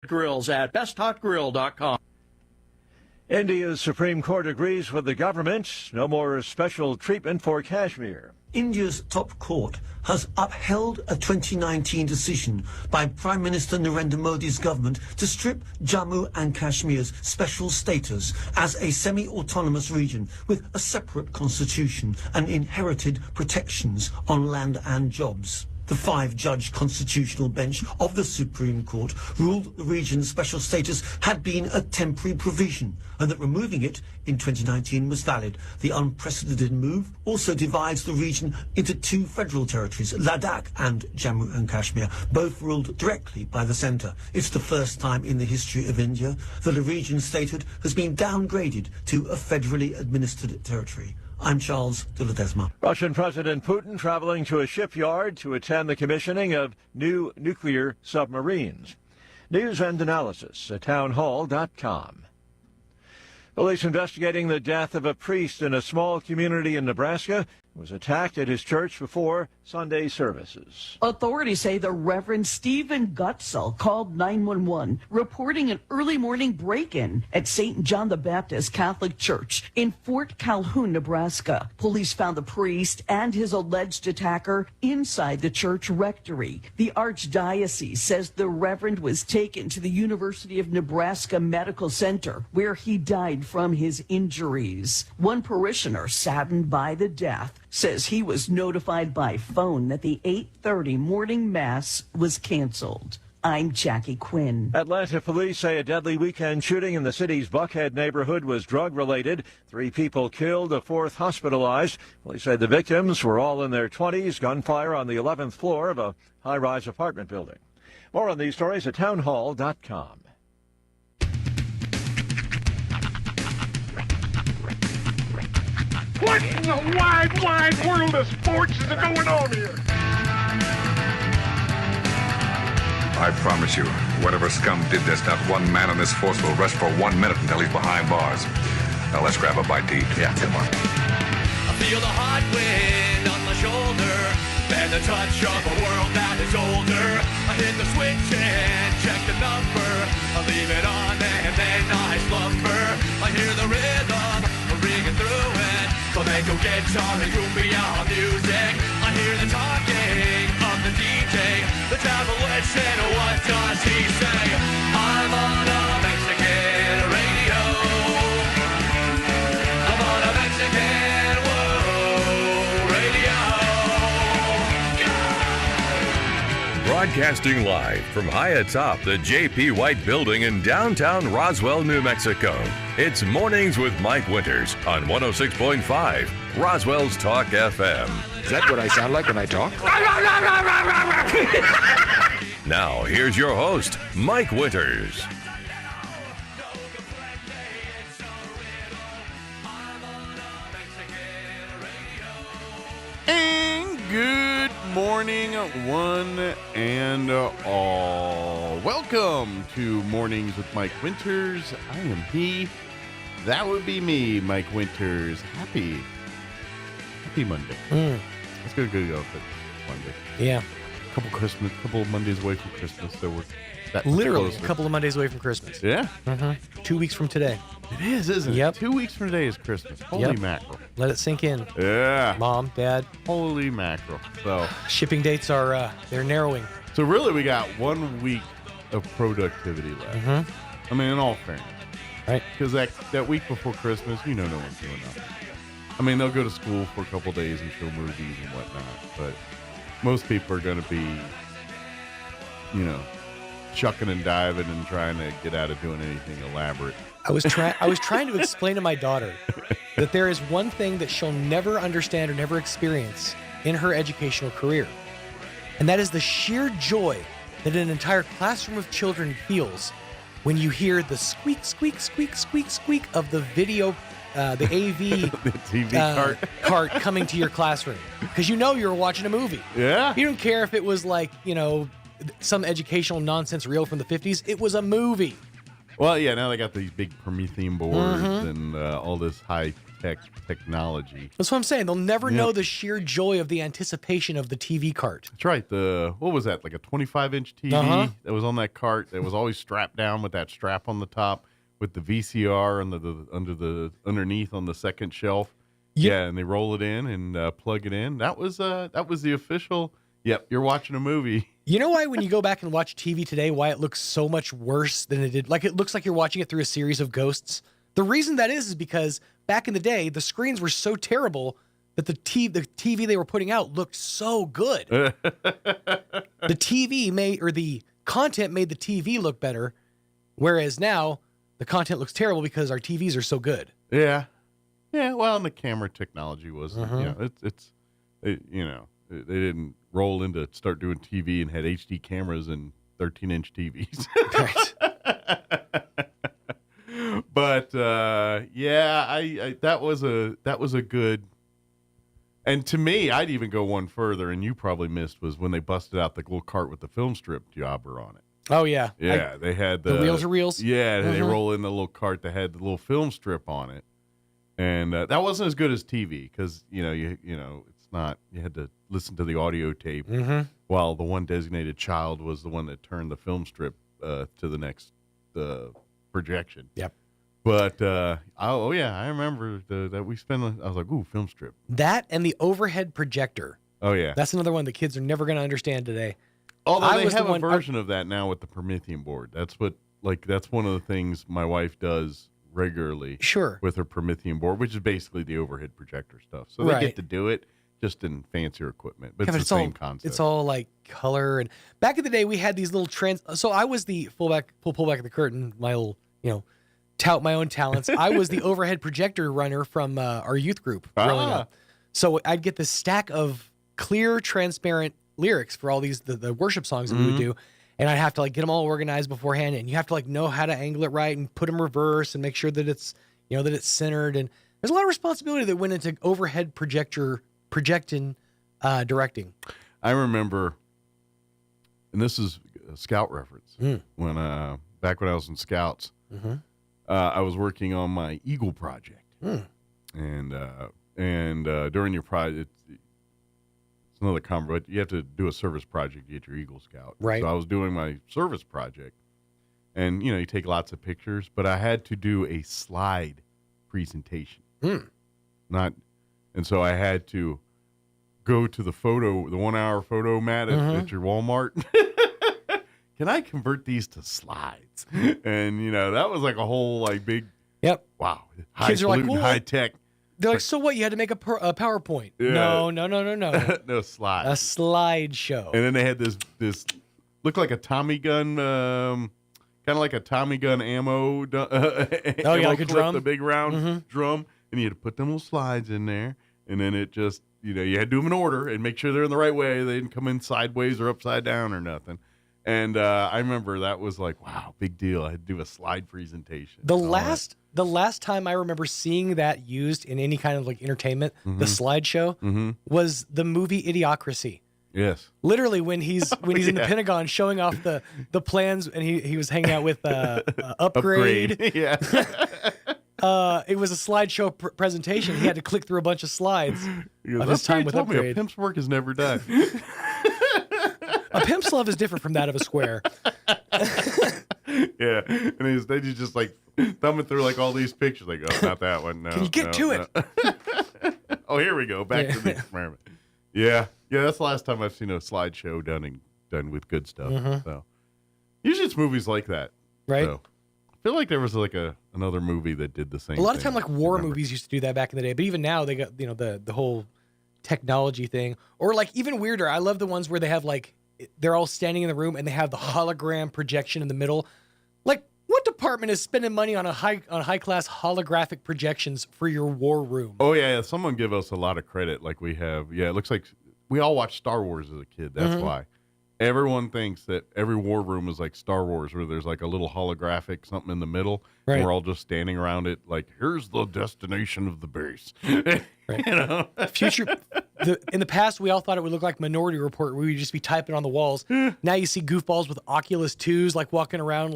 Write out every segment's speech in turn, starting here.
Grills at besthotgrill.com. India's Supreme Court agrees with the government. No more special treatment for Kashmir. India's top court has upheld a 2019 decision by Prime Minister Narendra Modi's government to strip Jammu and Kashmir's special status as a semi-autonomous region with a separate constitution and inherited protections on land and jobs. The 5-judge constitutional bench of the Supreme Court ruled the region's special status had been a temporary provision and that removing it in 2019 was valid. The unprecedented move also divides the region into 2 federal territories, Ladakh and Jammu and Kashmir, both ruled directly by the centre. It's the first time in the history of India that a region statehood has been downgraded to a federally administered territory. I'm Charles de Ledesma. Russian President Putin traveling to a shipyard to attend the commissioning of new nuclear submarines. News and analysis at townhall.com. Police investigating the death of a priest in a small community in Nebraska who was attacked at his church before Sunday services. Authorities say the Reverend Stephen Gutzel called 911, reporting an early morning break-in at St. John the Baptist Catholic Church in Fort Calhoun, Nebraska. Police found the priest and his alleged attacker inside the church rectory. The Archdiocese says the Reverend was taken to the University of Nebraska Medical Center, where he died from his injuries. One parishioner, saddened by the death, says he was notified by phone that the 8:30 morning mass was canceled. I'm Jackie Quinn. Atlanta police say a deadly weekend shooting in the city's Buckhead neighborhood was drug-related. 3 people killed, a 4th hospitalized. Police say the victims were all in their 20s. Gunfire on the 11th floor of a high-rise apartment building. More on these stories at townhall.com. What in the wide, wide world of sports is going on here? I promise you, whatever scum did this, not one man on this force will rest for 1 minute until he's behind bars. Now let's grab a bite to eat. Yeah, come on. I feel the hot wind on my shoulder and the touch of a world that is older. I hit the switch and check the number. I leave it on and then I slumber. I hear the rhythm ringing through it. Flamenco guitar and cumbia music. I hear the talking of the DJ. The tabloids said, what does he say? I'm on a Mexican radio. I'm on a Mexican radio. Yeah! Broadcasting live from high atop the J.P. White Building in downtown Roswell, New Mexico. It's Mornings with Mike Winters on 106.5 Roswell's Talk FM. Is that what I sound like when I talk? Now, here's your host, Mike Winters. And good morning, one and all. Welcome to Mornings with Mike Winters. I am he. That would be me, Mike Winters. Happy Monday. Let's go for Monday. Yeah. Couple of Mondays away from Christmas, so we're that literally closer. a couple of Mondays away from Christmas. Yeah. 2 weeks from today. It is, isn't Yep. it? 2 weeks from today is Christmas. Holy mackerel. Let it sink in. Yeah. Mom, Dad. Holy mackerel. So shipping dates are they're narrowing. So really, we got 1 week of productivity left. I mean, in all fairness. Right. Because that week before Christmas, no one's doing nothing. I mean, they'll go to school for a couple days and show movies and whatnot, but most people are going to be, chucking and diving and trying to get out of doing anything elaborate. I was trying to explain to my daughter that there is one thing that she'll never understand or never experience in her educational career, and that is the sheer joy that an entire classroom of children feels when you hear the squeak, squeak, squeak, squeak, squeak of the video, the AV the TV cart coming to your classroom. Because you're watching a movie. Yeah. You don't care if it was like, some educational nonsense reel from the 50s. It was a movie. Well, yeah, now they got these big Promethean boards and all this high-tech technology. That's what I'm saying. They'll never know the sheer joy of the anticipation of the TV cart. That's right. What was that, like a 25-inch TV that was on that cart that was always strapped down with that strap on the top with the VCR underneath on the second shelf. Yeah, and they roll it in and plug it in. That was the official. Yep, you're watching a movie. You know why when you go back and watch TV today, why it looks so much worse than it did? Like it looks like you're watching it through a series of ghosts. The reason that is because back in the day, the screens were so terrible that the TV they were putting out looked so good. The content made the TV look better, whereas now the content looks terrible because our TVs are so good. Yeah. Yeah, well, and the camera technology wasn't, they didn't roll into start doing TV and had HD cameras and 13-inch TVs. Right. But that was a good. And to me, I'd even go one further, and you probably missed was when they busted out the little cart with the film strip jobber on it. Oh yeah, yeah, they had the reel to reels. Yeah, they roll in the little cart that had the little film strip on it, and that wasn't as good as TV because it's not. You had to listen to the audio tape while the one designated child was the one that turned the film strip to the next projection. Yep. But I remember that we spent. I was like, ooh, film strip. That and the overhead projector. Oh yeah, that's another one the kids are never going to understand today. Although they have a version of that now with the Promethean board. That's one of the things my wife does regularly. Sure. With her Promethean board, which is basically the overhead projector stuff. So they get to do it just in fancier equipment, but it's the same concept. It's all like color. And back in the day, we had these little So I was the pull back of the curtain. My little, tout my own talents. I was the overhead projector runner from our youth group growing up. So I'd get this stack of clear, transparent lyrics for all these the worship songs that we would do, and I'd have to get them all organized beforehand, and you have to know how to angle it right and put them reverse and make sure that it's that it's centered, and there's a lot of responsibility that went into overhead projecting directing. I remember, and this is a Scout reference, when back when I was in Scouts, I was working on my Eagle project, and during your project. Another comment, but you have to do a service project to get your Eagle Scout. Right. So I was doing my service project, and you take lots of pictures, but I had to do a slide presentation. And so I had to go to the 1 hour photo mat at your Walmart. Can I convert these to slides? And that was like a whole big. Yep. Wow. Kids are like, well, high tech. They're like, so what? You had to make a PowerPoint? Yeah. No. No slide. A slideshow. And then they had this looked like a Tommy gun, kind of like a Tommy gun ammo. Like a drum, the big round drum, and you had to put them little slides in there, and then it just you had to do them in order and make sure they're in the right way. They didn't come in sideways or upside down or nothing. And I remember that was like, wow, big deal. I had to do a slide presentation. The last time I remember seeing that used in any kind of entertainment, the slideshow, was the movie Idiocracy. Yes. Literally when he's in the Pentagon showing off the plans, and he was hanging out with Upgrade. Yeah. It was a slideshow presentation. He had to click through a bunch of slides of his time with Upgrade. A pimp's work is never done. A pimp's love is different from that of a square. Yeah, and they just thumbing through all these pictures. Oh, not that one. No. Can you get to it? Oh, here we go. Back to the experiment. Yeah. That's the last time I've seen a slideshow done with good stuff. So usually it's movies like that, right? So, I feel like there was another movie that did the same. A lot of time, war movies used to do that back in the day, but even now they got the whole technology thing, or even weirder. I love the ones where they have they're all standing in the room and they have the hologram projection in the middle. What department is spending money on high class holographic projections for your war room? Oh yeah, someone give us a lot of credit. We have, it looks like we all watched Star Wars as a kid. That's why everyone thinks that every war room is like Star Wars, where there's a little holographic something in the middle, right. And we're all just standing around it. Here's the destination of the base. Right. In the past, we all thought it would look like Minority Report, where we'd just be typing on the walls. Now you see goofballs with Oculus 2s walking around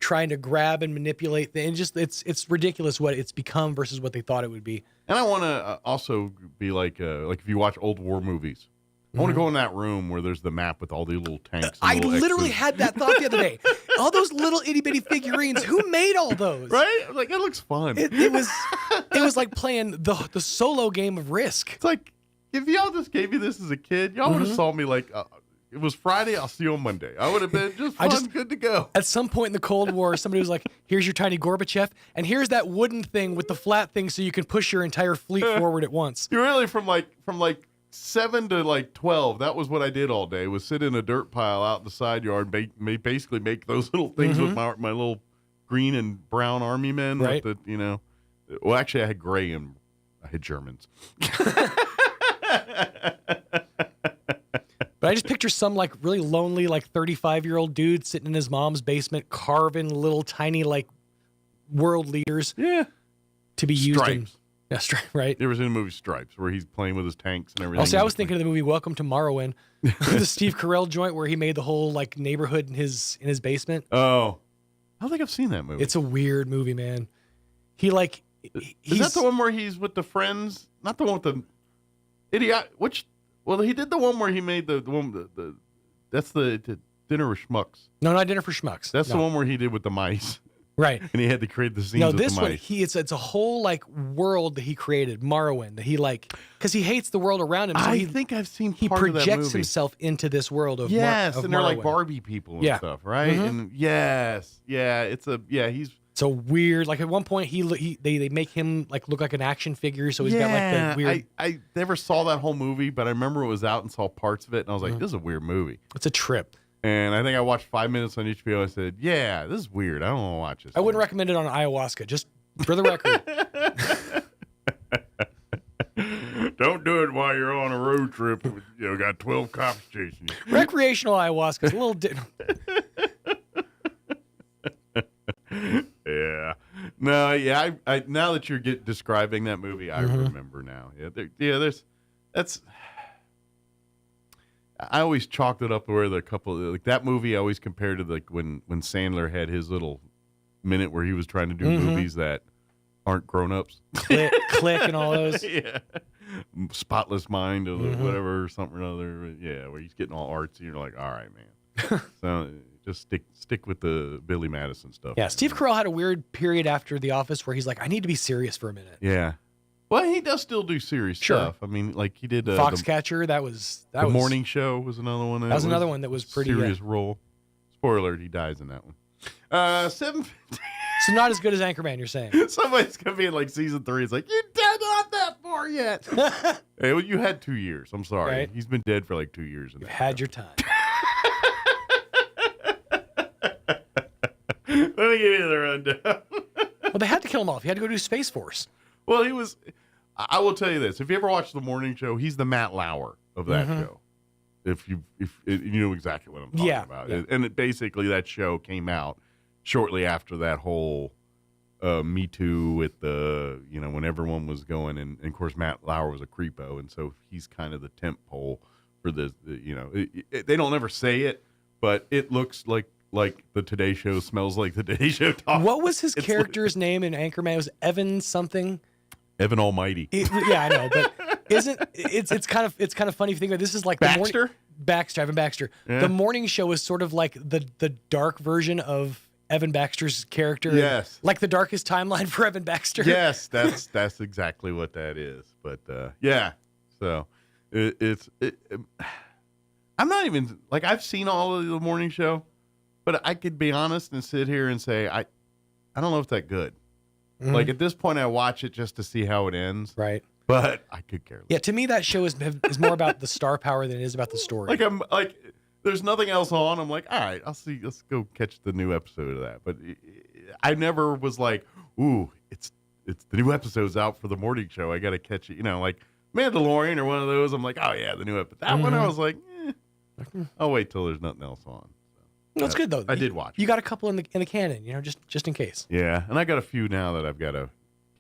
trying to grab and manipulate things. Just it's ridiculous what it's become versus what they thought it would be. And I want to also be like if you watch old war movies, I want to go in that room where there's the map with all the little tanks. And I little literally X's. had that thought the other day. All those little itty bitty figurines. Who made all those? Right? Like it looks fun. It was like playing the solo game of Risk. It's like if y'all just gave me this as a kid, y'all would have saw me like it was Friday. I'll see you on Monday. I would have been just fun, good to go. At some point in the Cold War, somebody was like, "Here's your tiny Gorbachev, and here's that wooden thing with the flat thing, so you can push your entire fleet forward at once." You really from 7 to 12. That was what I did all day. Was sit in a dirt pile out in the side yard, basically make those little things with my little green and brown army men. Right. With the, well, actually, I had gray and I had Germans. But I just picture some really lonely 35-year-old dude sitting in his mom's basement carving little tiny world leaders. Yeah. To be used in. Stripes. Yeah, right. There was in the movie Stripes where he's playing with his tanks and everything. Also, I was thinking of the movie Welcome to Morrowind, the Steve Carell joint where he made the whole neighborhood in his basement. Oh, I don't think I've seen that movie. It's a weird movie, man. Is that the one where he's with the friends? Not the one with the idiot. Well, he did the one where he made the one. That's the Dinner with Schmucks. No, not Dinner for Schmucks. That's the one where he did with the mice. Right. And he had to create the scenes No, with this the one, mice. it's a whole world that he created, Morrowind, that he because he hates the world around him. So I think I've seen he part of that projects movie. himself into this world of Yes, of and they're like Morrowind. Barbie people and stuff, right? And he's It's a weird. At one point, they make him look like an action figure, so he's got the weird. I never saw that whole movie, but I remember it was out and saw parts of it, and I was like, "This is a weird movie." It's a trip. And I think I watched 5 minutes on HBO. I said, "Yeah, this is weird. I don't want to watch this." I wouldn't recommend it on ayahuasca. Just for the record. Don't do it while you're on a road trip. With, got 12 cops chasing you. Recreational ayahuasca is a little different. Yeah. No. Yeah. I now that you're describing that movie, I remember now. Yeah. That's. I always chalked it up where the couple that movie. I always compared to when Sandler had his little minute where he was trying to do movies that aren't grown ups. Click and all those. Yeah. Spotless Mind or whatever or something or other. Yeah, where he's getting all artsy. You're like, all right, man. So just stick with the Billy Madison stuff. Yeah, Steve Carell had a weird period after The Office where he's like, I need to be serious for a minute. Yeah. Well, he does still do serious stuff. I mean, he did Foxcatcher. That was the Morning Show was another one. That was another one that was pretty serious role. Spoiler alert: he dies in that one. 7:50. So not as good as Anchorman, you're saying? Somebody's gonna be in season 3. It's like, you dead not that far yet. Hey, well, you had 2 years. I'm sorry. Right. He's been dead for 2 years. You've had your time. Let me give you the rundown. Well, they had to kill him off. He had to go do Space Force. Well, he was. I will tell you this: if you ever watch the morning show, he's the Matt Lauer of that show. If you know exactly what I'm talking about, and basically that show came out shortly after that whole Me Too with the when everyone was going, and of course Matt Lauer was a creepo, and so he's kind of the temp pole for the they don't ever say it, but it looks like the Today Show smells like the Today Show talk. What was his character's name in Anchorman? It was Evan something. Evan Almighty. Yeah, I know, but it's kind of funny if you think about it. This is like Baxter? Evan Baxter. Yeah. The morning show is sort of like the dark version of Evan Baxter's character. Yes. Like the darkest timeline for Evan Baxter. Yes, that's exactly what that is. But yeah. So I'm not even I've seen all of the morning show, but I could be honest and sit here and say I don't know if that's good. Mm-hmm. At this point, I watch it just to see how it ends. Right. But I could care less. Yeah, to me, that show is more about the star power than it is about the story. There's nothing else on. I'm like, all right, I'll see. Let's go catch the new episode of that. But I never was like, ooh, it's the new episode's out for the morning show. I got to catch it. Like Mandalorian or one of those. I'm like, oh yeah, the new episode. That one, I was like, I'll wait till there's nothing else on. No, it's good though. I did watch. You got a couple in the canon, just in case. Yeah, and I got a few now that I've got to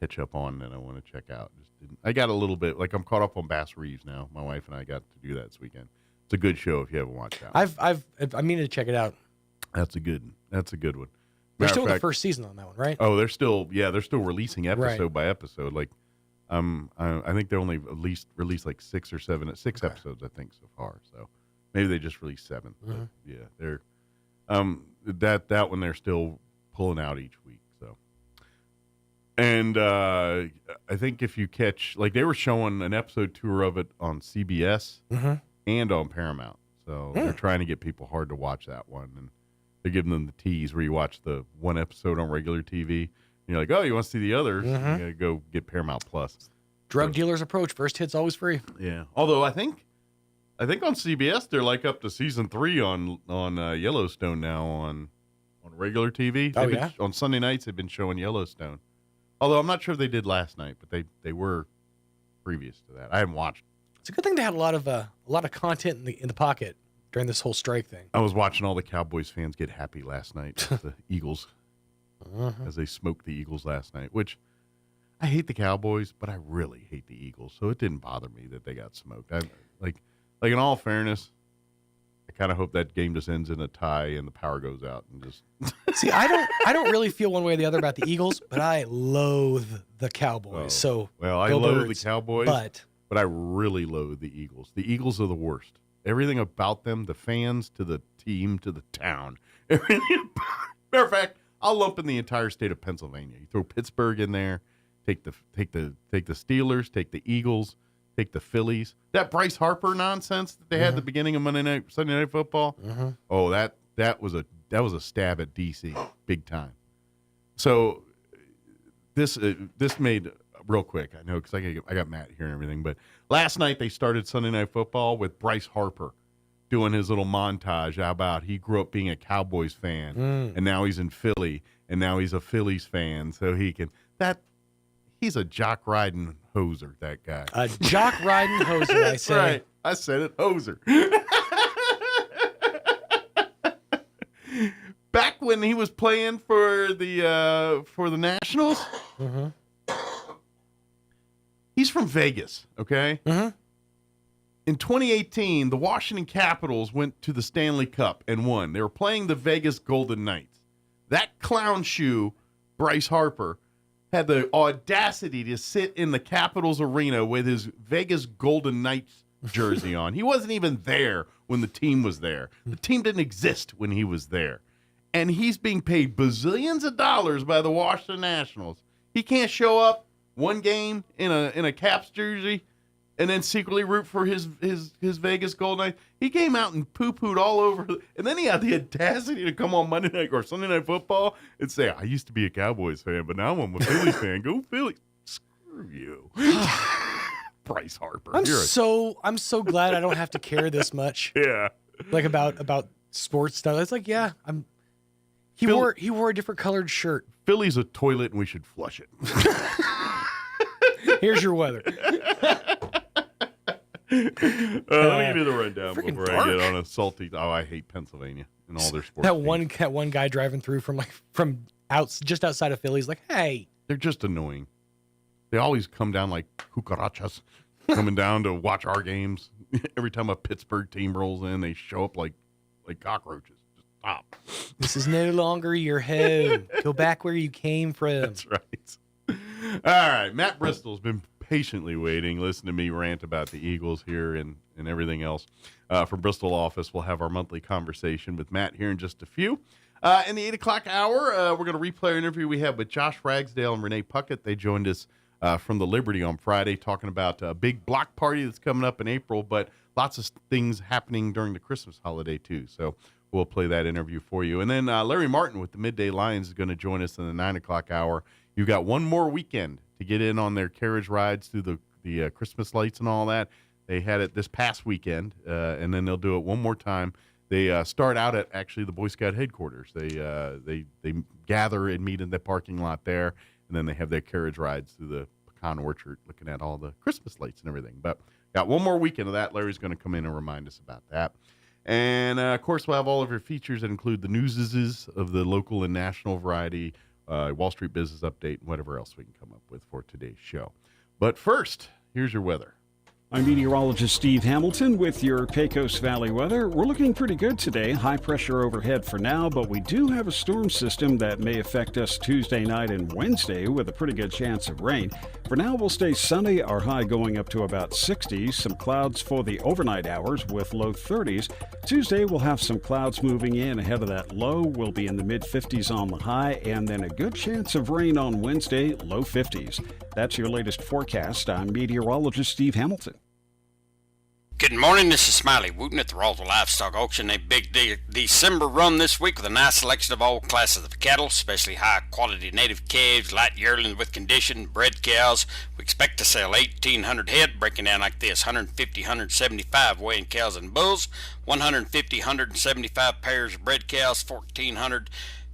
catch up on that I want to check out. I got a little bit I'm caught up on Bass Reeves now. My wife and I got to do that this weekend. It's a good show if you haven't watched that. I mean to check it out. That's a good one. They're still in the first season on that one, right? Oh, they're still releasing episode by episode. Like, I think they only at least released like 6 episodes, I think, so far. So maybe they just released 7. But yeah, they're that one they're still pulling out each week. So, and I think if you catch, like, they were showing an episode tour of it on CBS and on Paramount. So they're trying to get people hard to watch that one, and they're giving them the tease where you watch the one episode on regular TV, and you're like, oh, you want to see the others? You gotta go get Paramount Plus. Drug dealers approach. First hit's always free. Yeah. Although I think on CBS they're like up to season 3 on Yellowstone now on regular TV. On Sunday nights they've been showing Yellowstone. Although I'm not sure if they did last night, but they were previous to that. I haven't watched. It's a good thing they had a lot of content in the pocket during this whole strike thing. I was watching all the Cowboys fans get happy last night with the Eagles as they smoked the Eagles last night, which I hate the Cowboys, but I really hate the Eagles, so it didn't bother me that they got smoked. Like in all fairness, I kind of hope that game just ends in a tie and the power goes out and just. See, I don't really feel one way or the other about the Eagles, but I loathe the Cowboys. I loathe the Cowboys, but I really loathe the Eagles. The Eagles are the worst. Everything about them, the fans to the team to the town. Matter of fact, I'll lump in the entire state of Pennsylvania. You throw Pittsburgh in there, take the Steelers, take the Eagles, take the Phillies. That Bryce Harper nonsense that they had at the beginning of Sunday Night Football. Oh, that was a stab at DC, big time. So this made. Real quick, I know because I got Matt here and everything, but last night they started Sunday Night Football with Bryce Harper doing his little montage about he grew up being a Cowboys fan, and now he's in Philly, and now he's a Phillies fan, so he's a jock riding hoser, that guy. A jock riding hoser, I say. Right, I said it, hoser. Back when he was playing for the Nationals. He's from Vegas, okay? In 2018, the Washington Capitals went to the Stanley Cup and won. They were playing the Vegas Golden Knights. That clown shoe, Bryce Harper, had the audacity to sit in the Capitals arena with his Vegas Golden Knights jersey on. He wasn't even there when the team was there. The team didn't exist when he was there. And he's being paid bazillions of dollars by the Washington Nationals. He can't show up one game in a Caps jersey and then secretly root for his Vegas Golden Knights. He came out and poo-pooed all over. And then he had the audacity to come on Monday night or Sunday Night Football and say, I used to be a Cowboys fan, but now I'm a Phillies fan. Go Phillies. Screw you. Bryce Harper. I'm so glad I don't have to care this much. Yeah. Like about sports stuff. It's like, yeah, he wore a different colored shirt. Philly's a toilet and we should flush it. Here's your weather. Let me give you the rundown before I get on a salty. Oh, I hate Pennsylvania and all their sports. That one guy driving through from just outside of Philly's like, hey, they're just annoying. They always come down like cucarachas, coming down to watch our games. Every time a Pittsburgh team rolls in, they show up like cockroaches. Just stop. This is no longer your home. Go back where you came from. That's right. All right, Matt Bristol's been patiently waiting. Listen to me rant about the Eagles here and everything else. From Bristol office, we'll have our monthly conversation with Matt here in just a few. In the 8 o'clock hour, we're going to replay our interview we had with Josh Ragsdale and Renee Puckett. They joined us from the Liberty on Friday talking about a big block party that's coming up in April, but lots of things happening during the Christmas holiday too. So we'll play that interview for you. And then Larry Martin with the Midday Lions is going to join us in the 9 o'clock hour. You've got one more weekend to get in on their carriage rides through the Christmas lights and all that. They had it this past weekend, and then they'll do it one more time. They start out at actually the Boy Scout headquarters. They gather and meet in the parking lot there, and then they have their carriage rides through the pecan orchard, looking at all the Christmas lights and everything. But got one more weekend of that. Larry's going to come in and remind us about that. And of course, we'll have all of your features that include the newses of the local and national variety. Wall Street Business Update, and whatever else we can come up with for today's show. But first, here's your weather. I'm meteorologist Steve Hamilton with your Pecos Valley weather. We're looking pretty good today. High pressure overhead for now, but we do have a storm system that may affect us Tuesday night and Wednesday with a pretty good chance of rain. For now, we'll stay sunny, our high going up to about 60. Some clouds for the overnight hours with low 30s. Tuesday, we'll have some clouds moving in ahead of that low. We'll be in the mid-50s on the high, and then a good chance of rain on Wednesday, low 50s. That's your latest forecast. I'm meteorologist Steve Hamilton. Good morning, this is Smiley Wooten at the Roswell Livestock Auction. A big December run this week with a nice selection of all classes of cattle, especially high-quality native calves, light yearlings with condition, bred cows. We expect to sell 1,800 head, breaking down like this: 150, 175 weighing cows and bulls, 150, 175 pairs of bred cows, 1,400,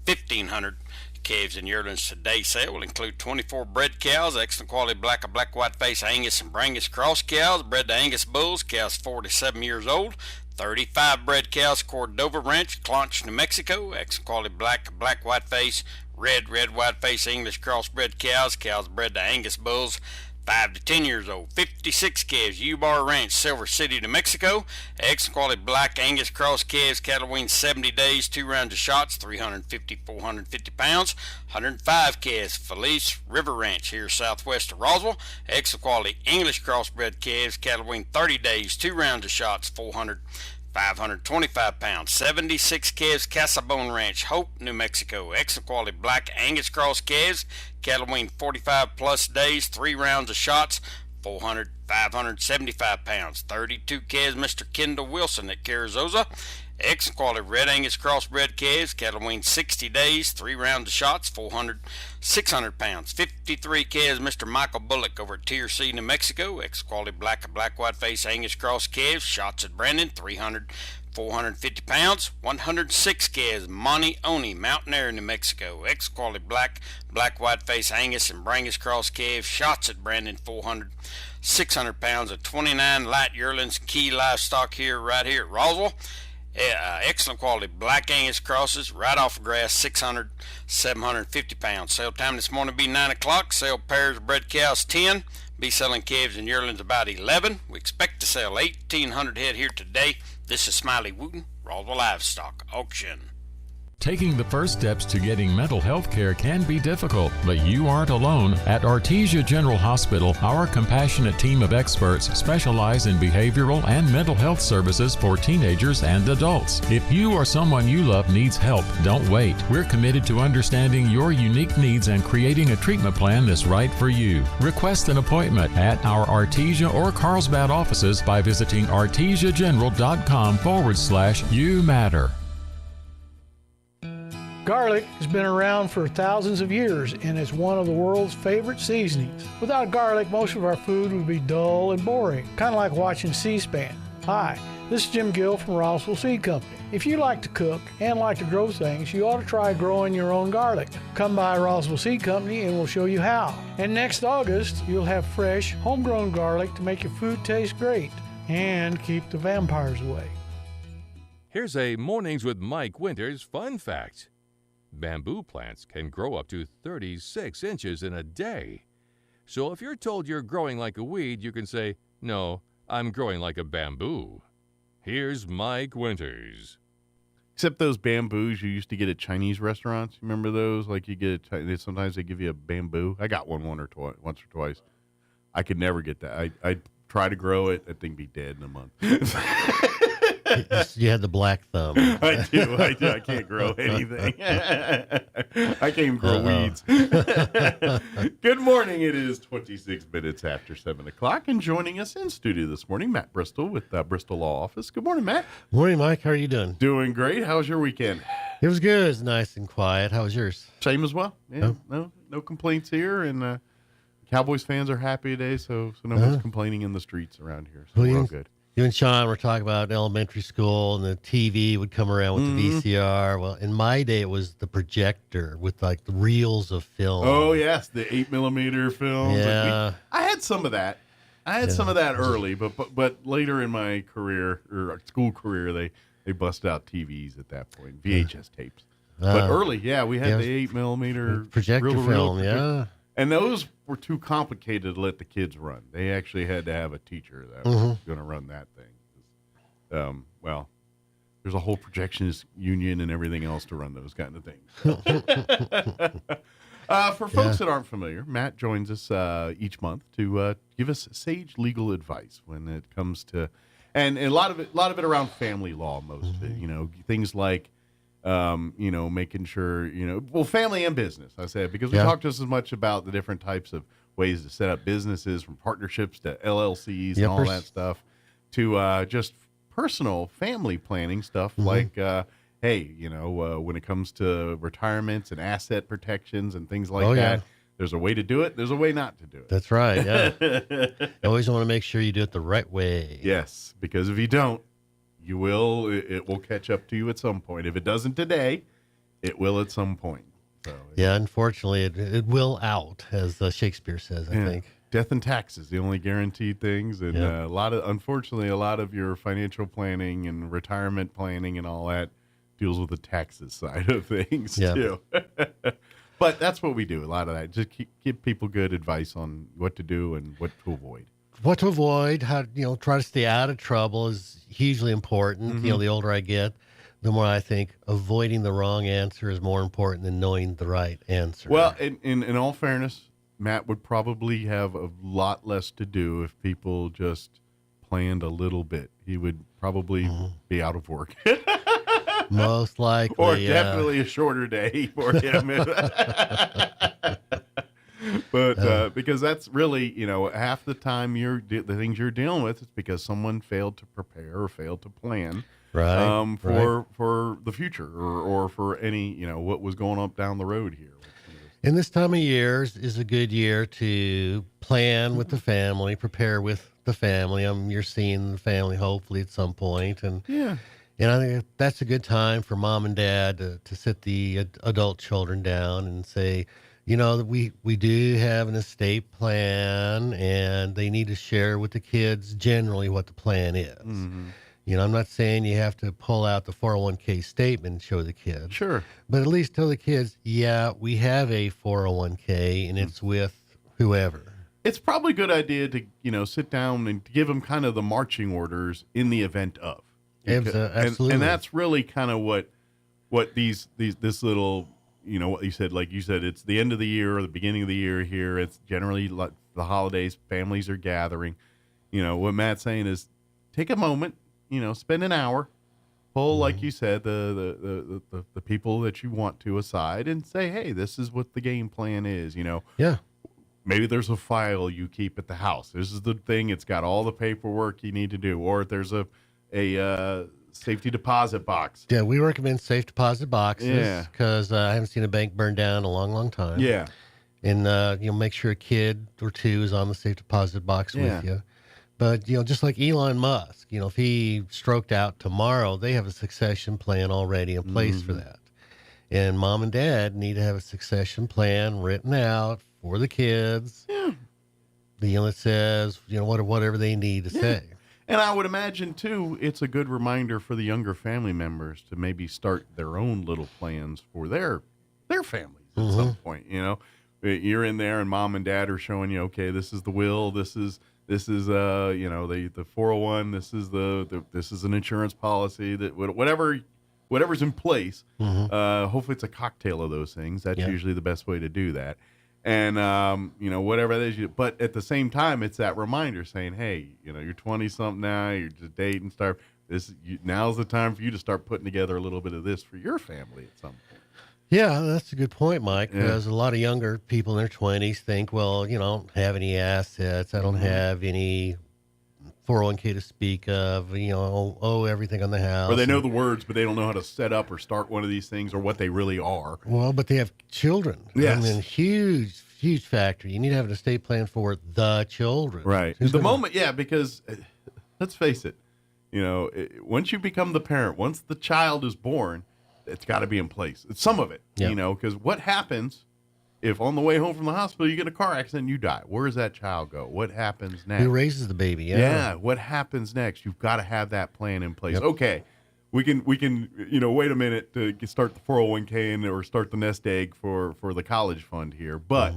1,500 calves and yearlings. Today's sale will include 24 bred cows, excellent quality black white face Angus and Brangus cross cows, bred to Angus bulls, cows 4 to 7 years old, 35 bred cows, Cordova Ranch, Clonch, New Mexico, excellent quality black white face, red white face English crossbred cows, cows bred to Angus bulls, 5 to 10 years old. 56 calves, U-Bar Ranch, Silver City, New Mexico. Excellent quality black Angus cross calves, cattle weaned 70 days, 2 rounds of shots, 350, 450 pounds. 105 calves, Felice River Ranch here southwest of Roswell. Excellent quality English crossbred calves, cattle weaned 30 days, 2 rounds of shots, 525 pounds. 76 calves, Casabon Ranch, Hope, New Mexico. Excellent quality black Angus cross calves, cattle weaned 45 plus days, 3 rounds of shots, 575 pounds. 32 calves, Mr. Kendall Wilson at Carazoza. Excellent quality red Angus crossbred calves, cattle weaned 60 days, 3 rounds of shots, 600 pounds. 53 calves, Mr. Michael Bullock over at Tier C, New Mexico. Excellent quality black white face Angus cross calves, shots at Brandon, 450 pounds. 106 calves, Monte Oni, Mountain Air, New Mexico. Excellent quality black white face Angus and Brangus cross calves, shots at Brandon, 600 pounds. Of 29 light yearlings, Key Livestock right here at Roswell. Excellent quality black Angus crosses right off of grass, 750 pounds. Sale time this morning will be 9 o'clock. Sell pairs of bred cows 10. Be selling calves and yearlings about 11. We expect to sell 1,800 head here today. This is Smiley Wooten, Roswell Livestock Auction. Taking the first steps to getting mental health care can be difficult, but you aren't alone. At Artesia General Hospital, our compassionate team of experts specialize in behavioral and mental health services for teenagers and adults. If you or someone you love needs help, don't wait. We're committed to understanding your unique needs and creating a treatment plan that's right for you. Request an appointment at our Artesia or Carlsbad offices by visiting artesiageneral.com/you matter. Garlic has been around for thousands of years and is one of the world's favorite seasonings. Without garlic, most of our food would be dull and boring, kind of like watching C-SPAN. Hi, this is Jim Gill from Roswell Seed Company. If you like to cook and like to grow things, you ought to try growing your own garlic. Come by Roswell Seed Company and we'll show you how. And next August, you'll have fresh, homegrown garlic to make your food taste great and keep the vampires away. Here's a Mornings with Mike Winters fun fact. Bamboo plants can grow up to 36 inches in a day. So if you're told you're growing like a weed, you can say, "No, I'm growing like a bamboo." Here's Mike Winters. Except those bamboos you used to get at Chinese restaurants. Remember those? Like you get sometimes they give you a bamboo. I got once or twice. I could never get that. I'd try to grow it. That thing be dead in a month. You had the black thumb. I do. I can't grow anything. I can't even grow weeds. Good morning. It is 26 minutes after 7 o'clock. And joining us in studio this morning, Matt Bristol with Bristol Law Office. Good morning, Matt. Morning, Mike. How are you doing? Doing great. How was your weekend? It was good. It was nice and quiet. How was yours? Same as well. Yeah. No complaints here. And Cowboys fans are happy today, so no one's complaining in the streets around here. So we're all good. You and Sean were talking about elementary school, and the TV would come around with the VCR. Well, in my day, it was the projector with like the reels of film. Oh yes, the 8mm films. Yeah, I had some of that. Some of that early, but later in my career or school career, they bust out TVs at that point, VHS tapes. But early, we had the 8mm projector film. And those were too complicated to let the kids run. They actually had to have a teacher that was going to run that thing. Well, there's a whole projectionist union and everything else to run those kind of things. For folks that aren't familiar, Matt joins us each month to give us sage legal advice when it comes to, and a lot of it around family law, most of it, things like, making sure, family and business, I said, because we talked just as much about the different types of ways to set up businesses, from partnerships to LLCs and all that stuff, to just personal family planning stuff like, when it comes to retirements and asset protections and things like that, there's a way to do it. There's a way not to do it. That's right. Yeah. You always want to make sure you do it the right way. Yes, because if you don't, it will catch up to you at some point. If it doesn't today, it will at some point. So, unfortunately, it will out, as Shakespeare says, I think. Death and taxes, the only guaranteed things. And unfortunately, a lot of your financial planning and retirement planning and all that deals with the taxes side of things too. But that's what we do. A lot of that. Just give people good advice on what to do and what to avoid. What to avoid, how try to stay out of trouble is hugely important. The older I get, the more I think avoiding the wrong answer is more important than knowing the right answer. Well, in all fairness, Matt would probably have a lot less to do if people just planned a little bit. He would probably be out of work. Most likely. Or definitely a shorter day for him. But because that's really, half the time the things you're dealing with is because someone failed to prepare or failed to plan for the future or for any, what was going up down the road here. And this time of year is a good year to plan with the family, prepare with the family. You're seeing the family hopefully at some point. And I think that's a good time for mom and dad to sit the adult children down and say, we do have an estate plan, and they need to share with the kids generally what the plan is. I'm not saying you have to pull out the 401k statement and show the kids. Sure. But at least tell the kids, we have a 401k, and it's with whoever. It's probably a good idea to, sit down and give them kind of the marching orders in the event of. Absolutely. And that's really kind of what this little, what you said, like you said, it's the end of the year or the beginning of the year here. It's generally like the holidays, families are gathering. What Matt's saying is take a moment, spend an hour, pull, like you said, the people that you want to aside and say, hey, this is what the game plan is, Maybe there's a file you keep at the house. This is the thing. It's got all the paperwork you need to do. Or if there's a safety deposit box. Yeah, we recommend safe deposit boxes because I haven't seen a bank burn down in a long, long time. Yeah. And, make sure a kid or two is on the safe deposit box with you. But, just like Elon Musk, if he stroked out tomorrow, they have a succession plan already in place for that. And mom and dad need to have a succession plan written out for the kids. Yeah. That says, whatever they need to say. And I would imagine, too, it's a good reminder for the younger family members to maybe start their own little plans for their families at some point. You're in there and mom and dad are showing you, okay, this is the will, this is the 401, this is an insurance policy, that whatever's in place. Hopefully it's a cocktail of those things. That's usually the best way to do that. And, whatever that is, but at the same time, it's that reminder saying, hey, you're 20 something now, you're just dating, now's the time for you to start putting together a little bit of this for your family at some point. Yeah, that's a good point, Mike, because a lot of younger people in their 20s think, well, I don't have any assets. I don't have any 401k to speak of, everything on the house. Or they know the words, but they don't know how to set up or start one of these things or what they really are. Well, but they have children. Yes. Huge factor. You need to have an estate plan for the children. Right. Because let's face it, once you become the parent, once the child is born, it's got to be in place. It's some of it, because what happens if on the way home from the hospital you get a car accident and you die? Where does that child go? What happens next? Who raises the baby? Yeah. What happens next? You've got to have that plan in place. Yep. Okay, we can wait a minute to start the 401k or start the nest egg for the college fund here, but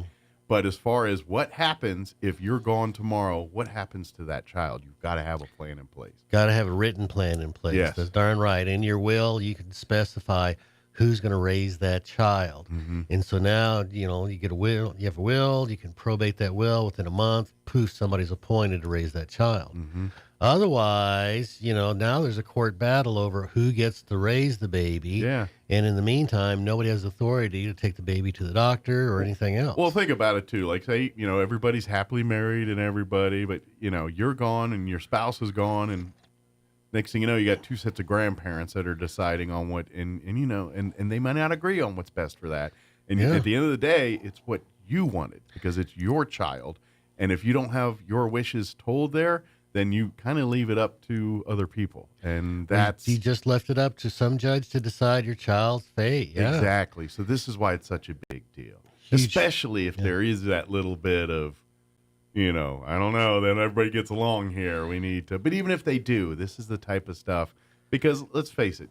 But as far as what happens if you're gone tomorrow, what happens to that child? You've got to have a plan in place. Got to have a written plan in place. Yes. That's darn right. In your will, you can specify who's going to raise that child. Mm-hmm. And so now, you get a will, you have a will, you can probate that will within a month, poof, somebody's appointed to raise that child. Mm-hmm. Otherwise, now there's a court battle over who gets to raise the baby. Yeah. And in the meantime, nobody has authority to take the baby to the doctor or anything else. Well, think about it too. Like say, everybody's happily married and everybody, but you're gone and your spouse is gone, and next thing you know, you got two sets of grandparents that are deciding on what, and they might not agree on what's best for that. And at the end of the day, it's what you wanted because it's your child. And if you don't have your wishes told there, then you kind of leave it up to other people. And that's... You just left it up to some judge to decide your child's fate. Yeah. Exactly. So this is why it's such a big deal. Especially if there is that little bit of, I don't know, then everybody gets along here. We need to... But even if they do, this is the type of stuff... Because let's face it,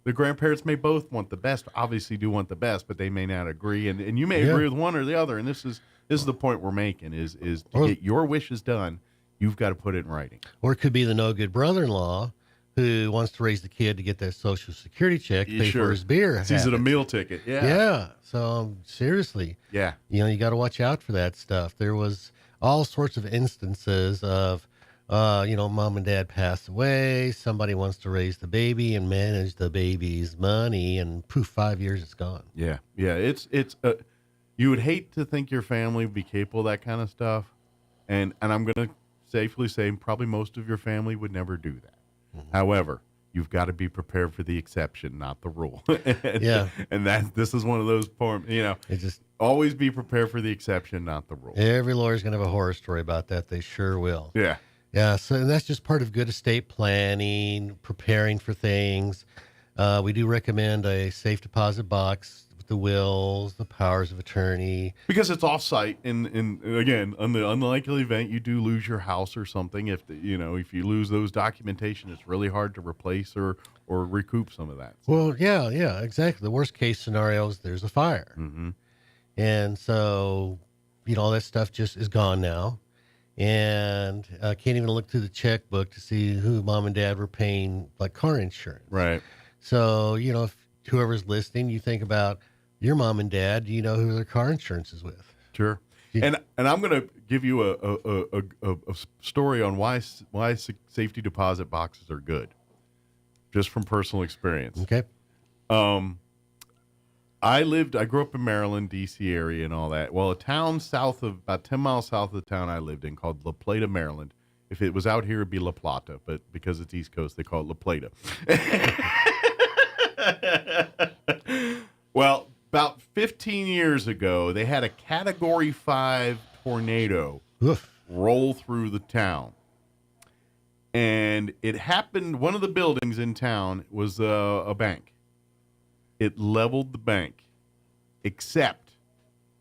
the grandparents may both want the best, obviously do want the best, but they may not agree. And you may agree with one or the other. And this is the point we're making, is to get your wishes done, you've got to put it in writing. Or it could be the no good brother-in-law who wants to raise the kid to get that Social Security check, pay for his beer. Sees it a meal ticket. Yeah. Yeah. So seriously. Yeah. You got to watch out for that stuff. There was all sorts of instances of, mom and dad pass away. Somebody wants to raise the baby and manage the baby's money, and poof, 5 years it's gone. Yeah. Yeah. It's you would hate to think your family would be capable of that kind of stuff. And I'm going to safely say probably most of your family would never do that. Mm-hmm. However, you've got to be prepared for the exception, not the rule. And this is one of those points, always be prepared for the exception, not the rule. Every lawyer's going to have a horror story about that. They sure will. Yeah. Yeah. So that's just part of good estate planning, preparing for things. We do recommend a safe deposit box, the wills, the powers of attorney, because it's off-site, and again, on the unlikely event you do lose your house or something, if you lose those documentation, it's really hard to replace or recoup some of that. Well, yeah, exactly. The worst case scenario is there's a fire, and so all that stuff just is gone now, and can't even look through the checkbook to see who mom and dad were paying like car insurance. Right. So if whoever's listening, you think about your mom and dad, do you know who their car insurance is with? Sure. And I'm going to give you a story on why safety deposit boxes are good, just from personal experience. Okay. I grew up in Maryland, D.C. area and all that. Well, a town about 10 miles south of the town I lived in called La Plata, Maryland. If it was out here, it'd be La Plata, but because it's East Coast, they call it La Plata. Well, about 15 years ago, they had a Category 5 tornado roll through the town. And it happened, one of the buildings in town was a bank. It leveled the bank, except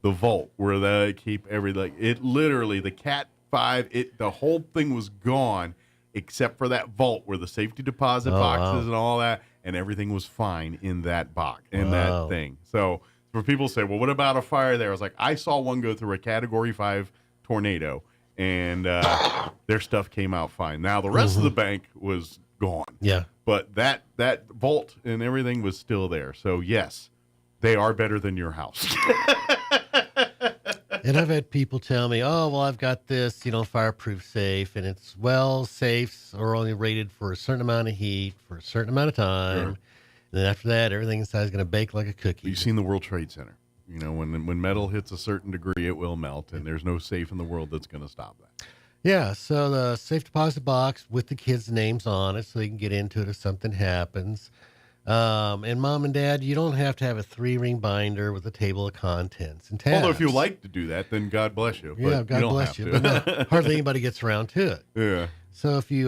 the vault where they keep everything. It literally, the Cat 5, the whole thing was gone, except for that vault where the safety deposit boxes and all that. And everything was fine in that box, that thing. So for people say, well, what about a fire there? I was like, I saw one go through a Category 5 tornado, and their stuff came out fine. Now, the rest of the bank was gone. Yeah. But that vault and everything was still there. So, yes, they are better than your house. And I've had people tell me, oh, well, I've got this, fireproof safe, and it's, safes are only rated for a certain amount of heat for a certain amount of time. Sure. And then after that, everything inside is going to bake like a cookie. You've seen the World Trade Center. When metal hits a certain degree, it will melt, and there's no safe in the world that's going to stop that. Yeah, so the safe deposit box with the kids' names on it so they can get into it if something happens. And mom and dad, you don't have to have a 3-ring binder with a table of contents and tabs. Although if you like to do that, then God bless you. Yeah, God bless you. But no, hardly anybody gets around to it. Yeah. So if you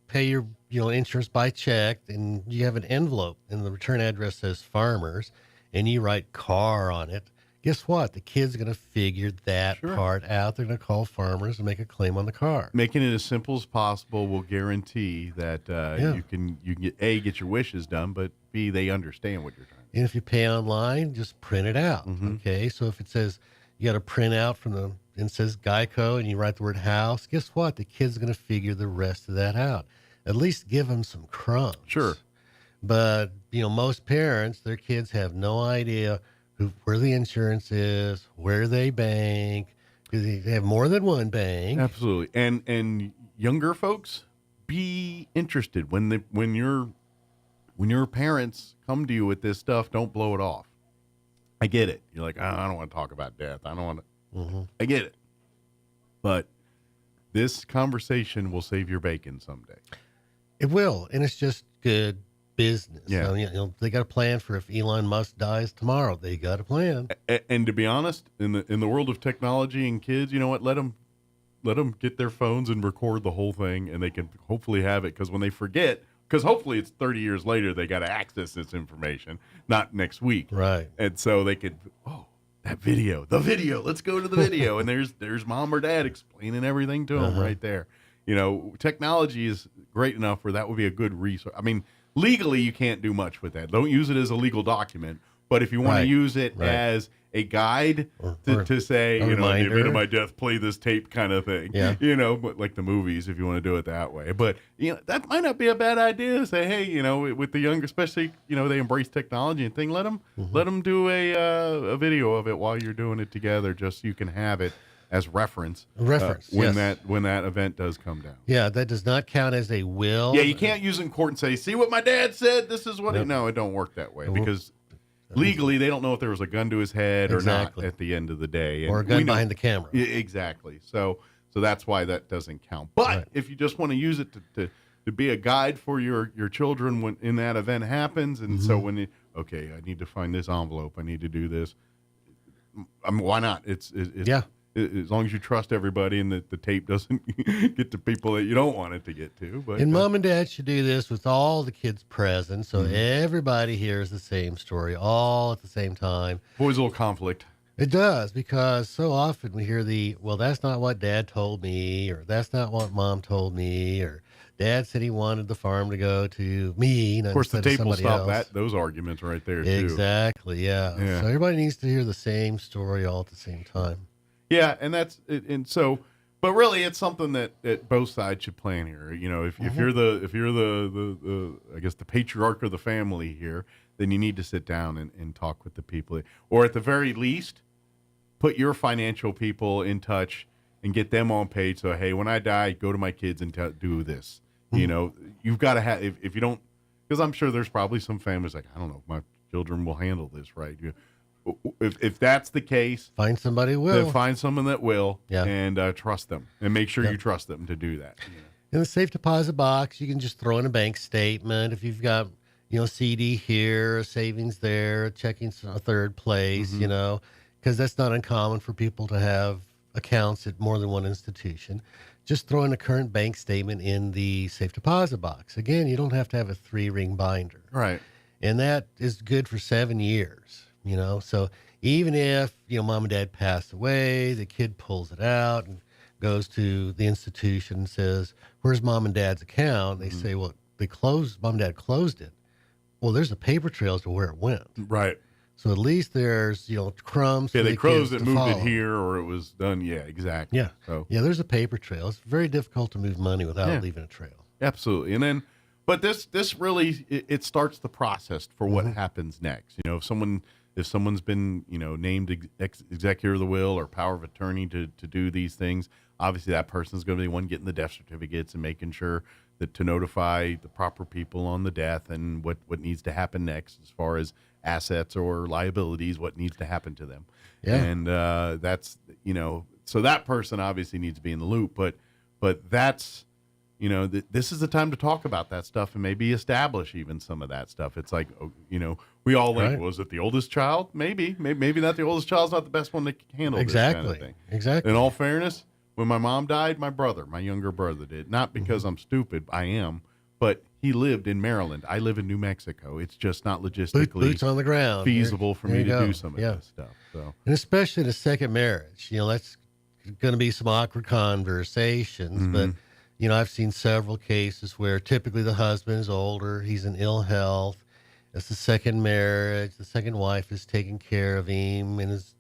pay your insurance by check, and you have an envelope and the return address says Farmers, and you write car on it, guess what? The kid's going to figure that part out. They're going to call Farmers and make a claim on the car. Making it as simple as possible will guarantee that you can get get your wishes done, but B, they understand what you're trying to do. And if you pay online, just print it out. Okay, so if it says you got a printout from and it says Geico, and you write the word house. Guess what? The kid's going to figure the rest of that out. At least give them some crumbs. Sure. But, most parents, their kids have no idea where the insurance is, where they bank, because they have more than one bank. Absolutely. And younger folks, be interested when your parents come to you with this stuff. Don't blow it off. I get it. You're like, I don't want to talk about death. I don't want to. Mm-hmm. I get it. But this conversation will save your bacon someday. It will, and it's just good business. Yeah. They got a plan for if Elon Musk dies tomorrow. They got a plan. And to be honest, in the world of technology and kids, you know what? Let them get their phones and record the whole thing, and they can hopefully have it. Because when they forget, because hopefully it's 30 years later, they got to access this information, not next week. Right. And so they could, the video, let's go to the video. And there's mom or dad explaining everything to them right there. Technology is great enough where that would be a good resource. I mean, legally, you can't do much with that. Don't use it as a legal document. But if you want to use it as a guide to say, in the event of my death, play this tape kind of thing. Yeah. But like the movies, if you want to do it that way. But, that might not be a bad idea. Say, hey, with the younger, especially, they embrace technology and thing, let them do a video of it while you're doing it together, just so you can have it as reference. When that event does come down. Yeah, that does not count as a will. Yeah, you can't use it in court and say, see what my dad said, this is what No, it don't work that way, because legally they don't know if there was a gun to his head or not at the end of the day. Or a gun behind the camera. Yeah, exactly. So that's why that doesn't count. But if you just want to use it to be a guide for your children when in that event happens, and so when I need to find this envelope, I need to do this. Why not? It's as long as you trust everybody and that the tape doesn't get to people that you don't want it to get to. But mom and dad should do this with all the kids present, so everybody hears the same story all at the same time. Always a little conflict. It does, because so often we hear that's not what dad told me, or that's not what mom told me, or dad said he wanted the farm to go to me. Of course, the tape will stop those arguments right there, too. Exactly, yeah. So everybody needs to hear the same story all at the same time. Yeah, and but really, it's something that both sides should plan here. If you're the I guess the patriarch of the family here, then you need to sit down and talk with the people, or at the very least, put your financial people in touch and get them on page. So hey, when I die, go to my kids and do this. You've got to have if you don't, because I'm sure there's probably some families like, I don't know, my children will handle this, right? If that's the case, find somebody who will. Find someone that will, and trust them, and make sure you trust them to do that. In the safe deposit box, you can just throw in a bank statement. If you've got, CD here, a savings there, checking a third place, because that's not uncommon for people to have accounts at more than one institution. Just throw in a current bank statement in the safe deposit box. Again, you don't have to have a 3-ring binder. Right. And that is good for 7 years. So even if, mom and dad pass away, the kid pulls it out and goes to the institution and says, where's mom and dad's account? They say, well, mom and dad closed it. Well, there's a paper trail as to where it went. Right. So at least there's, crumbs. Yeah, they closed it, moved it here, or it was done. Yeah, exactly. Yeah. So. Yeah, there's a paper trail. It's very difficult to move money without leaving a trail. Absolutely. And then, but this really, it starts the process for what happens next. If someone's been, named executor of the will or power of attorney to do these things, obviously that person's going to be the one getting the death certificates and making sure that to notify the proper people on the death and what needs to happen next as far as assets or liabilities, what needs to happen to them. Yeah. And that's, so that person obviously needs to be in the loop, but that's, this is the time to talk about that stuff and maybe establish even some of that stuff. It's like, we all think, was it the oldest child? Maybe not the oldest child's not the best one to handle this kind of thing. Exactly. In all fairness, when my mom died, my younger brother did. Not because I'm stupid, I am, but he lived in Maryland. I live in New Mexico. It's just not logistically boots on the ground feasible for me to do some of this stuff. So, and especially in a second marriage, that's going to be some awkward conversations, but I've seen several cases where typically the husband is older, he's in ill health. It's the second marriage. The second wife is taking care of him and is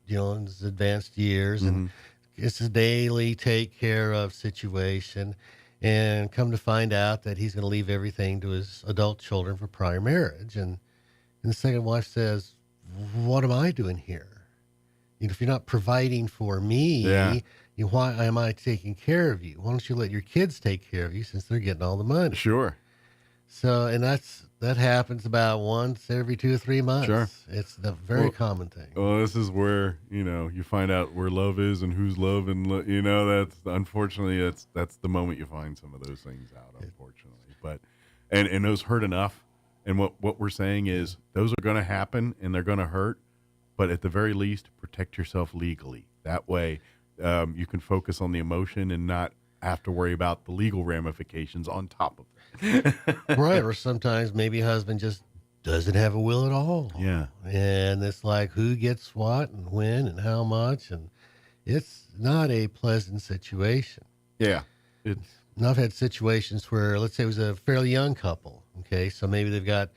in his advanced years, and it's a daily take care of situation. And come to find out that he's going to leave everything to his adult children for prior marriage. And the second wife says, what am I doing here? If you're not providing for me, why am I taking care of you? Why don't you let your kids take care of you since they're getting all the money? Sure. So, and that happens about once every 2 or 3 months. Sure. It's the very common thing. Well, this is where, you find out where love is and who's love, and, that's unfortunately, that's the moment you find some of those things out, unfortunately. But, and those hurt enough. And what we're saying is those are going to happen and they're going to hurt, but at the very least, protect yourself legally. That way, you can focus on the emotion and not have to worry about the legal ramifications on top of it. Right. Or sometimes maybe husband just doesn't have a will at all. Yeah. And it's like who gets what and when and how much. And it's not a pleasant situation. Yeah. And I've had situations where, let's say it was a fairly young couple. Okay. So maybe they've got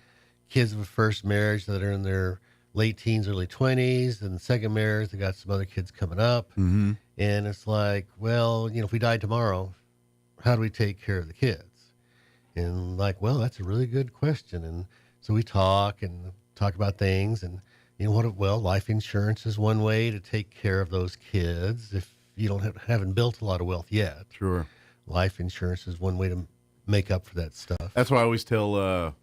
kids of a first marriage that are in their late teens, early 20s. And the second marriage, they got some other kids coming up. Mm-hmm. And it's like, well, if we died tomorrow, how do we take care of the kids? And like, well, that's a really good question. And so we talk about things, and life insurance is one way to take care of those kids if you haven't built a lot of wealth yet. Sure. Life insurance is one way to make up for that stuff. That's why I always tell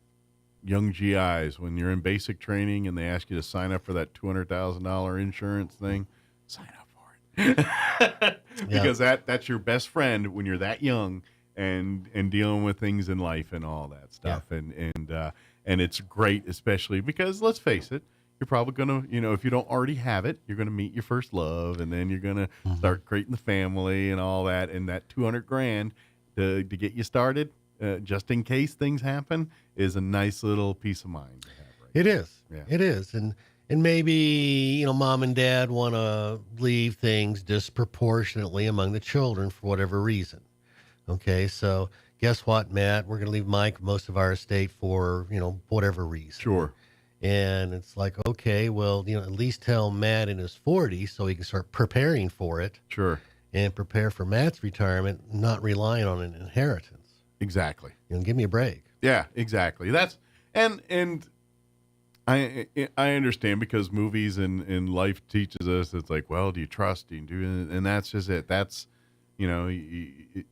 young GIs, when you're in basic training and they ask you to sign up for that $200,000 insurance thing, sign up for it. Because that's your best friend when you're that young and dealing with things in life and all that stuff. Yeah. And it's great, especially because, let's face it, you're probably going to, if you don't already have it, you're going to meet your first love, and then you're going to start creating the family and all that. And that $200,000 to get you started, just in case things happen, is a nice little peace of mind to have. Right? It is. Yeah. It is. And maybe, mom and dad want to leave things disproportionately among the children for whatever reason. Okay, so guess what, Matt? We're going to leave Mike most of our estate for, whatever reason. Sure. And it's like, okay, well, at least tell Matt in his 40s so he can start preparing for it. Sure. And prepare for Matt's retirement, not relying on an inheritance. Exactly. Give me a break. Yeah, exactly. That's and I understand, because movies and life teaches us, it's like, well, do you trust? Do you do? And that's just it. That's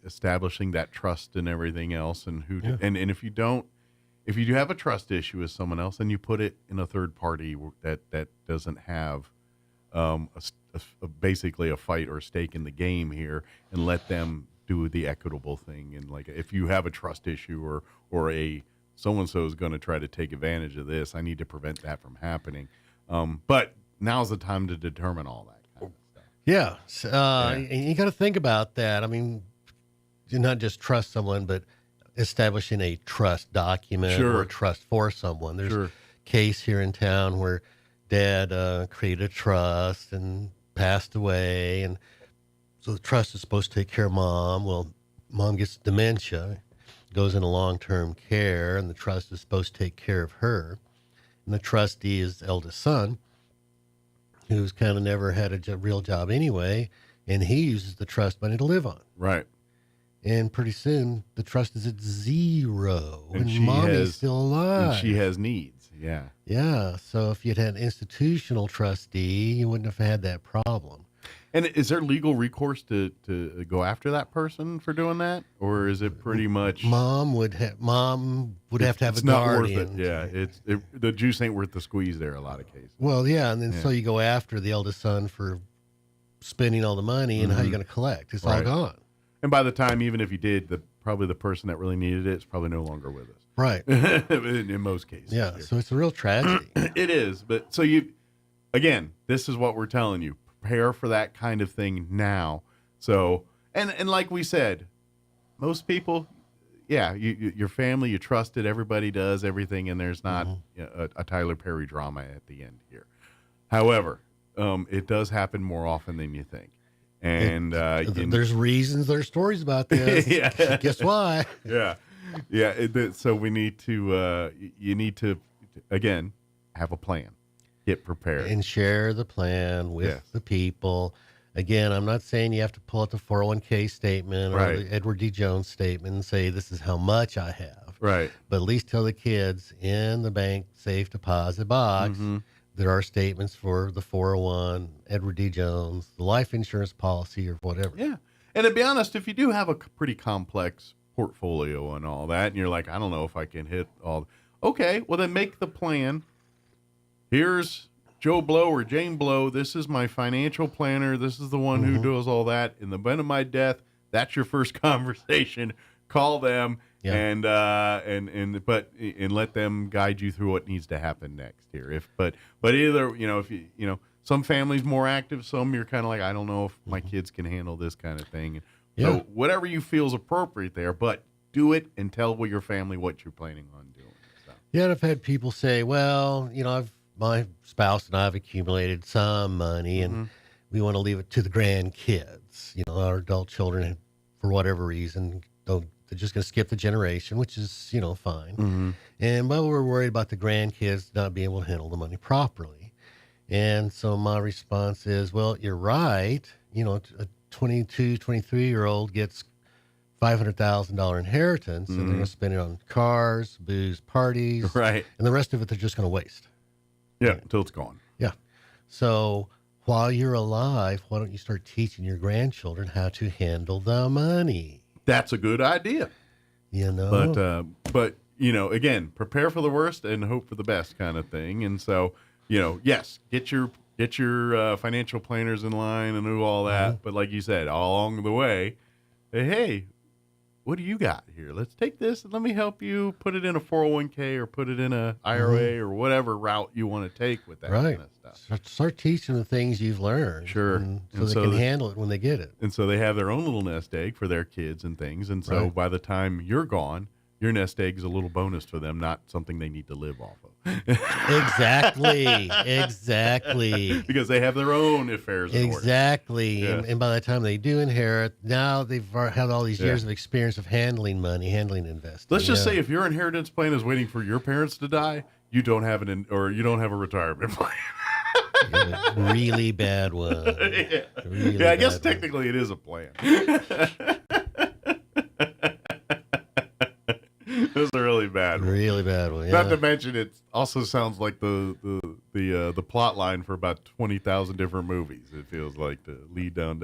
establishing that trust and everything else, and and if you do have a trust issue with someone else, then you put it in a third party that doesn't have basically a fight or stake in the game here, and let them do the equitable thing. And like, if you have a trust issue or a so-and-so is going to try to take advantage of this, I need to prevent that from happening. But now's the time to determine all that. Yeah. And you got to think about that. I mean, you not just trust someone, but establishing a trust document or a trust for someone. There's a case here in town where dad created a trust and passed away. And so the trust is supposed to take care of mom. Well, mom gets dementia, goes into long-term care, and the trust is supposed to take care of her. And the trustee is the eldest son, who's kind of never had a real job anyway, and he uses the trust money to live on. Right. And pretty soon, the trust is at zero, and she mommy's still alive. And she has needs, yeah. Yeah, so if you'd had an institutional trustee, you wouldn't have had that problem. And is there legal recourse to go after that person for doing that? Or is it pretty much... Mom would have to have a guardian. It's not worth it, yeah. The juice ain't worth the squeeze there, a lot of cases. Well, yeah, and then so you go after the eldest son for spending all the money, and how are you going to collect? It's all gone. And by the time, even if you did, probably the person that really needed it is probably no longer with us. Right. in most cases. Yeah, here. So it's a real tragedy. It is. But so again, this is what we're telling you. Prepare for that kind of thing now. So, and like we said, most people, your family, you trust it, everybody does everything, and there's not a Tyler Perry drama at the end here. However, it does happen more often than you think. And there's reasons, there's stories about this. Yeah. Guess why? Yeah. So we need to, you need to, again, have a plan. get prepared and share the plan with the people. Again, I'm not saying you have to pull out the 401k statement or the Edward D. Jones statement and say, this is how much I have. Right. But at least tell the kids in the bank safe deposit box, there are statements for the 401, Edward D. Jones, the life insurance policy or whatever. Yeah. And to be honest, if you do have a pretty complex portfolio and all that, and you're like, I don't know if I can hit all. Okay, well then make the plan. Here's Joe Blow or Jane Blow. This is my financial planner. This is the one who does all that. In the event of my death, that's your first conversation. Call them and let them guide you through what needs to happen next here. But either if you some families more active, some you're kind of like, I don't know if my kids can handle this kind of thing. So whatever you feel is appropriate there, but do it and tell your family what you're planning on doing. So. Yeah, and I've had people say, well, my spouse and I have accumulated some money and we want to leave it to the grandkids. Our adult children, for whatever reason, they're just going to skip the generation, which is, fine. But we're worried about the grandkids not being able to handle the money properly. And so my response is, well, you're right. A 22, 23-year-old gets $500,000 inheritance and they're going to spend it on cars, booze, parties. Right. And the rest of it, they're just going to waste. Yeah, until it's gone. Yeah. So while you're alive, why don't you start teaching your grandchildren how to handle the money? That's a good idea. But again, prepare for the worst and hope for the best kind of thing. And so, yes, get your financial planners in line and do all that. But like you said, all along the way, hey, what do you got here? Let's take this and let me help you put it in a 401k or put it in a IRA or whatever route you want to take with that kind of stuff. Start teaching the things you've learned. Sure. So they can handle it when they get it. And so they have their own little nest egg for their kids and things. And so by the time you're gone, your nest egg is a little bonus for them, not something they need to live off of. Exactly. Because they have their own affairs in order. Exactly. Yes. And by the time they do inherit, now they've had all these years of experience of handling money, handling investing. Let's just say if your inheritance plan is waiting for your parents to die, you don't have a retirement plan. Really bad one. Really I guess technically it is a plan. It was a really bad one. Really bad one. Yeah. Not to mention, it also sounds like the plot line for about 20,000 different movies. It feels like to lead down.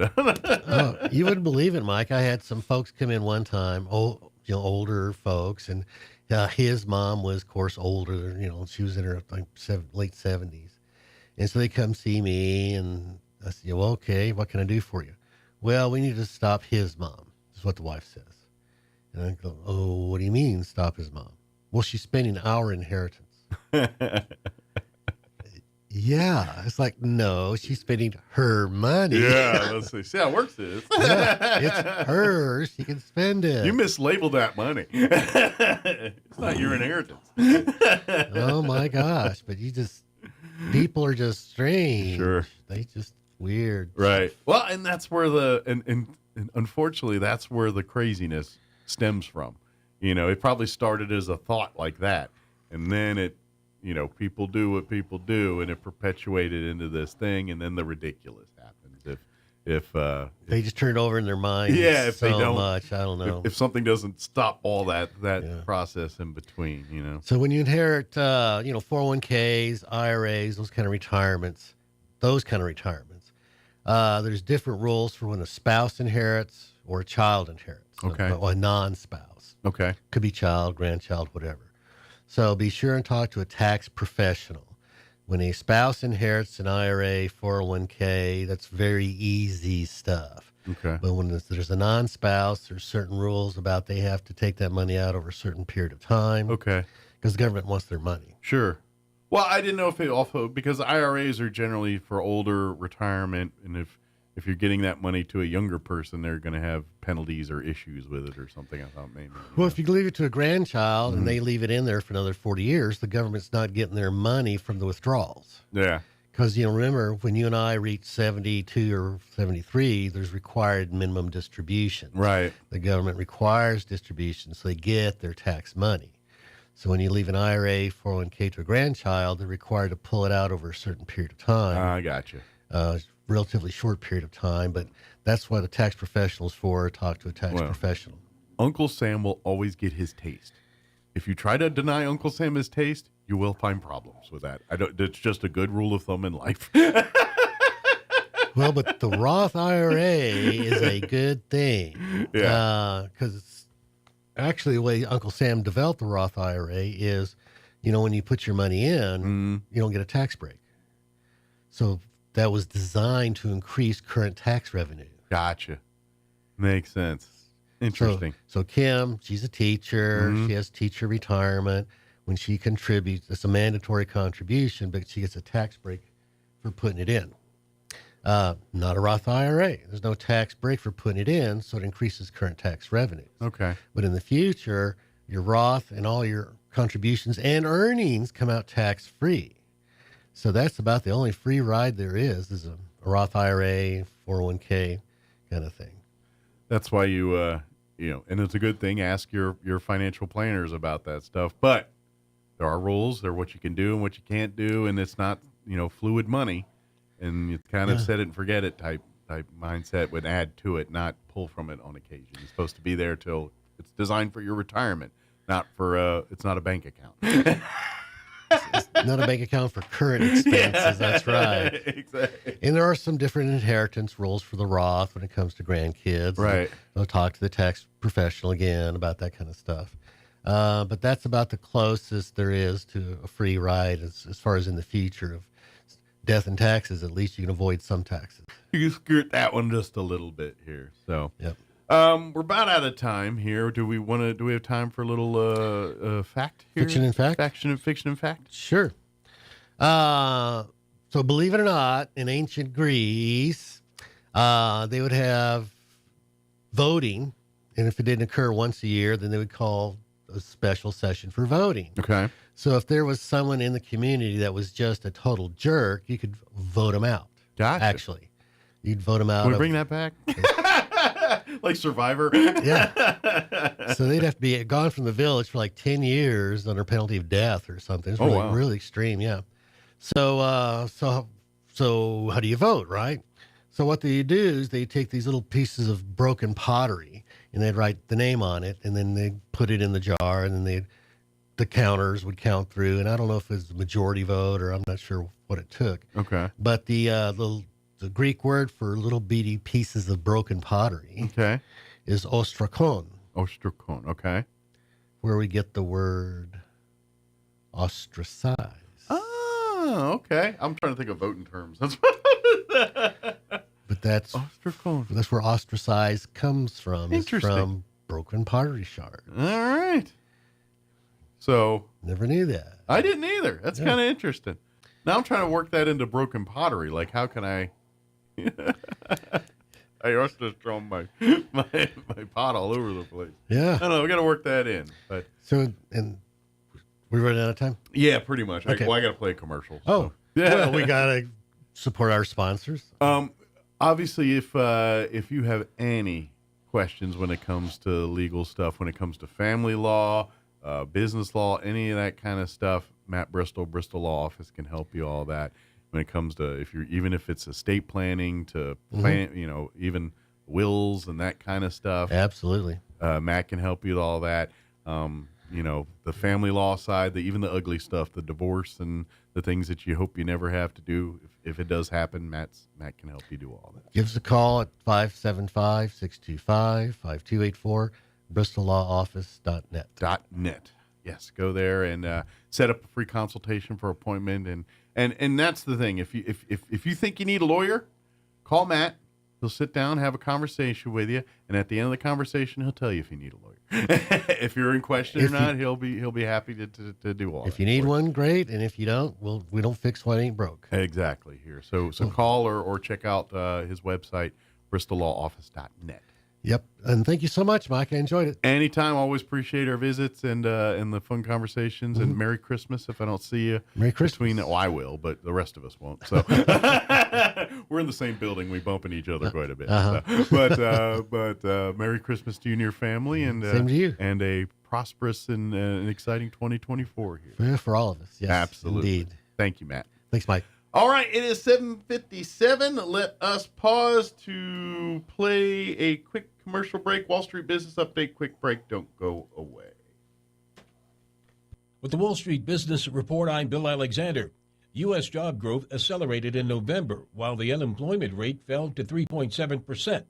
You wouldn't believe it, Mike. I had some folks come in one time, older folks, and his mom was, of course, older. She was in her late 70s, and so they come see me, and I said, "Well, okay, what can I do for you?" Well, we need to stop his mom. Is what the wife says. And I go, oh, what do you mean stop his mom? Well, she's spending our inheritance. Yeah. It's like, no, she's spending her money. Yeah, let's see how it works is. Yeah, it's hers. She can spend it. You mislabeled that money. It's not your inheritance. Oh, my gosh. But people are just strange. Sure. They just weird. Right. Well, and that's where and unfortunately, that's where the craziness stems from. It probably started as a thought like that, and then it, people do what people do, and it perpetuated into this thing, and then the ridiculous happens if they just turn it over in their mind. Yeah, if so they don't, much, I don't know. If something doesn't stop all that process in between, So when you inherit, 401ks, IRAs, those kind of retirements, there's different rules for when a spouse inherits or a child inherits. Okay. Or a non-spouse. Okay. Could be child, grandchild, whatever. So be sure and talk to a tax professional. When a spouse inherits an IRA, 401k, that's very easy stuff. Okay. But when there's a non-spouse, there's certain rules about they have to take that money out over a certain period of time. Okay. Because the government wants their money. Sure. Well, I didn't know if it also, because IRAs are generally for older retirement, and if you're getting that money to a younger person, they're going to have penalties or issues with it or something. I thought maybe. Well, if you leave it to a grandchild and they leave it in there for another 40 years, the government's not getting their money from the withdrawals. Yeah. Because, remember, when you and I reach 72 or 73, there's required minimum distribution. Right. The government requires distribution, so they get their tax money. So when you leave an IRA, 401k to a grandchild, they're required to pull it out over a certain period of time. I got you. Relatively short period of time, but that's why the tax professional's for. Talk to a tax professional. Uncle Sam will always get his taste. If you try to deny Uncle Sam his taste, you will find problems with that. It's just a good rule of thumb in life. Well, but the Roth IRA is a good thing. Yeah. Because actually the way Uncle Sam developed the Roth IRA is, when you put your money in, you don't get a tax break. So that was designed to increase current tax revenue. Gotcha. Makes sense. Interesting. So Kim, she's a teacher. She has teacher retirement. When she contributes, it's a mandatory contribution, but she gets a tax break for putting it in. Not a Roth IRA. There's no tax break for putting it in, so it increases current tax revenues. Okay. But in the future, your Roth and all your contributions and earnings come out tax-free. So that's about the only free ride there is a Roth IRA, 401k kind of thing. That's why you, and it's a good thing, ask your financial planners about that stuff. But there are rules. There are what you can do and what you can't do, and it's not, fluid money. And it's kind of set it and forget it type mindset would add to it, not pull from it on occasion. It's supposed to be there till it's designed for your retirement, not for it's not a bank account. It's not a bank account for current expenses. That's right. Exactly. And there are some different inheritance rules for the Roth when it comes to grandkids. Right. They'll talk to the tax professional again about that kind of stuff. But that's about the closest there is to a free ride as far as in the future of death and taxes. At least you can avoid some taxes. You can skirt that one just a little bit here. So, yep. We're about out of time here. Do we have time for a little fact here? Fiction and fact? Fiction and fact? Sure. So believe it or not, in ancient Greece, they would have voting, and if it didn't occur once a year, then they would call a special session for voting. Okay. So if there was someone in the community that was just a total jerk, you could vote them out. Gotcha. Actually, you'd vote them out. Can we bring that back? Like Survivor? Yeah. So they'd have to be gone from the village for like 10 years under penalty of death or something. It's really, really extreme. Yeah. So how do you vote, right? So what they do is they take these little pieces of broken pottery and they'd write the name on it, and then they'd put it in the jar, and then the counters would count through. And I don't know if it was a majority vote, or I'm not sure what it took. Okay. But the Greek word for little bitty pieces of broken pottery is ostrakon. Ostrakon, okay. Where we get the word ostracize. Oh, okay. I'm trying to think of voting terms. That's But that's ostrakon. That's where ostracize comes from. Interesting. It's from broken pottery shards. All right. So never knew that. I didn't either. That's kind of interesting. Now I'm trying to work that into broken pottery. Like, how can I? I also just thrown my pot all over the place. Yeah. I don't know. We got to work that in. But so, and we running out of time. Yeah, pretty much. Okay. I got to play a commercial. Oh, so. Yeah. Well, we got to support our sponsors. Obviously, if you have any questions when it comes to legal stuff, when it comes to family law, business law, any of that kind of stuff, Matt Bristol Law Office can help you all that. When it comes to even if it's estate planning to plan, even wills and that kind of stuff. Absolutely. Matt can help you with all that. The family law side, even the ugly stuff, the divorce and the things that you hope you never have to do. If it does happen, Matt can help you do all that. Give us a call at 575-625-5284, BristolLawOffice.net. .net. Yes, go there and set up a free consultation for appointment. And that's the thing. If you think you need a lawyer, call Matt. He'll sit down, have a conversation with you, and at the end of the conversation, he'll tell you if you need a lawyer. If you're in question or not, he'll be happy to do all that. If you need one, great, and if you don't, we don't fix what ain't broke. Exactly here. So call or check out his website, BristolLawOffice.net. Yep. And thank you so much, Mike. I enjoyed it. Anytime. Always appreciate our visits and the fun conversations. And Merry Christmas if I don't see you. Merry Christmas. Well, I will, but the rest of us won't. So we're in the same building. We bump into each other quite a bit. So. But Merry Christmas to you and your family. And same to you. And a prosperous and an exciting 2024 here. Yeah, for all of us. Yes, absolutely. Indeed. Thank you, Matt. Thanks, Mike. All right, it is 7:57. Let us pause to play a quick commercial break. Wall Street Business Update, quick break. Don't go away. With the Wall Street Business Report, I'm Bill Alexander. U.S. job growth accelerated in November, while the unemployment rate fell to 3.7%.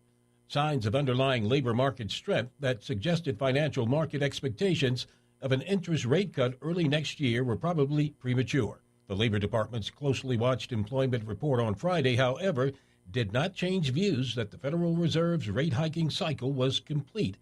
Signs of underlying labor market strength that suggested financial market expectations of an interest rate cut early next year were probably premature. The Labor Department's closely watched employment report on Friday, however, did not change views that the Federal Reserve's rate hiking cycle was complete.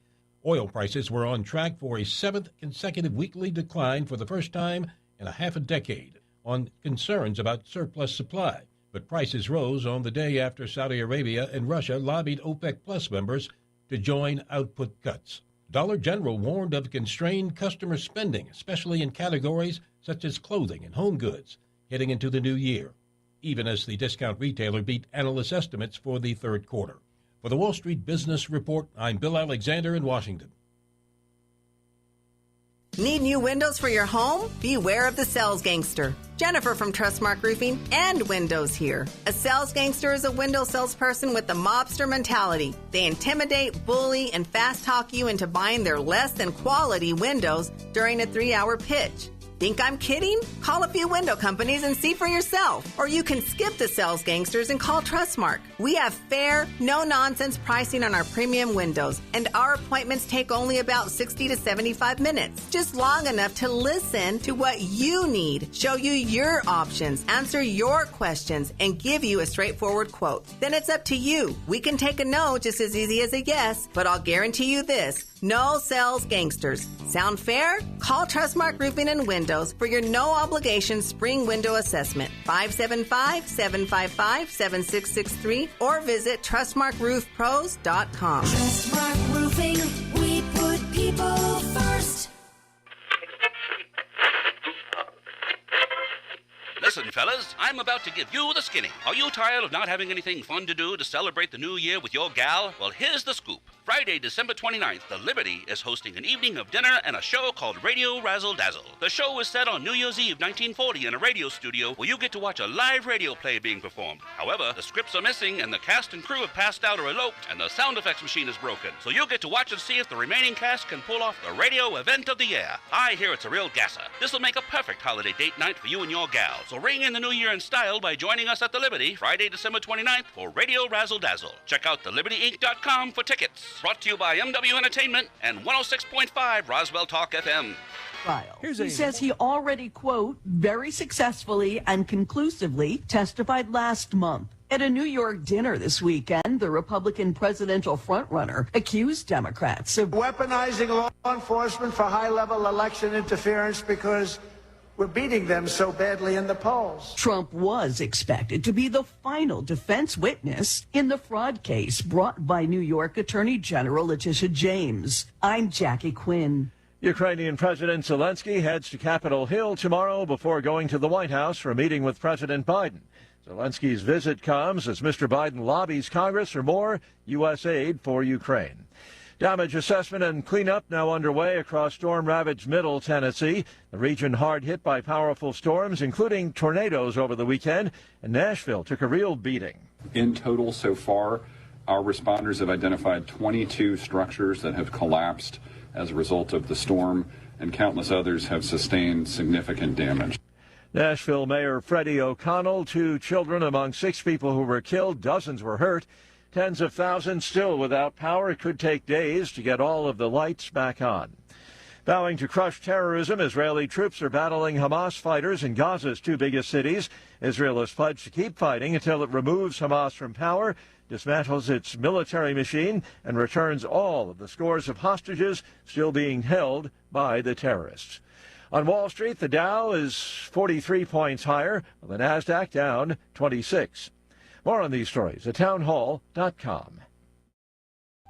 Oil prices were on track for a seventh consecutive weekly decline for the first time in a half a decade on concerns about surplus supply. But prices rose on the day after Saudi Arabia and Russia lobbied OPEC Plus members to join output cuts. Dollar General warned of constrained customer spending, especially in categories such as clothing and home goods, heading into the new year, even as the discount retailer beat analyst estimates for the third quarter. For the Wall Street Business Report, I'm Bill Alexander in Washington. Need new windows for your home? Beware of the sales gangster. Jennifer from Trustmark Roofing and Windows here. A sales gangster is a window salesperson with the mobster mentality. They intimidate, bully, and fast talk you into buying their less than quality windows during a 3-hour pitch. Think I'm kidding? Call a few window companies and see for yourself. Or you can skip the sales gangsters and call Trustmark. We have fair, no-nonsense pricing on our premium windows, and our appointments take only about 60 to 75 minutes. Just long enough to listen to what you need, show you your options, answer your questions, and give you a straightforward quote. Then it's up to you. We can take a no just as easy as a yes, but I'll guarantee you this. No sales gangsters. Sound fair? Call Trustmark Roofing and Windows for your no-obligation spring window assessment. 575-755-7663 or visit TrustmarkRoofPros.com. Trustmark Roofing, we put people first. Listen, fellas, I'm about to give you the skinny. Are you tired of not having anything fun to do to celebrate the new year with your gal? Well, here's the scoop. Friday, December 29th, the Liberty is hosting an evening of dinner and a show called Radio Razzle Dazzle. The show is set on New Year's Eve 1940 in a radio studio where you get to watch a live radio play being performed. However, the scripts are missing and the cast and crew have passed out or eloped and the sound effects machine is broken. So you'll get to watch and see if the remaining cast can pull off the radio event of the year. I hear it's a real gasser. This will make a perfect holiday date night for you and your gal. So ring in the new year in style by joining us at the Liberty Friday, December 29th for Radio Razzle Dazzle. Check out thelibertyinc.com for tickets. Brought to you by MW Entertainment and 106.5 Roswell Talk FM. He says he already, quote, very successfully and conclusively testified last month. At a New York dinner this weekend, the Republican presidential frontrunner accused Democrats of weaponizing law enforcement for high-level election interference because we're beating them so badly in the polls. Trump was expected to be the final defense witness in the fraud case brought by New York Attorney General Letitia James. I'm Jackie Quinn. Ukrainian President Zelensky heads to Capitol Hill tomorrow before going to the White House for a meeting with President Biden. Zelensky's visit comes as Mr. Biden lobbies Congress for more U.S. aid for Ukraine. Damage assessment and cleanup now underway across storm-ravaged Middle Tennessee, the region hard hit by powerful storms, including tornadoes over the weekend, and Nashville took a real beating. In total, so far, our responders have identified 22 structures that have collapsed as a result of the storm, and countless others have sustained significant damage. Nashville Mayor Freddie O'Connell, 2 children among 6 people who were killed, dozens were hurt. Tens of thousands still without power. It could take days to get all of the lights back on. Vowing to crush terrorism, Israeli troops are battling Hamas fighters in Gaza's 2 biggest cities. Israel has pledged to keep fighting until it removes Hamas from power, dismantles its military machine, and returns all of the scores of hostages still being held by the terrorists. On Wall Street, the Dow is 43 points higher, while the Nasdaq down 26. More on these stories at townhall.com.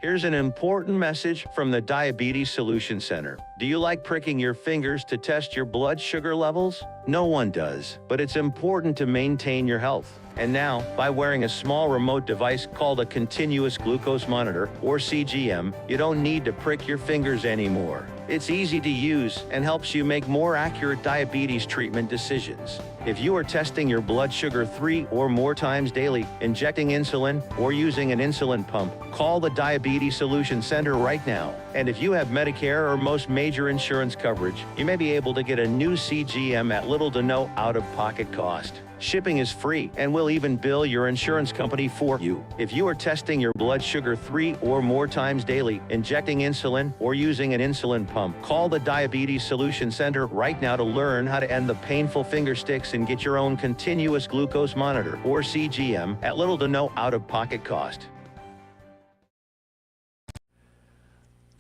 Here's an important message from the Diabetes Solution Center. Do you like pricking your fingers to test your blood sugar levels? No one does, but it's important to maintain your health. And now, by wearing a small remote device called a continuous glucose monitor, or CGM, you don't need to prick your fingers anymore. It's easy to use and helps you make more accurate diabetes treatment decisions. If you are testing your blood sugar 3 or more times daily, injecting insulin, or using an insulin pump, call the Diabetes Solution Center right now. And if you have Medicare or most major insurance coverage, you may be able to get a new CGM at little to no out-of-pocket cost. Shipping is free, and we'll even bill your insurance company for you. If you are testing your blood sugar 3 or more times daily, injecting insulin, or using an insulin pump, call the Diabetes Solution Center right now to learn how to end the painful finger sticks and get your own continuous glucose monitor, or CGM, at little to no out-of-pocket cost.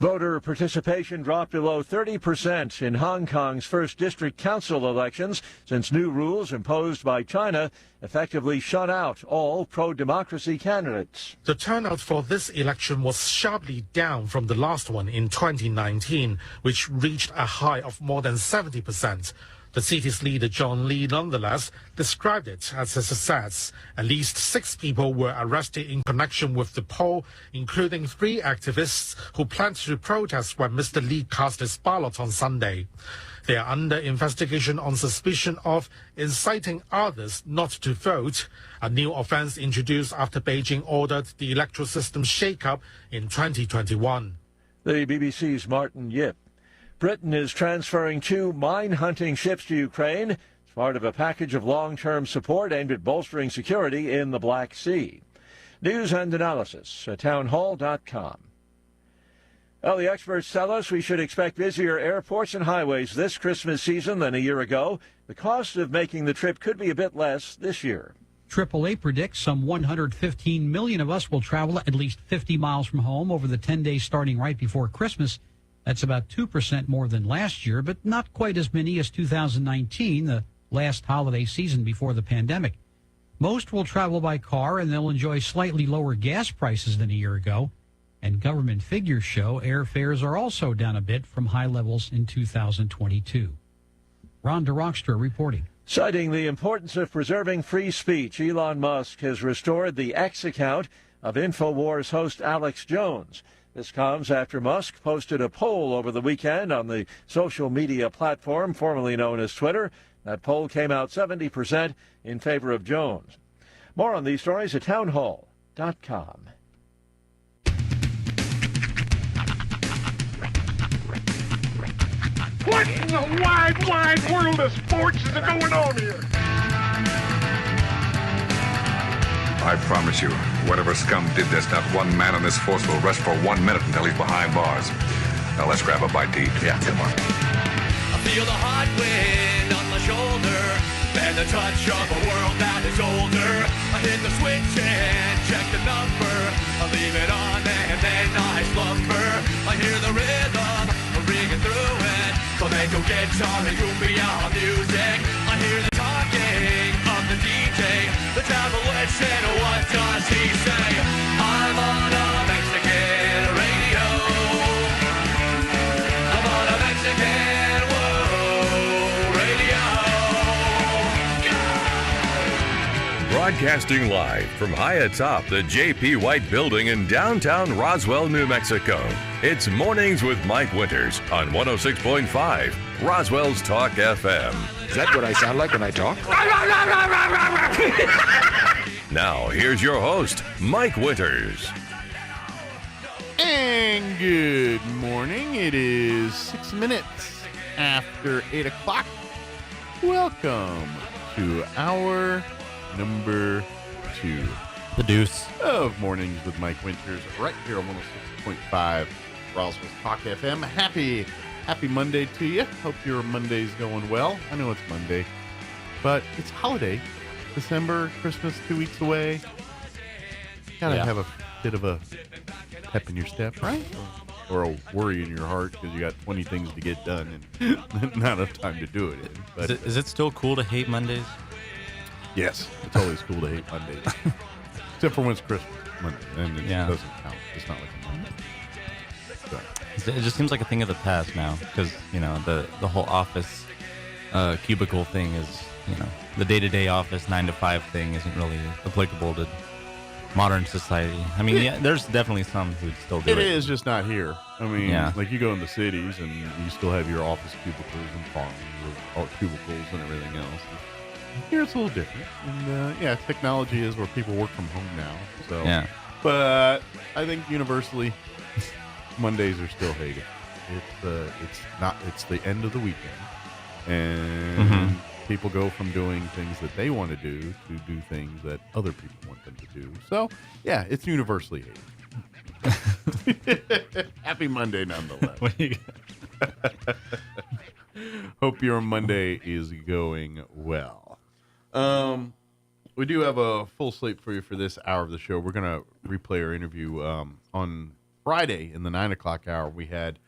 Voter participation dropped below 30% in Hong Kong's first district council elections since new rules imposed by China effectively shut out all pro-democracy candidates. The turnout for this election was sharply down from the last one in 2019, which reached a high of more than 70%. The city's leader, John Lee, nonetheless described it as a success. At least 6 people were arrested in connection with the poll, including 3 activists who planned to protest when Mr. Lee cast his ballot on Sunday. They are under investigation on suspicion of inciting others not to vote, a new offense introduced after Beijing ordered the electoral system shake-up in 2021. The BBC's Martin Yip. Britain is transferring 2 mine-hunting ships to Ukraine as part of a package of long-term support aimed at bolstering security in the Black Sea. News and analysis at townhall.com. Well, the experts tell us we should expect busier airports and highways this Christmas season than a year ago. The cost of making the trip could be a bit less this year. AAA predicts some 115 million of us will travel at least 50 miles from home over the 10 days starting right before Christmas. That's about 2% more than last year, but not quite as many as 2019, the last holiday season before the pandemic. Most will travel by car, and they'll enjoy slightly lower gas prices than a year ago. And government figures show airfares are also down a bit from high levels in 2022. Ron DeRockstra reporting. Citing the importance of preserving free speech, Elon Musk has restored the X account of InfoWars host Alex Jones. This comes after Musk posted a poll over the weekend on the social media platform formerly known as Twitter. That poll came out 70% in favor of Jones. More on these stories at townhall.com. What in the wide, wide world of sports is going on here? I promise you, whatever scum did this, not one man on this force will rest for 1 minute until he's behind bars. Now let's grab a bite to eat. Yeah, come on. I feel the hot wind on my shoulder and the touch of a world that is older. I hit the switch and check the number. I leave it on and then I slumber. I hear the rhythm ringing through it. Flamenco guitar and cumbia music. I hear the talking of the DJ. The Travelwitch, and what does he say? I'm on a Mexican radio. I'm on a Mexican radio. Broadcasting live from high atop the J.P. White Building in downtown Roswell, New Mexico. It's Mornings with Mike Winters on 106.5 Roswell's Talk FM. Is that what I sound like when I talk? Now, here's your host, Mike Winters. And good morning. It is 6 minutes after 8 o'clock. Welcome to hour number 2. The deuce. Of Mornings with Mike Winters, right here on 106.5 Roswell's Talk FM. Happy Monday to you. Hope your Monday's going well. I know it's Monday, but it's holiday. December, Christmas, 2 weeks away. Gotta have a bit of a pep in your step, right? Or a worry in your heart because you got 20 things to get done and not enough time to do it in. But is it still cool to hate Mondays? Yes, it's always cool to hate Mondays. Except for when it's Christmas. Monday. Then it doesn't count. It's not like a Monday. So. It just seems like a thing of the past now, because the whole office cubicle thing is the day-to-day office 9 to 5 thing isn't really applicable to modern society. I mean, there's definitely some who still do it. It is just not here. I mean, Yeah. like you go in the cities and you still have your office cubicles and farms or cubicles and everything else. Here it's a little different. And technology is where people work from home now. So, Yeah. But I think universally, Mondays are still hated. It's the end of the weekend, and people go from doing things that they want to do things that other people want them to do. So, yeah, it's universally hated. Happy Monday, nonetheless. Hope your Monday is going well. We do have a full slate for you for this hour of the show. We're going to replay our interview on Friday in the 9 o'clock hour. We had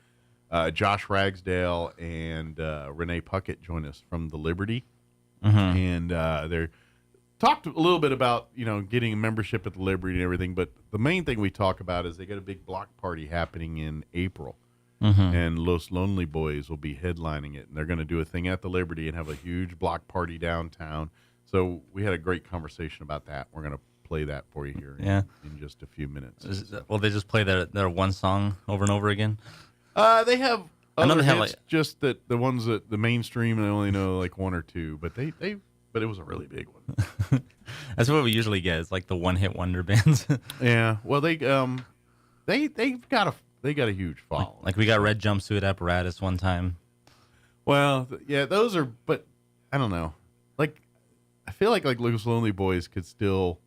Josh Ragsdale and Renee Puckett join us from the Liberty. And they talked a little bit about, getting a membership at the Liberty and everything. But the main thing we talk about is they got a big block party happening in April. And Los Lonely Boys will be headlining it. And they're going to do a thing at the Liberty and have a huge block party downtown. So we had a great conversation about that. We're going to play that for you here in just a few minutes. Will they just play their one song over and over again? They have I know other they have, hits, just that the ones that the mainstream, I only know like one or two, but but it was a really big one. That's what we usually get. It's like the one-hit wonder bands. Yeah. Well, they've got a huge following. Like we got Red Jumpsuit Apparatus one time. Well, yeah, those are, but I don't know. Like, I feel like Los Lonely Boys could still.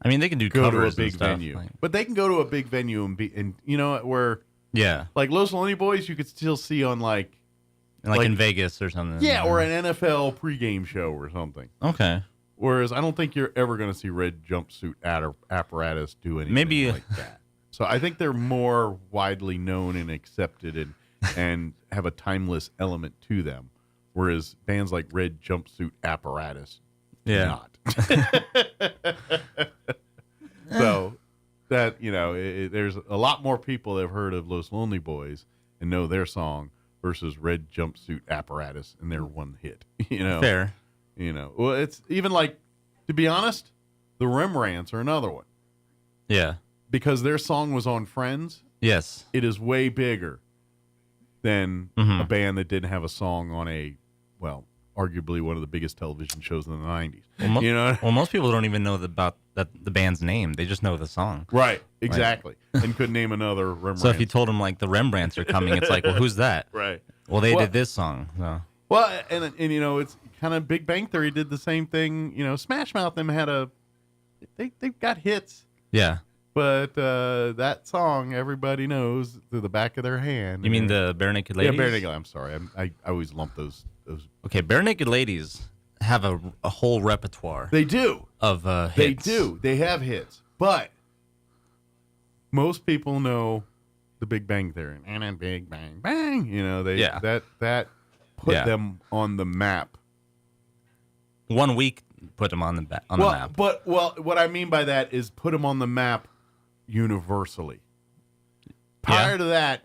I mean, they can do go to a covers big and stuff, venue, but they can go to a big venue and where. Yeah. Like Los Lonely Boys, you could still see on like in Vegas or something. Yeah, or an NFL pregame show or something. Okay. Whereas I don't think you're ever going to see Red Jumpsuit Apparatus do anything like that. So I think they're more widely known and accepted and have a timeless element to them. Whereas bands like Red Jumpsuit Apparatus do not. So that, there's a lot more people that have heard of Los Lonely Boys and know their song versus Red Jumpsuit Apparatus and their one hit. Fair. Well, it's even like, to be honest, the Rembrandts are another one. Yeah. Because their song was on Friends. Yes. It is way bigger than a band that didn't have a song on arguably one of the biggest television shows in the 90s. Well, most people don't even know about the band's name. They just know the song. Right. Exactly. And couldn't name another Rembrandt. So if you told them like the Rembrandts are coming, it's like, well, who's that? Right. Well, they did this song. So. Well, and it's kind of Big Bang Theory did the same thing. Smash Mouth them had they've got hits. Yeah. But that song everybody knows through the back of their hand. You mean the Bare Naked Ladies? Yeah, Bare Naked. I'm sorry. I always lump those. Okay, Bare Naked Ladies have a whole repertoire. They do. Of hits. They do. They have hits. But most people know the Big Bang Theory. And then Big Bang Bang. That put them on the map. 1 week put them on the map. But what I mean by that is put them on the map universally. Prior to that,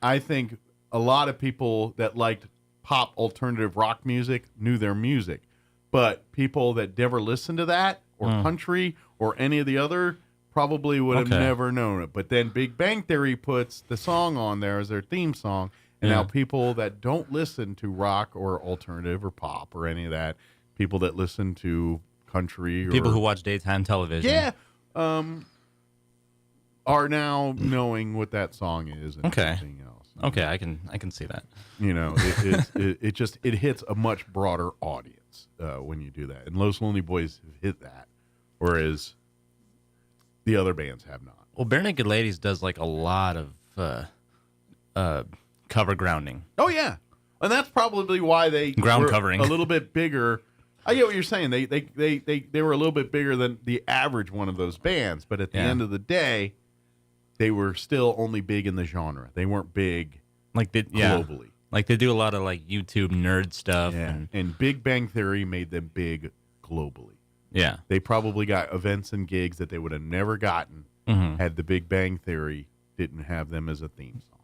I think a lot of people that liked pop alternative rock music knew their music. But people that never listened to that or country or any of the other probably would have never known it. But then Big Bang Theory puts the song on there as their theme song. And now people that don't listen to rock or alternative or pop or any of that, people that listen to country or people who watch daytime television. Are now knowing what that song is and everything else. Okay, I can see that. It hits a much broader audience when you do that. And Los Lonely Boys have hit that, whereas the other bands have not. Well, Bare Naked Ladies does like a lot of cover grounding. Oh yeah, and that's probably why they ground were covering a little bit bigger. I get what you're saying. They were a little bit bigger than the average one of those bands, but at the end of the day, they were still only big in the genre. They weren't big globally. Like they do a lot of like YouTube nerd stuff. Yeah. And Big Bang Theory made them big globally. Yeah. They probably got events and gigs that they would have never gotten had the Big Bang Theory didn't have them as a theme song.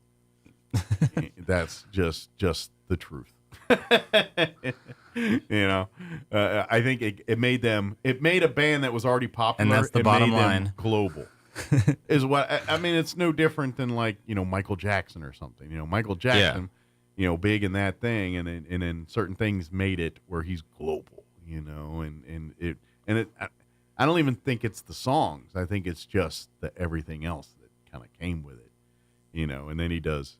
That's just the truth. I think it made a band that was already popular, and that's the bottom line. Global is what I mean. It's no different than Michael Jackson or something. Michael Jackson, big in that thing, and then certain things made it where he's global. I don't even think it's the songs. I think it's just everything else that kind of came with it. And then he does.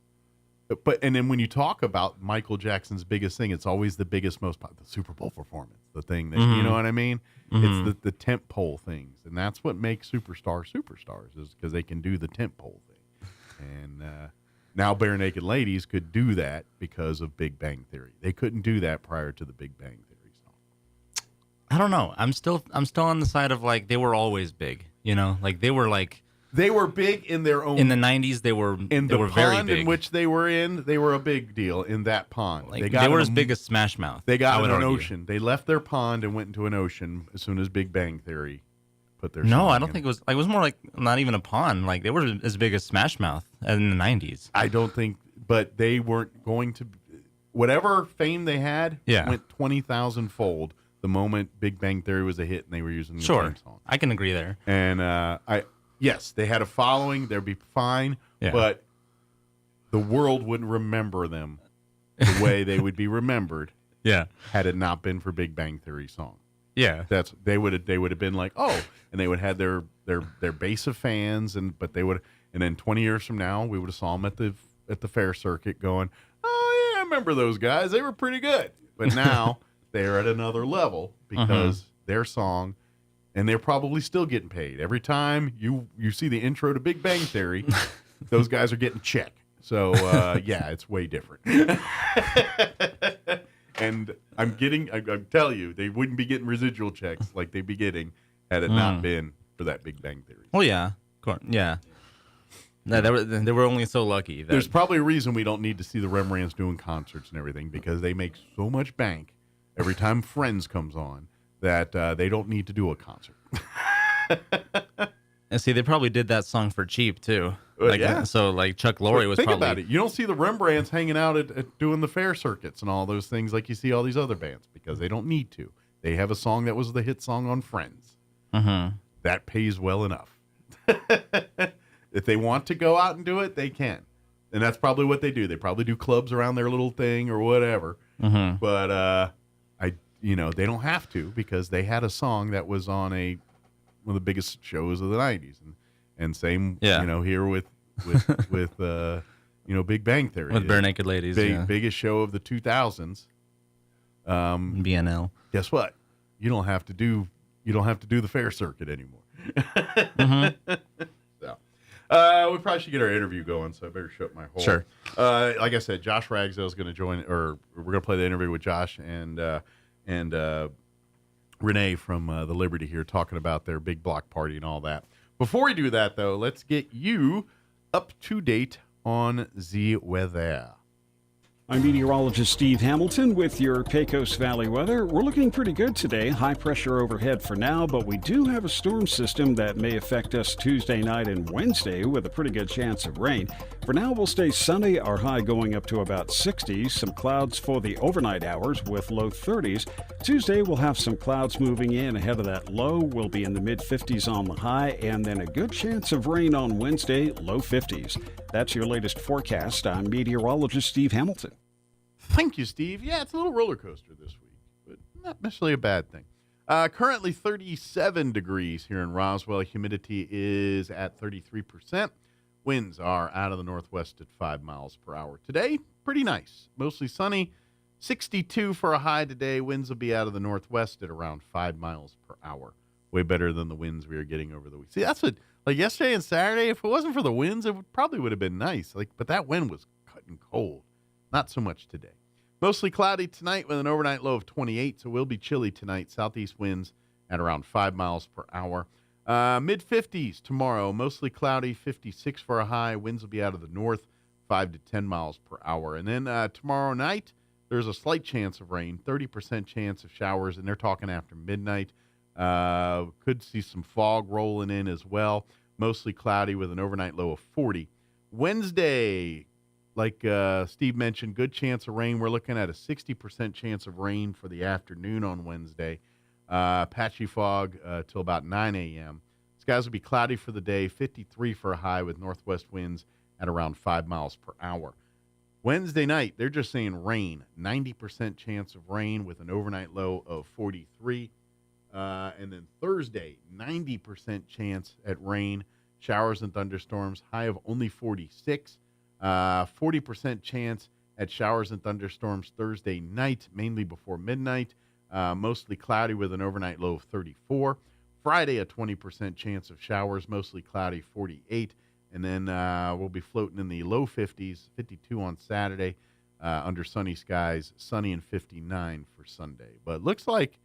And then when you talk about Michael Jackson's biggest thing, it's always the biggest, the Super Bowl performance, the thing that, you know what I mean? It's the tent pole things. And that's what makes superstars, is because they can do the tent pole thing. And now Bare Naked Ladies could do that because of Big Bang Theory. They couldn't do that prior to the Big Bang Theory song. I don't know. I'm still on the side of they were always big, They were big in their own. In the 90s, they were very big. In which they were in, they were a big deal in that pond. They were as big as Smash Mouth. They got in an ocean. They left their pond and went into an ocean as soon as Big Bang Theory put their. No, I don't think it was. It was more not even a pond. They were as big as Smash Mouth in the 90s. I don't think, but they weren't going to. Whatever fame they had went 20,000 fold the moment Big Bang Theory was a hit and they were using the same song. I can agree there. And yes, they had a following. They'd be fine, but the world wouldn't remember them the way they would be remembered. Had it not been for Big Bang Theory song. They would have been like, oh, and they would have their base of fans, and then 20 years from now we would have saw them at the fair circuit going, oh yeah, I remember those guys. They were pretty good. But now they're at another level because their song. And they're probably still getting paid. Every time you see the intro to Big Bang Theory, those guys are getting check. So, it's way different. And I'm telling you, they wouldn't be getting residual checks like they'd be getting had it not been for that Big Bang Theory. Well, yeah. Yeah. No, they were only so lucky. There's probably a reason we don't need to see the Rembrandts doing concerts and everything, because they make so much bank every time Friends comes on. That they don't need to do a concert. And see, they probably did that song for cheap too. So Chuck Lorre was think probably. About it. You don't see the Rembrandts hanging out at doing the fair circuits and all those things like you see all these other bands because they don't need to. They have a song that was the hit song on Friends. That pays well enough. If they want to go out and do it, they can, and that's probably what they do. They probably do clubs around their little thing or whatever. But they don't have to because they had a song that was on one of the biggest shows of the 90s. And same, here with Big Bang Theory. With Bare Naked Ladies. Biggest show of the 2000s. BNL. Guess what? You don't have to do the fair circuit anymore. So, we probably should get our interview going, so I better shut my hole. Sure. Like I said, Josh Ragsdale is going to join, or we're going to play the interview with Josh and Renee from the Liberty here talking about their big block party and all that. Before we do that, though, let's get you up to date on the weather. I'm meteorologist Steve Hamilton with your Pecos Valley weather. We're looking pretty good today. High pressure overhead for now, but we do have a storm system that may affect us Tuesday night and Wednesday with a pretty good chance of rain. For now, we'll stay sunny, our high going up to about 60s. Some clouds for the overnight hours with low 30s. Tuesday, we'll have some clouds moving in ahead of that low. We'll be in the mid-50s on the high, and then a good chance of rain on Wednesday, low 50s. That's your latest forecast. I'm meteorologist Steve Hamilton. Thank you, Steve. Yeah, it's a little roller coaster this week, but not necessarily a bad thing. Currently 37 degrees here in Roswell. Humidity is at 33%. Winds are out of the northwest at 5 miles per hour. Today, pretty nice. Mostly sunny. 62 for a high today. Winds will be out of the northwest at around 5 miles per hour. Way better than the winds we were getting over the week. See, that's what, yesterday and Saturday, if it wasn't for the winds, it probably would have been nice. But that wind was cutting cold. Not so much today. Mostly cloudy tonight with an overnight low of 28, so we'll be chilly tonight. Southeast winds at around 5 miles per hour. Mid-50s tomorrow, mostly cloudy, 56 for a high. Winds will be out of the north, 5 to 10 miles per hour. And then tomorrow night, there's a slight chance of rain, 30% chance of showers, and they're talking after midnight. Could see some fog rolling in as well. Mostly cloudy with an overnight low of 40. Wednesday, like Steve mentioned, good chance of rain. We're looking at a 60% chance of rain for the afternoon on Wednesday. Patchy fog till about 9 a.m. Skies will be cloudy for the day, 53 for a high with northwest winds at around 5 miles per hour. Wednesday night, they're just saying rain, 90% chance of rain with an overnight low of 43. And then Thursday, 90% chance at rain, showers and thunderstorms, high of only 46. 40% chance at showers and thunderstorms Thursday night, mainly before midnight. Mostly cloudy with an overnight low of 34. Friday, a 20% chance of showers, mostly cloudy, 48. And then we'll be floating in the low 50s, 52 on Saturday, under sunny skies, sunny and 59 for Sunday. But looks like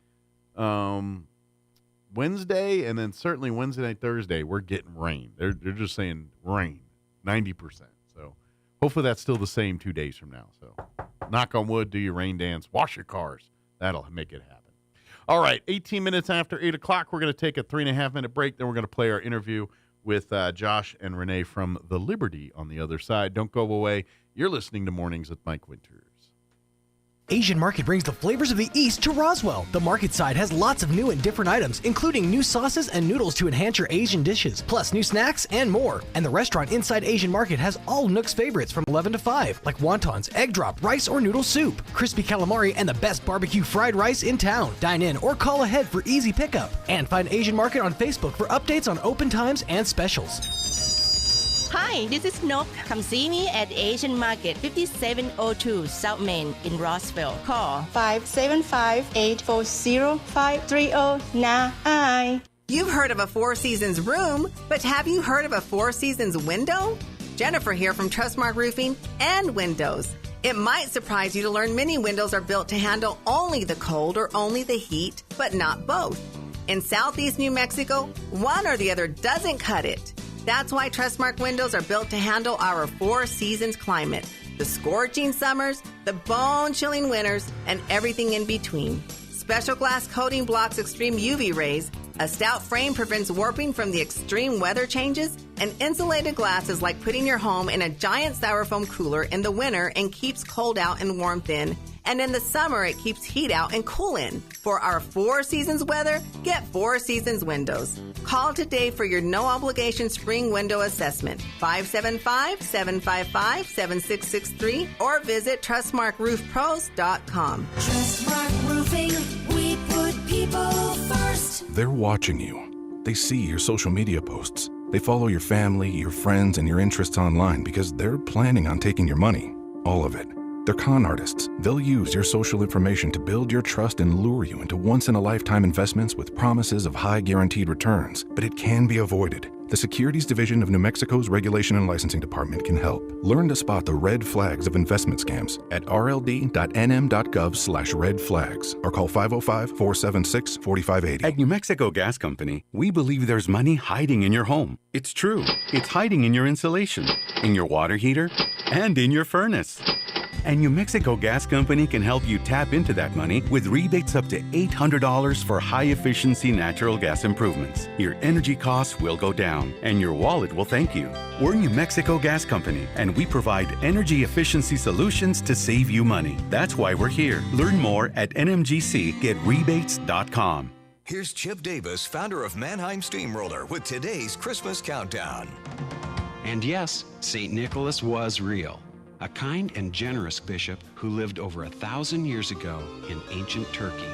Wednesday and then certainly Wednesday night, Thursday, we're getting rain. They're just saying rain, 90%. So hopefully that's still the same 2 days from now. So knock on wood, do your rain dance, wash your cars. That'll make it happen. All right, 18 minutes after 8 o'clock, we're going to take a 3.5-minute break. Then we're going to play our interview with Josh and Renee from the Liberty on the other side. Don't go away. You're listening to Mornings with Mike Winters. Asian Market brings the flavors of the East to Roswell. The market side has lots of new and different items, including new sauces and noodles to enhance your Asian dishes, plus new snacks and more. And the restaurant inside Asian Market has all Nook's favorites from 11 to 5, like wontons, egg drop, rice or noodle soup, crispy calamari, and the best barbecue fried rice in town. Dine in or call ahead for easy pickup. And find Asian Market on Facebook for updates on open times and specials. Hi, this is Nok. Come see me at Asian Market, 5702 South Main in Roswell. Call 575-840-5309. You've heard of a Four Seasons room, but have you heard of a Four Seasons window? Jennifer here from Trustmark Roofing and Windows. It might surprise you to learn many windows are built to handle only the cold or only the heat, but not both. In Southeast New Mexico, one or the other doesn't cut it. That's why Trustmark windows are built to handle our Four Seasons climate, the scorching summers, the bone-chilling winters, and everything in between. Special glass coating blocks extreme UV rays, a stout frame prevents warping from the extreme weather changes, and insulated glass is like putting your home in a giant styrofoam cooler in the winter and keeps cold out and warmth in. And in the summer, it keeps heat out and cool in. For our Four Seasons weather, get Four Seasons windows. Call today for your no-obligation spring window assessment, 575-755-7663, or visit TrustmarkRoofPros.com. Trustmark Roofing, we put people first. They're watching you. They see your social media posts. They follow your family, your friends, and your interests online because they're planning on taking your money. All of it. They're con artists. They'll use your social information to build your trust and lure you into once-in-a-lifetime investments with promises of high guaranteed returns. But it can be avoided. The Securities Division of New Mexico's Regulation and Licensing Department can help. Learn to spot the red flags of investment scams at rld.nm.gov/red flags or call 505-476-4580. At New Mexico Gas Company, we believe there's money hiding in your home. It's true. It's hiding in your insulation, in your water heater, and in your furnace. And New Mexico Gas Company can help you tap into that money with rebates up to $800 for high-efficiency natural gas improvements. Your energy costs will go down, and your wallet will thank you. We're New Mexico Gas Company, and we provide energy efficiency solutions to save you money. That's why we're here. Learn more at nmgcgetrebates.com. Here's Chip Davis, founder of Mannheim Steamroller, with today's Christmas Countdown. And yes, St. Nicholas was real. A kind and generous bishop who lived over 1,000 years ago in ancient Turkey.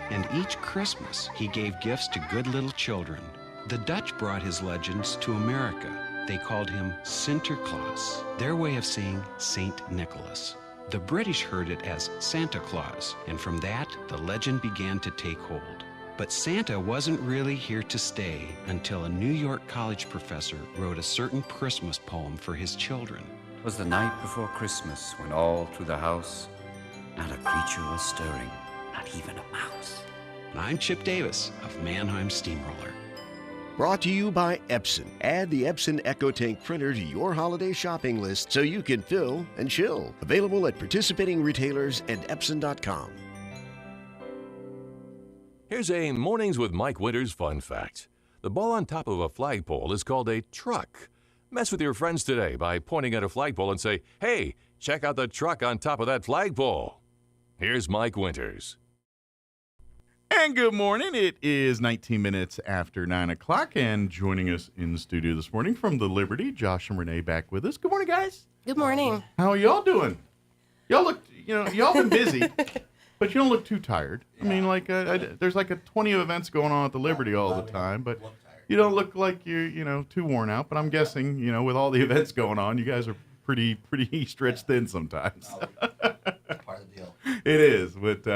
And each Christmas, he gave gifts to good little children. The Dutch brought his legends to America. They called him Sinterklaas, their way of saying Saint Nicholas. The British heard it as Santa Claus, and from that, the legend began to take hold. But Santa wasn't really here to stay until a New York college professor wrote a certain Christmas poem for his children. It was the night before Christmas when all through the house not a creature was stirring, not even a mouse. I'm Chip Davis of Mannheim Steamroller. Brought to you by Epson. Add the Epson EcoTank printer to your holiday shopping list so you can fill and chill. Available at participating retailers and Epson.com. Here's a Mornings with Mike Winters fun fact. The ball on top of a flagpole is called a truck. Mess with your friends today by pointing at a flagpole and say, "Hey, check out the truck on top of that flagpole." Here's Mike Winters. And good morning. It is 19 minutes after 9 o'clock, and joining us in the studio this morning from the Liberty, Josh and Renee back with us. Good morning, guys. Good morning. How are y'all doing? Y'all look, y'all been busy, but you don't look too tired. I mean, like, there's like 20 events going on at the Liberty all the time, but you don't look like you're, too worn out. But I'm guessing, with all the events going on, you guys are pretty stretched thin sometimes. Part of the deal. It is, with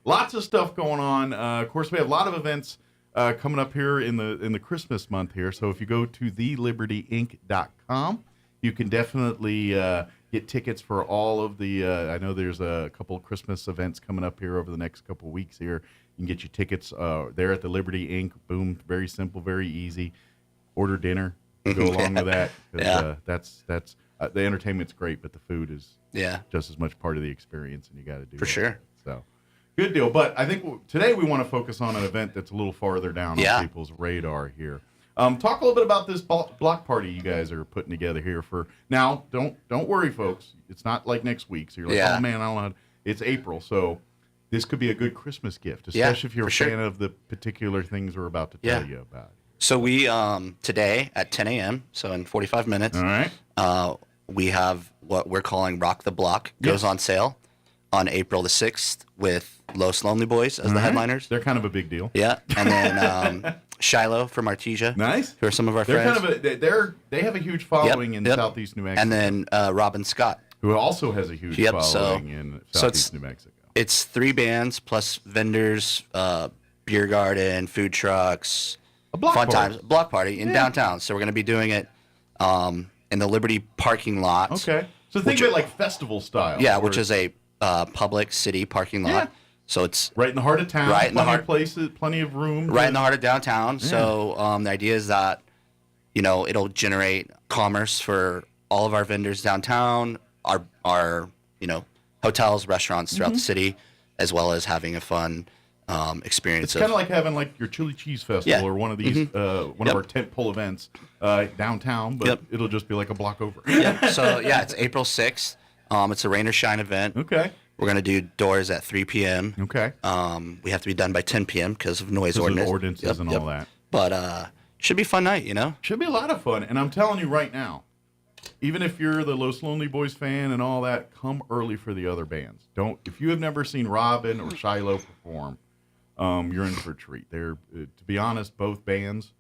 lots of stuff going on. Of course, we have a lot of events coming up here in the Christmas month here. So if you go to thelibertyinc.com, you can definitely get tickets for all of the. I know there's a couple of Christmas events coming up here over the next couple of weeks here. You can get your tickets there at the Liberty Inc. Boom, very simple, very easy. Order dinner, go along with that. That's the entertainment's great, but the food is just as much part of the experience, and you got to do for sure. So good deal. But I think today we want to focus on an event that's a little farther down on people's radar here. Talk a little bit about this block party you guys are putting together here for now. Don't worry, folks. It's not like next week. So you're like, oh man, I don't know. It's April, so this could be a good Christmas gift, especially if you're a fan of the particular things we're about to tell you about. So we today at 10 a.m. So in 45 minutes. All right. We have what we're calling Rock the Block. Goes on sale on April the 6th with Los Lonely Boys as the headliners. They're kind of a big deal. Yeah. And then Shiloh from Artesia. Nice. Who are some of our they're friends. Kind of they have a huge following in Southeast New Mexico. And then Robin Scott. Who also has a huge following in Southeast New Mexico. It's 3 bands plus vendors, beer garden, food trucks, fun times, block party in downtown. So we're going to be doing it in the Liberty parking lot. Okay. So think of it like festival style. Yeah, which is a public city parking lot. Yeah. So it's right in the heart of town. Right in the heart places, plenty of room. Right in the heart of downtown. Yeah. So the idea is that it'll generate commerce for all of our vendors downtown, our hotels, restaurants throughout the city, as well as having a fun experience. It's kind of like having like your chili cheese festival or one of these one of our tentpole events downtown, but it'll just be like a block over. So it's April 6th. It's a rain or shine event. Okay. We're going to do doors at 3 p.m. Okay. We have to be done by 10 p.m. because of noise ordinance. Ordinances and all that. But should be a fun night, Should be a lot of fun. And I'm telling you right now, even if you're the Los Lonely Boys fan and all that, come early for the other bands. If you have never seen Robin or Shiloh perform, you're in for a treat. They're, to be honest, both bands,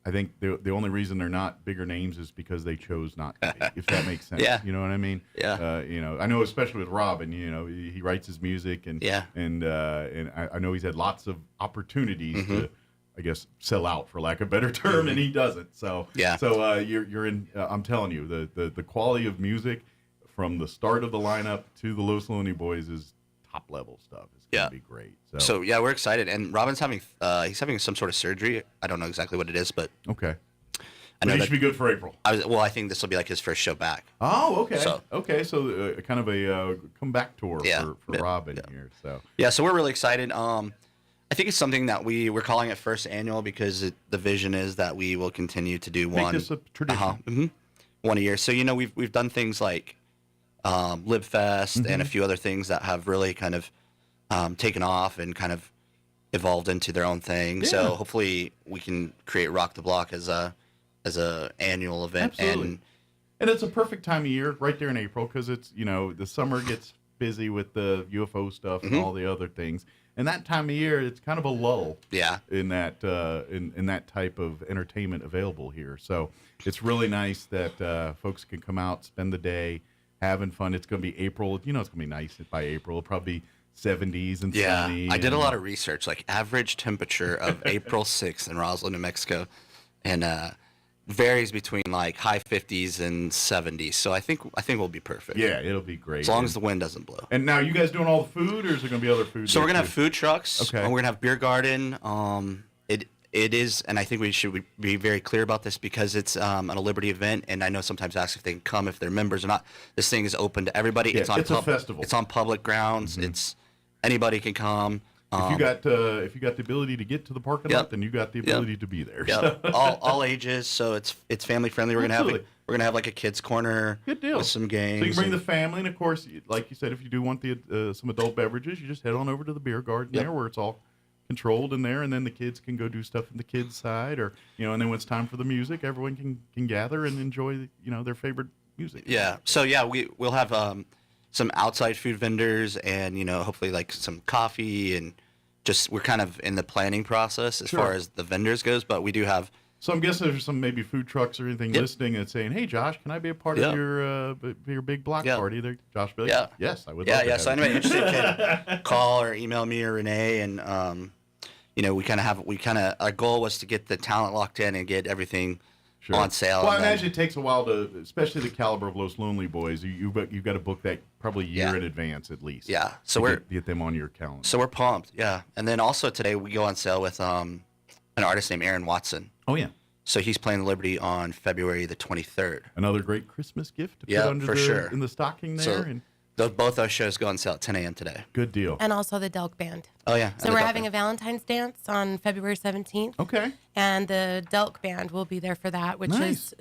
I think the only reason they're not bigger names is because they chose not to be, if that makes sense. Yeah. You know what I mean? Yeah. I know especially with Robin, he writes his music and I know he's had lots of opportunities to, I guess, sell out for lack of a better term, and he doesn't. So you're in. I'm telling you, the quality of music from the start of the lineup to the Los Lonely Boys is top level stuff. It's gonna be great. So we're excited. And Robin's having he's having some sort of surgery. I don't know exactly what it is, but okay. I know he should be good for April. I think this will be like his first show back. Oh, okay. So kind of a comeback tour for Robin here. So we're really excited. I think it's something that we're calling it first annual because the vision is that we will continue to do Make this a tradition. One a year. So we've done things like LibFest and a few other things that have really kind of taken off and kind of evolved into their own thing. Yeah. So hopefully we can create Rock the Block as a annual event. Absolutely. And it's a perfect time of year right there in April because it's the summer gets busy with the UFO stuff and all the other things. And that time of year, it's kind of a lull. In that in that type of entertainment available here. So it's really nice that folks can come out, spend the day, having fun. It's going to be April. It's going to be nice by April. It'll probably be 70s and sunny. I did a lot of research, like average temperature of April 6th in Roswell, New Mexico, and varies between like high 50s and 70s. So I think we'll be perfect. Yeah, it'll be great. As long as the wind doesn't blow. And now, you guys doing all the food, or is there going to be other food? So we're going to have food trucks. Okay. And we're going to have beer garden. It is, and I think we should be very clear about this because it's on a Liberty event, and I know sometimes ask if they can come if they're members or not. This thing is open to everybody. Yeah, it's a festival. It's on public grounds. It's anybody can come. If you got the ability to get to the parking lot, then you got the ability to be there. Yep. all ages, so it's family friendly. We're gonna have like a kids corner. Good deal. With some games. So you can bring the family, and of course, like you said, if you do want the some adult beverages, you just head on over to the beer garden there, where it's all controlled in there, and then the kids can go do stuff in the kids side, or and then when it's time for the music, everyone can gather and enjoy their favorite music. Yeah. So we'll have some outside food vendors, and hopefully like some coffee, and just we're kind of in the planning process as far as the vendors goes, but we do have. So I'm guessing there's some maybe food trucks or anything listening and saying, "Hey, Josh, can I be a part of your big block party?" There, Josh, be like, yes, I would. Love to So anybody interested can call or email me or Renee, and our goal was to get the talent locked in and get everything on sale. Well, I imagine it takes a while to, especially the caliber of Los Lonely Boys. You've got to book that probably a year in advance at least. Yeah, so get them on your calendar. So we're pumped. Yeah, and then also today we go on sale with an artist named Aaron Watson. Oh yeah. So he's playing Liberty on February the 23rd. Another great Christmas gift to put under in the stocking there. So both those shows go on sale at 10 a.m. today. Good deal. And also the Delk Band. Oh, yeah. So we're having a Valentine's dance on February 17th. Okay. And the Delk Band will be there for that, which is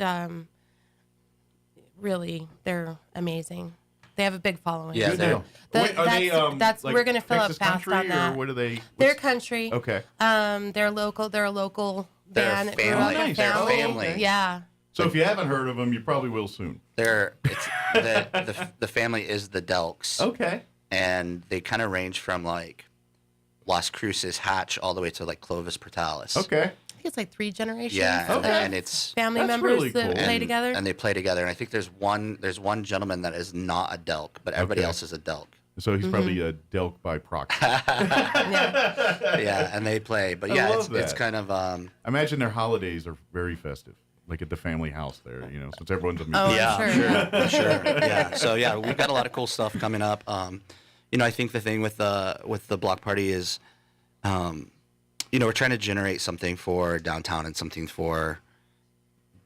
really, they're amazing. They have a big following. Yeah, so we're going to fill up fast on that. Or what are they? They're country. Okay. They're local. They're a local band. They're family. They're family. Yeah. So if you haven't heard of them, you probably will soon. The family is the Delks. Okay. And they kind of range from like Las Cruces Hatch all the way to like Clovis Portales. Okay. I think it's like 3 generations. Yeah, and it's family members really that cool. play together. And they play together. And I think there's one gentleman that is not a Delk, but everybody else is a Delk. So he's probably a Delk by proxy. Yeah, and they play. But it's kind of. I imagine their holidays are very festive. Like at the family house there, since everyone's a music. Sure. Yeah. So we've got a lot of cool stuff coming up. I think the thing with the block party is, we're trying to generate something for downtown and something for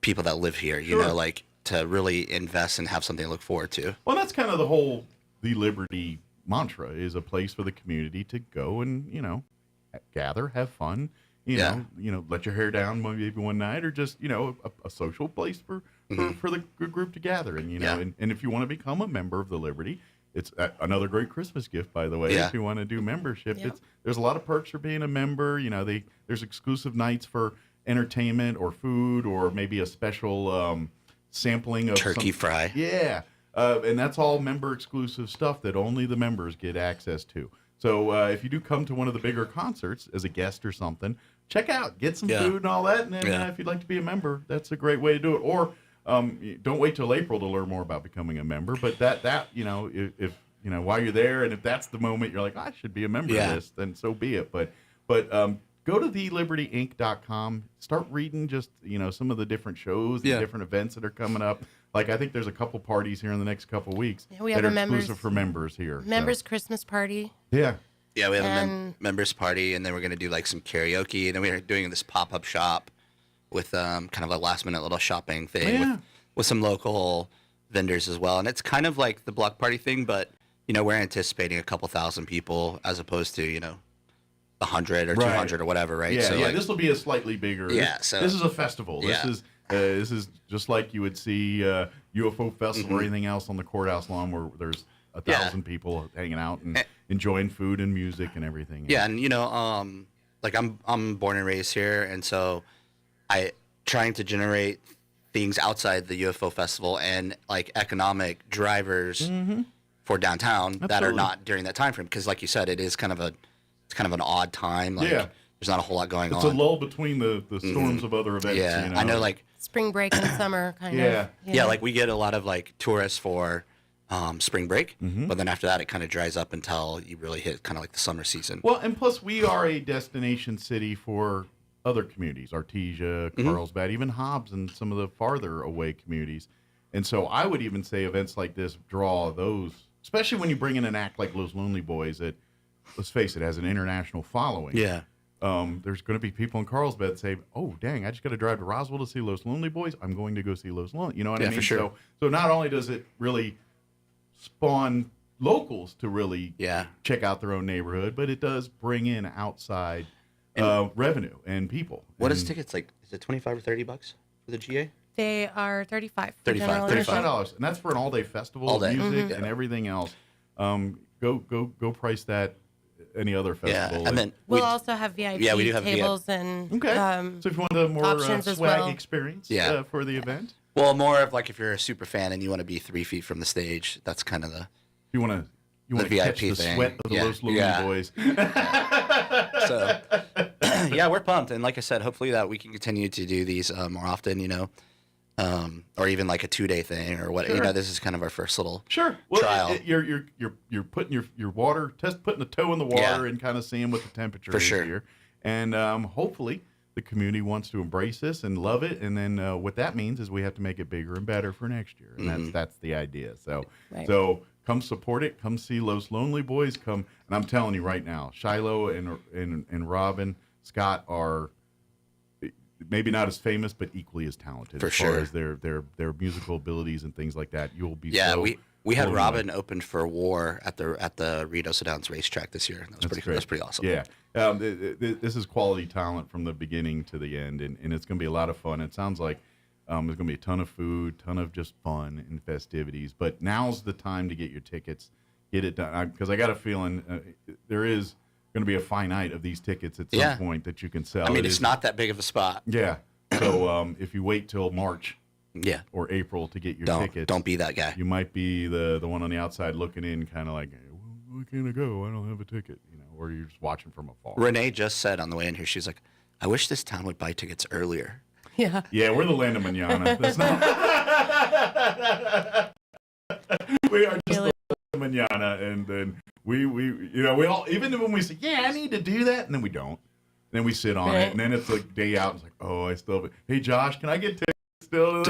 people that live here. Like to really invest and have something to look forward to. Well, that's kind of the Liberty mantra is a place for the community to go and gather, have fun. Let your hair down maybe one night, or just a social place for the group to gather. And and if you want to become a member of the Liberty, it's another great Christmas gift, by the way. Yeah. If you want to do membership, there's a lot of perks for being a member. There's exclusive nights for entertainment or food, or maybe a special sampling of turkey fry. Yeah, and that's all member exclusive stuff that only the members get access to. So if you do come to one of the bigger concerts as a guest or something, check out, get some food and all that. And then if you'd like to be a member, that's a great way to do it. Or don't wait till April to learn more about becoming a member. But if while you're there, and if that's the moment you're like, I should be a member of this, then so be it. But go to thelibertyinc.com. Start reading just some of the different shows, the different events that are coming up. Like I think there's a couple parties here in the next couple weeks we have that are a exclusive for members here. Members Christmas party. Yeah. Yeah, we have a members party, and then we're going to do like some karaoke, and then we're doing this pop-up shop with kind of a last-minute little shopping thing with some local vendors as well. And it's kind of like the block party thing, but we're anticipating a couple thousand people as opposed to 100 or 200 or whatever, right? Yeah, so this will be a slightly bigger. Yeah, this is a festival. This is just like you would see UFO festival or anything else on the courthouse lawn where there's 1,000 people hanging out and enjoying food and music and everything. Yeah, and like I'm born and raised here, and so I trying to generate things outside the UFO festival and like economic drivers for downtown that are not during that time frame, because like you said, it's kind of an odd time. Like, there's not a whole lot going on. It's a lull between the storms of other events. Yeah, I know, like spring break and summer kind of. Yeah, like we get a lot of like tourists for spring break, but then after that it kind of dries up until you really hit kind of like the summer season. Well, and plus we are a destination city for other communities, Artesia, Carlsbad, even Hobbs, and some of the farther away communities. And so I would even say events like this draw those, especially when you bring in an act like Los Lonely Boys that, let's face it, has an international following. Yeah. There's going to be people in Carlsbad that say, oh, dang, I just got to drive to Roswell to see Los Lonely Boys. I'm going to go see Los Lonely. You know what I mean? For sure. So not only does it really spawn, locals to really check out their own neighborhood, but it does bring in outside revenue and people. What is tickets like? Is it $25 or $30 for the GA? They are $35. $35, and that's for an all-day festival, all day. Music and everything else. Go price that any other festival. Yeah, and then we'll also have VIP we do have tables and so if you want a more swag experience for the event. Well, more of like if you're a super fan and you want to be 3 feet from the stage, that's kind of the you want to VIP catch the thing. sweat of those little boys. So we're pumped, and like I said, hopefully that we can continue to do these more often. Or even like a 2-day thing or what. Sure. This is kind of our first little well, trial. You're putting your water putting a toe in the water and kind of seeing what the temperature is here, and hopefully the community wants to embrace this and love it, and then what that means is we have to make it bigger and better for next year, and that's the idea. So come support it, come see Los Lonely Boys, come, and I'm telling you right now, Shiloh and Robin Scott are maybe not as famous, but equally as talented as far as their musical abilities and things like that. You'll be we had Robin open for War at the Rito Sedans racetrack this year. That was pretty awesome. Yeah, this is quality talent from the beginning to the end, and it's going to be a lot of fun. It sounds like there's going to be a ton of food, ton of just fun and festivities. But now's the time to get your tickets, get it done, because I got a feeling there is going to be a finite of these tickets at some point that you can sell. I mean, it's not that big of a spot. Yeah. So if you wait till March or April to get your tickets. Don't be that guy. You might be the one on the outside looking in kind of like, where can I go? I don't have a ticket. Or you're just watching from afar. Renee just said on the way in here, she's like, I wish this town would buy tickets earlier. Yeah. Yeah, we're the land of manana. That's not... we are just the land of manana, and then we all, even when we say, I need to do that, and then we don't. And then we sit on it, and then it's like day out. It's like, I still have it. Hey, Josh, can I get tickets still?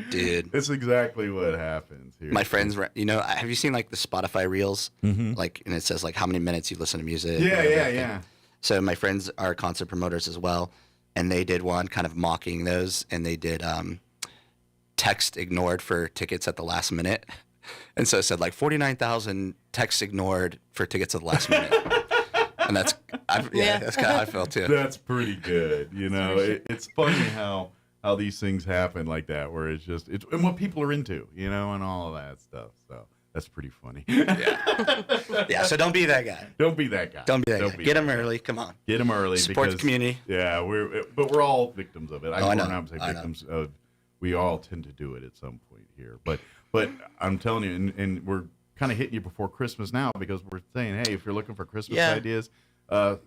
Dude. It's exactly what happens here. My friends, have you seen like the Spotify Reels? Like, and it says like how many minutes you listen to music. Yeah. So my friends are concert promoters as well, and they did one kind of mocking those, and they did text ignored for tickets at the last minute. And so it said like 49,000 texts ignored for tickets at the last minute. And that's kind of how I felt too. That's pretty good. It's funny how these things happen like that, where it's and what people are into, and all of that stuff. So that's pretty funny. So don't be that guy. Don't be that guy. Get them early. Come on. Get them early. Support the community. Yeah, we're all victims of it. I don't say victims of. We all tend to do it at some point here, but I'm telling you, and we're kind of hitting you before Christmas now, because we're saying, hey, if you're looking for Christmas ideas,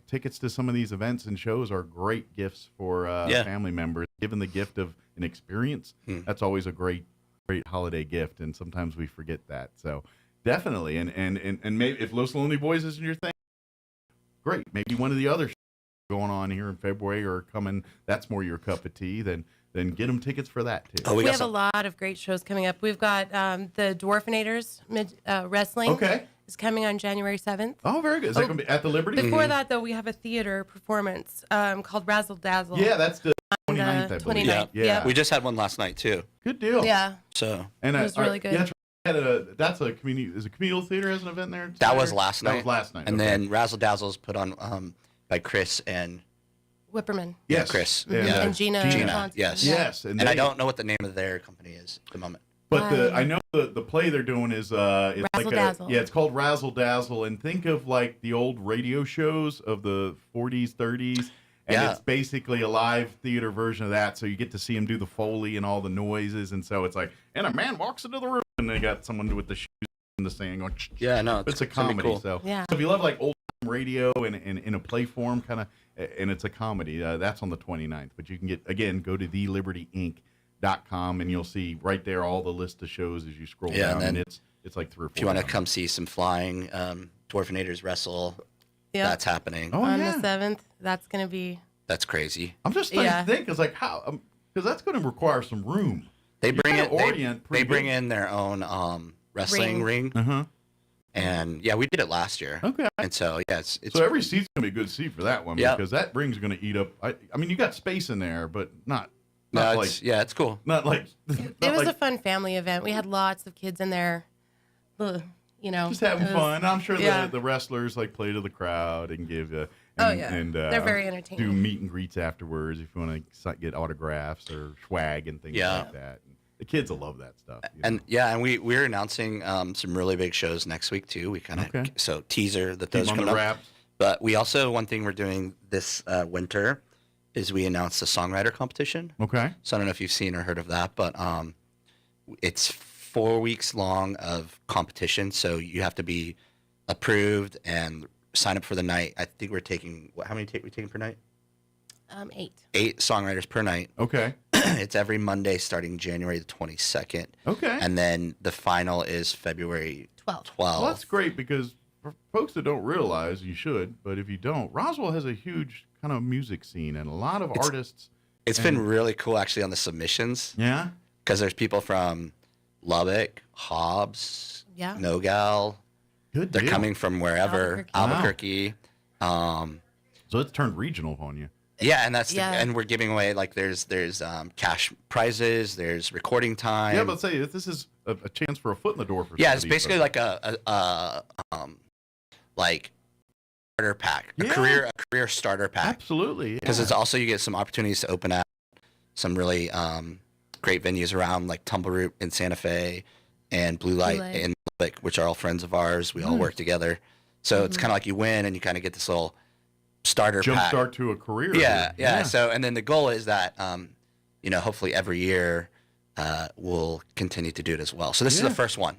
tickets to some of these events and shows are great gifts for family members. Given the gift of an experience, that's always a great holiday gift, and sometimes we forget that. So definitely, and maybe if Los Lonely Boys isn't your thing, great. Maybe one of the other shows going on here in February or coming, that's more your cup of tea, then get them tickets for that too. We have a lot of great shows coming up. We've got the Dwarfinators Wrestling. Okay. Is coming on January 7th. Oh, very good. Is that going to be at the Liberty? Before that, though, we have a theater performance called Razzle Dazzle. Yeah, that's the 29th, I believe. 29th. Yeah. We just had one last night too. Good deal. Yeah. So it was really good. Yeah, that's a community. Is a communal theater has an event there? That was last night. That was last night. And then Razzle Dazzle is put on by Chris and Whipperman. Yes. Chris. And Gina. Yes. And I don't know what the name of their company is at the moment. But I know the play they're doing is it's Razzle Dazzle. It's called Razzle Dazzle, and think of like the old radio shows of the 40s, 30s, and it's basically a live theater version of that. So you get to see them do the Foley and all the noises, and so it's like, and a man walks into the room, and they got someone with the shoes in the sand going. It's a comedy. Cool. So if you love like old radio and in a play form kind of, and it's a comedy, that's on the 29th. But you can go to thelibertyinc.com, and you'll see right there all the list of shows as you scroll down, and it's like 3 or 4. If you want to come see some flying Dwarfinators wrestle, that's happening. On the 7th, that's going to be. That's crazy. I'm just trying to think, it's like how, because that's going to require some room. They bring in their own wrestling ring. And we did it last year. Okay. And so it's so every seat's gonna be a good seat for that one, because that ring's gonna eat up. I mean, you got space in there, but not No, it's cool. Not like It was a fun family event. We had lots of kids in there. Just having fun. I'm sure the wrestlers like play to the crowd and give and they're very entertaining. Do meet and greets afterwards if you want to get autographs or swag and things like that. And the kids will love that stuff. And we're announcing some really big shows next week too. We kind of so teaser that those come up. But we also, one thing we're doing this winter is we announced a songwriter competition. Okay. So I don't know if you've seen or heard of that, but it's 4 weeks long of competition. So you have to be approved and sign up for the night. I think we're taking, how many we taking per night? 8. 8 songwriters per night. Okay. It's every Monday starting January the 22nd. Okay. And then the final is February 12th. Well, that's great because for folks that don't realize, you should, but if you don't, Roswell has a huge kind of music scene and a lot of artists. It's been really cool actually on the submissions. Yeah. Because there's people from Lubbock, Hobbs, Nogal. Good They're deal. coming from wherever. Albuquerque. So it's turned regional on you. Yeah, and and we're giving away there's cash prizes, there's recording time. Yeah, but say this is a chance for a foot in the door for it's basically like a starter pack, a career starter pack. Absolutely, because it's also you get some opportunities to open up some really great venues around like Tumbleroot in Santa Fe and Blue Light in Lubbock, which are all friends of ours. We all work together, so it's kind of like you win and you kind of get this little starter pack. Jumpstart to a career. Yeah. So, and then the goal is that, hopefully every year we'll continue to do it as well. So this is the first one.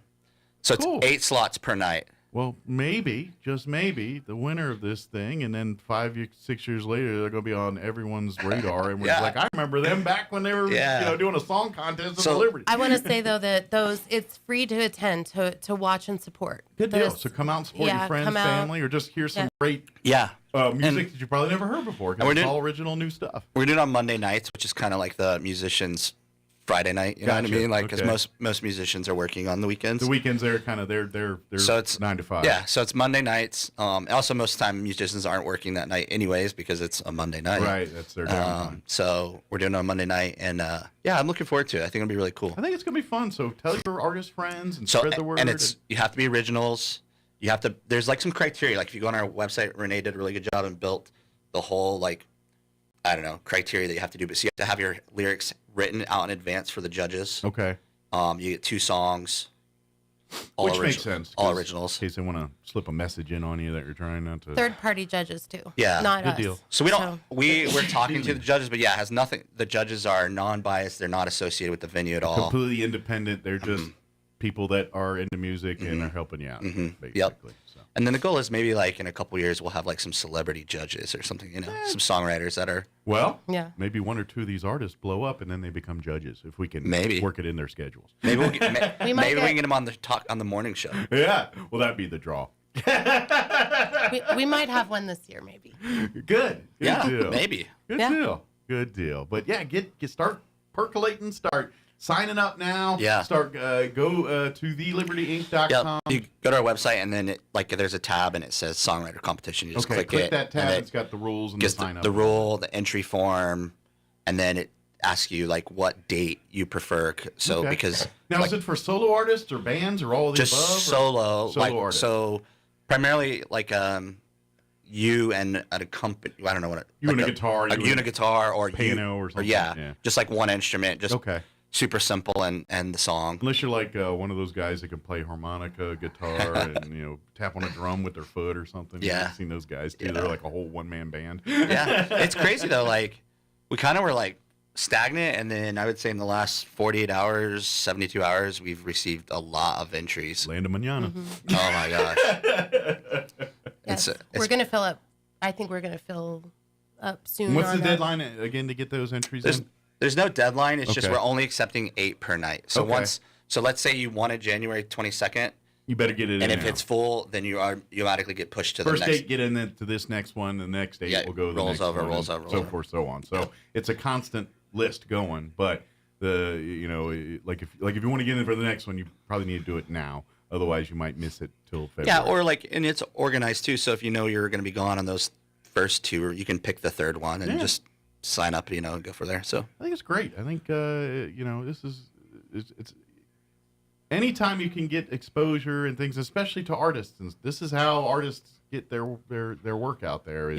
So it's 8 slots per night. Well, maybe, just maybe, the winner of this thing, and then 6 years later, they're going to be on everyone's radar, and we're like, I remember them back when they were, doing a song contest at the Liberty. I want to say though that it's free to attend, to watch and support. Good deal. So come out and support your friends, family, or just hear some great music that you probably never heard before. Because it's all original new stuff. We're doing it on Monday nights, which is kind of like the musicians' Friday night, you know what I mean? Like, because most musicians are working on the weekends. The weekends, they're kind of they're so it's 9 to 5. Yeah, so it's Monday nights. Also, most of the time, musicians aren't working that night anyways because it's a Monday night. Right, that's their downtime. So we're doing it on Monday night, and I'm looking forward to it. I think it'll be really cool. I think it's gonna be fun. So tell your artist friends and spread the word. And you have to be originals. You have to. There's like some criteria. Like if you go on our website, Renee did a really good job and built the whole criteria that you have to do. But so you have to have your lyrics written out in advance for the judges. Okay. You get 2 songs. Which makes sense. All originals. In case they want to slip a message in on you that you're trying not to. Third-party judges too. Yeah. Not good us. deal. So we don't. We're talking to the judges, but it has nothing. The judges are non-biased. They're not associated with the venue at all. Completely independent. They're just people that are into music and are helping you out. Basically. Yep. So. And then the goal is maybe in a couple years we'll have some celebrity judges or something. Some songwriters that are. Well, maybe 1 or 2 of these artists blow up and then they become judges if we can work it in their schedules. Maybe we can get them on the morning show. Yeah, well that'd be the draw. we might have one this year, maybe. Good deal. Maybe. Good deal. But start percolating. Start signing up now. Yeah. Start go to thelibertyinc.com. Yep. You go to our website and then there's a tab and it says songwriter competition. You just click it. That tab. It's got the rules and the sign up. The rule, the entry form, and then it asks you what date you prefer. So because now is it for solo artists or bands or all of the above? Just solo artists. So primarily you and a company. I don't know what you and a guitar. You and a guitar or piano or something. Yeah. Just one instrument. Just super simple and the song. Unless you're one of those guys that can play harmonica, guitar, and tap on a drum with their foot or something. Yeah, I've seen those guys too. They're like a whole one-man band. Yeah, it's crazy though. We kind of were stagnant, and then I would say in the last 48 hours, 72 hours, we've received a lot of entries. Land of Manana. Mm-hmm. Oh my gosh. Yes. We're gonna fill up. I think we're gonna fill up soon. What's the deadline again to get those entries in? There's no deadline. It's just we're only accepting 8 per night. So let's say you wanted January 22nd. You better get it in. And if it's full, then you automatically get pushed to the next. First 8 get in to this next one. The next 8 will go to the next one. Rolls over. So forth, so on. So it's a constant list going. But if you want to get in for the next one, you probably need to do it now. Otherwise, you might miss it till February. Yeah, or and it's organized too. So if you're going to be gone on those first 2, you can pick the third one and just sign up, and go for there. So I think it's great. I think this is it's anytime you can get exposure and things, especially to artists, and this is how artists get their work out there.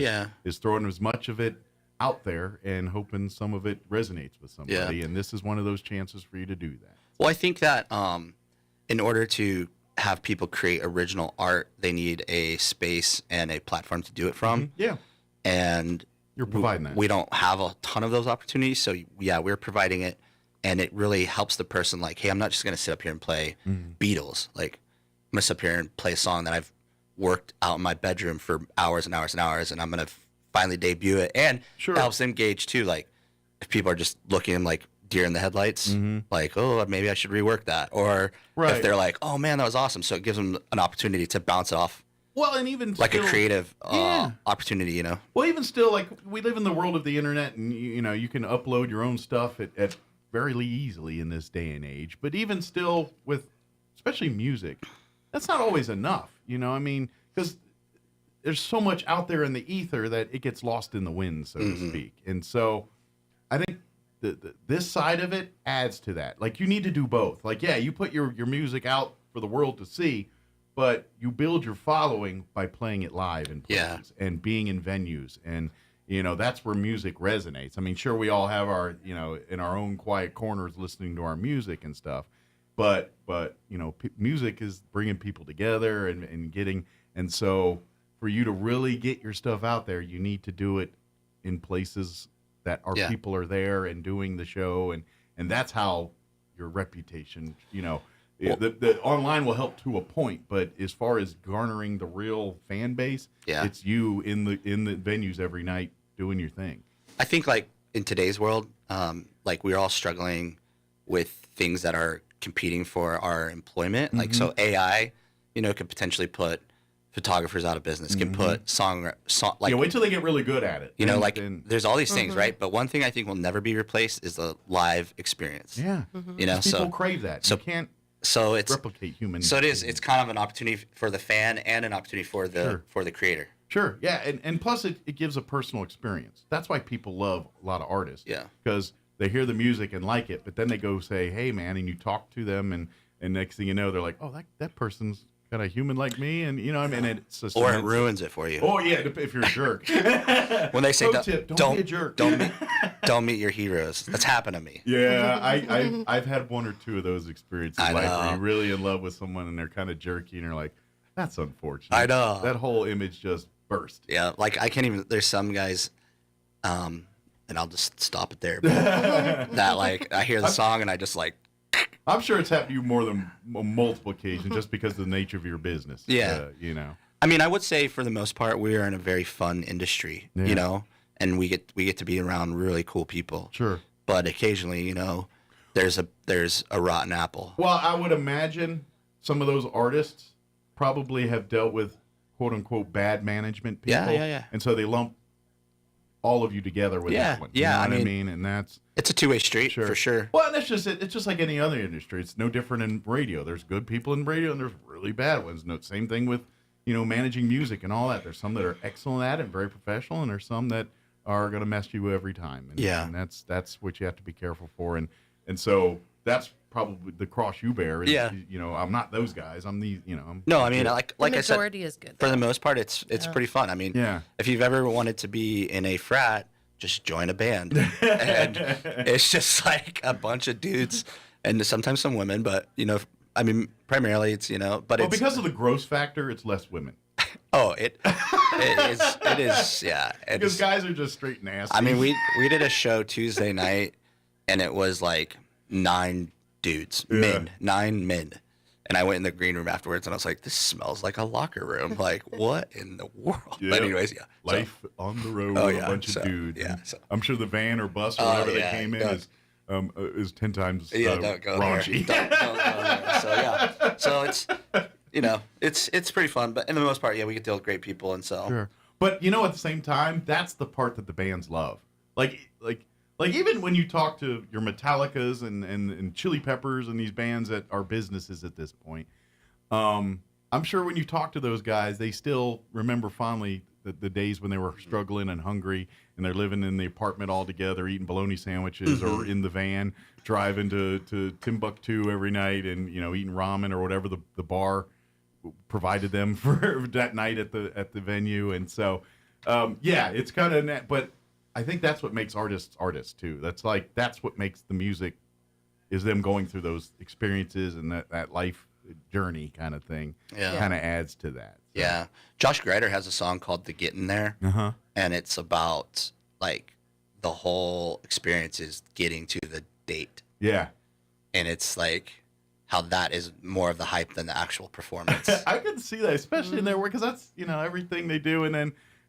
Is throwing as much of it out there and hoping some of it resonates with somebody. Yeah. And this is one of those chances for you to do that. Well, I think that in order to have people create original art, they need a space and a platform to do it from. Mm-hmm. Yeah. And you're providing that. We don't have a ton of those opportunities. So, we're providing it. And it really helps the person like, hey, I'm not just going to sit up here and play Beatles. Like, I'm going to sit up here and play a song that I've worked out in my bedroom for hours and hours and hours, and I'm going to finally debut it. And it helps them gauge, too. Like, if people are just looking like deer in the headlights, like, oh, maybe I should rework that. Or if they're like, oh, man, that was awesome. So it gives them an opportunity to bounce off. Well, and even like still, a creative opportunity, Well, even still, like, we live in the world of the internet, and, you can upload your own stuff at very easily in this day and age. But even still, with especially music, that's not always enough, because there's so much out there in the ether that it gets lost in the wind, so to speak. And so I think this side of it adds to that. Like, you need to do both. Like, you put your music out for the world to see, but you build your following by playing it live in places and being in venues. And, that's where music resonates. I mean, sure, we all have our, in our own quiet corners listening to our music and stuff. But music is bringing people together and getting, and so for you to really get your stuff out there, you need to do it in places that our people are there and doing the show, and that's how your reputation, the online will help to a point, but as far as garnering the real fan base, it's you in the venues every night doing your thing. I think like in today's world, like we're all struggling with things that are competing for our employment. Like, so AI, could potentially put photographers out of business, can put song like, wait till they get really good at it. There's all these things, right? But one thing I think will never be replaced is the live experience. Yeah. People crave that. So you can't replicate human. So it's kind of an opportunity for the fan and an opportunity for the creator. Sure. Yeah. And plus it gives a personal experience. That's why people love a lot of artists. Yeah. Because they hear the music and like it, but then they go say, hey man, and you talk to them and next thing you know, they're like, oh, that person's got a human like me, and it's just, or it ruins it for you. Oh yeah, if you're a jerk. When they say don't be a jerk, don't meet your heroes. That's happened to me. Yeah, I've had one or two of those experiences in life where you're really in love with someone and they're kind of jerky, and you're like, that's unfortunate. I know that whole image just burst. Yeah, like I can't even. There's some guys, and I'll just stop it there. That like I hear the song and I just like. I'm sure it's happened to you more than multiple occasions just because of the nature of your business. Yeah. I mean, I would say for the most part, we are in a very fun industry, and we get to be around really cool people. Sure. But occasionally, there's a rotten apple. Well, I would imagine some of those artists probably have dealt with quote unquote bad management people. Yeah. And so they lump all of you together with that one. You know what I mean? And it's a two-way street for sure. Well, and that's just it. It's just like any other industry. It's no different in radio. There's good people in radio and there's really bad ones. No, same thing with, managing music and all that. There's some that are excellent at it, very professional, and there's some that are going to mess you every time. And, and that's what you have to be careful for. And so that's probably the cross you bear. Is, I'm not those guys. I'm these, No, I mean, like the I said, majority is good. For the most part, it's pretty fun. I mean, if you've ever wanted to be in a frat, just join a band. And it's just like a bunch of dudes and sometimes some women, but, I mean, primarily it's, but it's... because of the gross factor, it's less women. Oh, it is, yeah. Because guys are just straight nasty. I mean, we did a show Tuesday night, and it was like 9 dudes, 9 men. And I went in the green room afterwards, and I was like, this smells like a locker room. Like, what in the world? Yeah. But anyways, Life on the road with a bunch of dudes. Yeah. I'm sure the van or bus or whatever they came in is 10 times don't go raunchy. There. Don't go there. So it's it's pretty fun. But in the most part, we get to deal with great people, and so. Sure. But at the same time, that's the part that the bands love. Like even when you talk to your Metallicas and Chili Peppers and these bands that are businesses at this point, I'm sure when you talk to those guys, they still remember fondly the days when they were struggling and hungry, and they're living in the apartment all together, eating bologna sandwiches, or in the van driving to Timbuktu every night, and eating ramen or whatever the bar provided them for that night at the venue. And so it's kind of but I think that's what makes artists too. That's what makes the music, is them going through those experiences and that life journey kind of thing. Kind of adds to that. So. Yeah, Josh Greider has a song called "The Getting There," and it's about like the whole experience is getting to the date. Yeah, and it's like how that is more of the hype than the actual performance. I can see that, especially in their work, because that's everything they do, and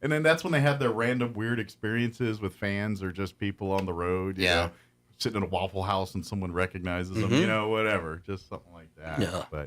then that's when they have their random weird experiences with fans or just people on the road. You know, sitting in a Waffle House and someone recognizes them. Whatever, just something like that. Yeah.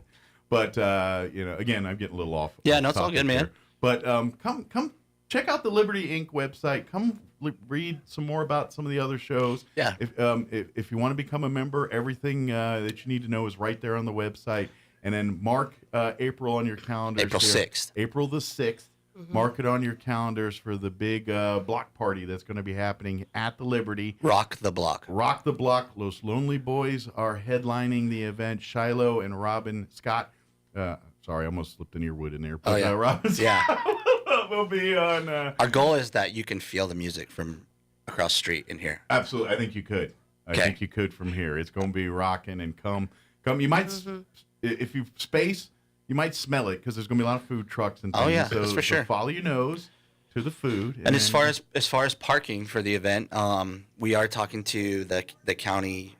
But again, I'm getting a little off. Yeah, no, it's all good, man. Here. But come check out the Liberty Inc. website. Come read some more about some of the other shows. Yeah. If you want to become a member, everything that you need to know is right there on the website. And then mark April on your calendars. April 6th. April the 6th. Mark it on your calendars for the big block party that's going to be happening at the Liberty. Rock the Block. Rock the Block. Los Lonely Boys are headlining the event. Shiloh and Robin Scott. Sorry, I almost slipped an earwood in there. But, Robin Scott will be on. Our goal is that you can feel the music from across the street in here. Absolutely. I think you could. I think you could from here. It's going to be rocking, and come. You might, if you space, you might smell it, because there's going to be a lot of food trucks and things. Oh, yeah, so, that's for sure. Follow your nose to the food. And as far as parking for the event, we are talking to the county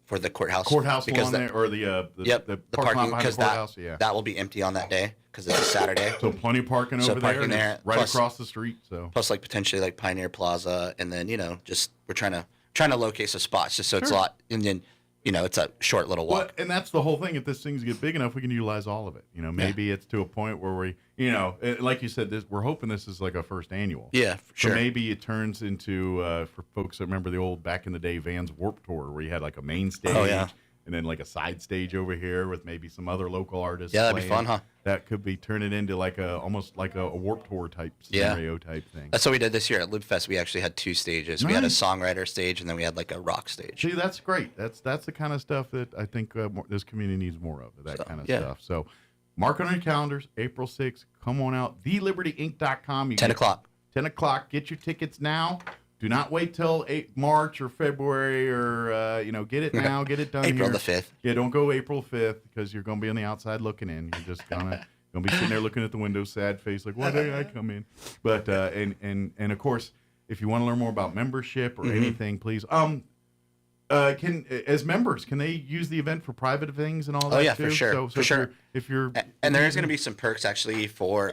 for the courthouse. Courthouse because there, or the parking, because that that will be empty on that day because it's a Saturday. So plenty of parking over parking there, right plus, across the street. So plus potentially Pioneer Plaza, and then just we're trying to locate some spots just so it's a lot, and then it's a short little walk. Well, and that's the whole thing. If this things get big enough, we can utilize all of it. Maybe it's to a point where we, like you said, we're hoping this is like a first annual. Yeah, for sure. So maybe it turns into, for folks that remember the old back in the day Vans Warped Tour, where you had like a main stage and then like a side stage over here with maybe some other local artists. Yeah, that'd playing. be fun, huh? That could be turning into like almost like a Warped Tour type scenario type thing. That's what we did this year at LibFest. We actually had 2 stages. Nice. We had a songwriter stage, and then we had like a rock stage. See, that's great. That's the kind of stuff that I think this community needs more of, that kind of stuff. So mark it on your calendars, April 6th. Come on out, thelibertyinc.com. 10 o'clock. 10 o'clock. Get your tickets now. Do not wait till March or February or, get it now. Get it done April here. the 5th. Yeah, don't go April 5th, because you're going to be on the outside looking in. You're just going to be sitting there looking at the window, sad face, like, why did I come in? But, and of course, if you want to learn more about membership or anything, please, as members, can they use the event for private things and all that? Oh, yeah, too? for sure. So for sure. If you're and there is going to be some perks actually for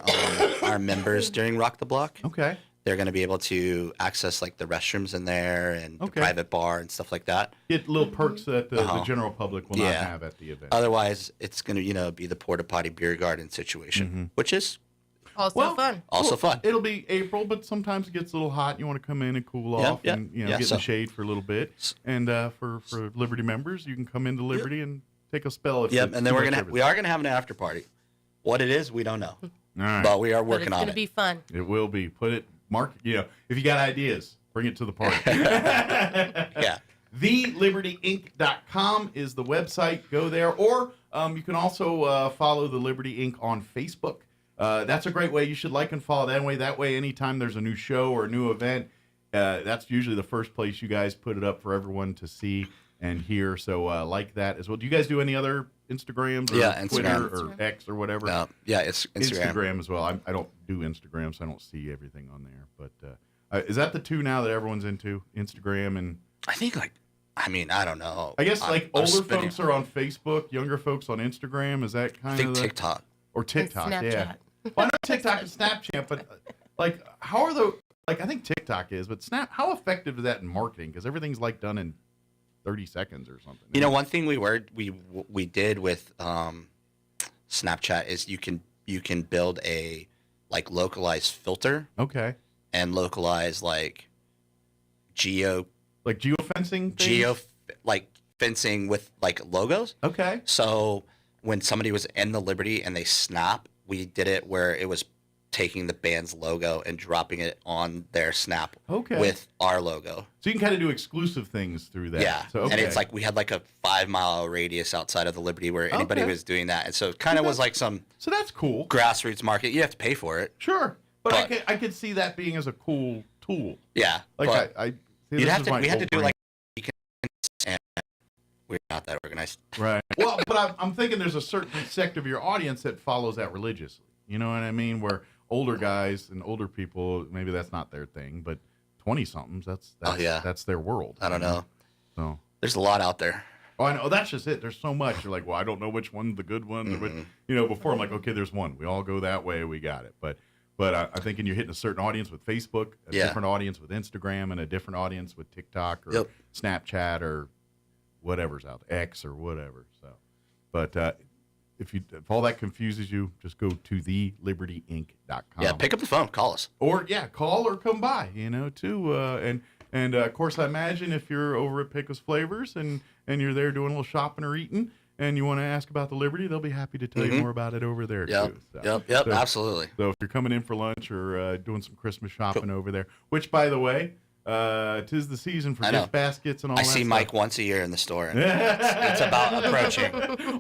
our members during Rock the Block. Okay. They're going to be able to access like the restrooms in there and the private bar and stuff like that. Get little perks that the general public will not have at the event. Otherwise, it's going to be the porta potty beer garden situation, which is also fun. Also fun. It'll be April, but sometimes it gets a little hot. You want to come in and cool off and get in the shade for a little bit. And for Liberty members, you can come into Liberty and take a spell. And then we are gonna have an after party. What it is, we don't know. All right. But we are working on it. It's gonna be fun. It will be. Mark, if you got ideas, bring it to the party. Yeah. TheLibertyInc.com is the website. Go there. Or you can also follow the Liberty Inc. on Facebook. That's a great way. You should like and follow that way. That way, anytime there's a new show or a new event, that's usually the first place you guys put it up for everyone to see and hear. So like that as well. Do you guys do any other Instagrams or Twitter or X or whatever? It's Instagram. Instagram as well. I don't do Instagram, so I don't see everything on there. But is that the two now that everyone's into, Instagram and... I think I don't know. I guess older folks are on Facebook, younger folks on Instagram. Is that kind of TikTok. Or TikTok, Snapchat. Well, I know TikTok and Snapchat, but how are the... I think TikTok is, but how effective is that in marketing? Because everything's done in 30 seconds or something. One thing we did with Snapchat is you can build a localized filter. Okay. And localize geofencing fencing with logos. Okay. So when somebody was in the Liberty and they snap, we did it where it was taking the band's logo and dropping it on their snap with our logo. So you can kind of do exclusive things through that. Yeah, So, and it's like we had like a 5-mile radius outside of the Liberty where anybody was doing that, and so it kind of was like some. So that's cool. Grassroots market. You have to pay for it. Sure, but I could see that being as a cool tool. Yeah, like we had to do like, and we're not that organized. Right. Well, but I'm thinking there's a certain sect of your audience that follows that religiously. You know what I mean? Where older guys and older people, maybe that's not their thing, but 20-somethings, that's their world. I don't know. So there's a lot out there. Oh, I know. That's just it. There's so much. You're like, well, I don't know which one's the good one. But, before I'm like, okay, there's one. We all go that way. We got it. But I think you're hitting a certain audience with Facebook, a different audience with Instagram, and a different audience with TikTok or Snapchat or whatever's out there, X or whatever. So, but if all that confuses you, just go to thelibertyinc.com. Yeah, pick up the phone, call us. Or call or come by, too. And of course, I imagine if you're over at Pecos Flavors and you're there doing a little shopping or eating, and you want to ask about the Liberty, they'll be happy to tell you more about it over there too. So, Yep, absolutely. So if you're coming in for lunch or doing some Christmas shopping over there, which by the way, 'tis the season for gift baskets and all that. I see stuff. Mike once a year in the store. And it's about approaching.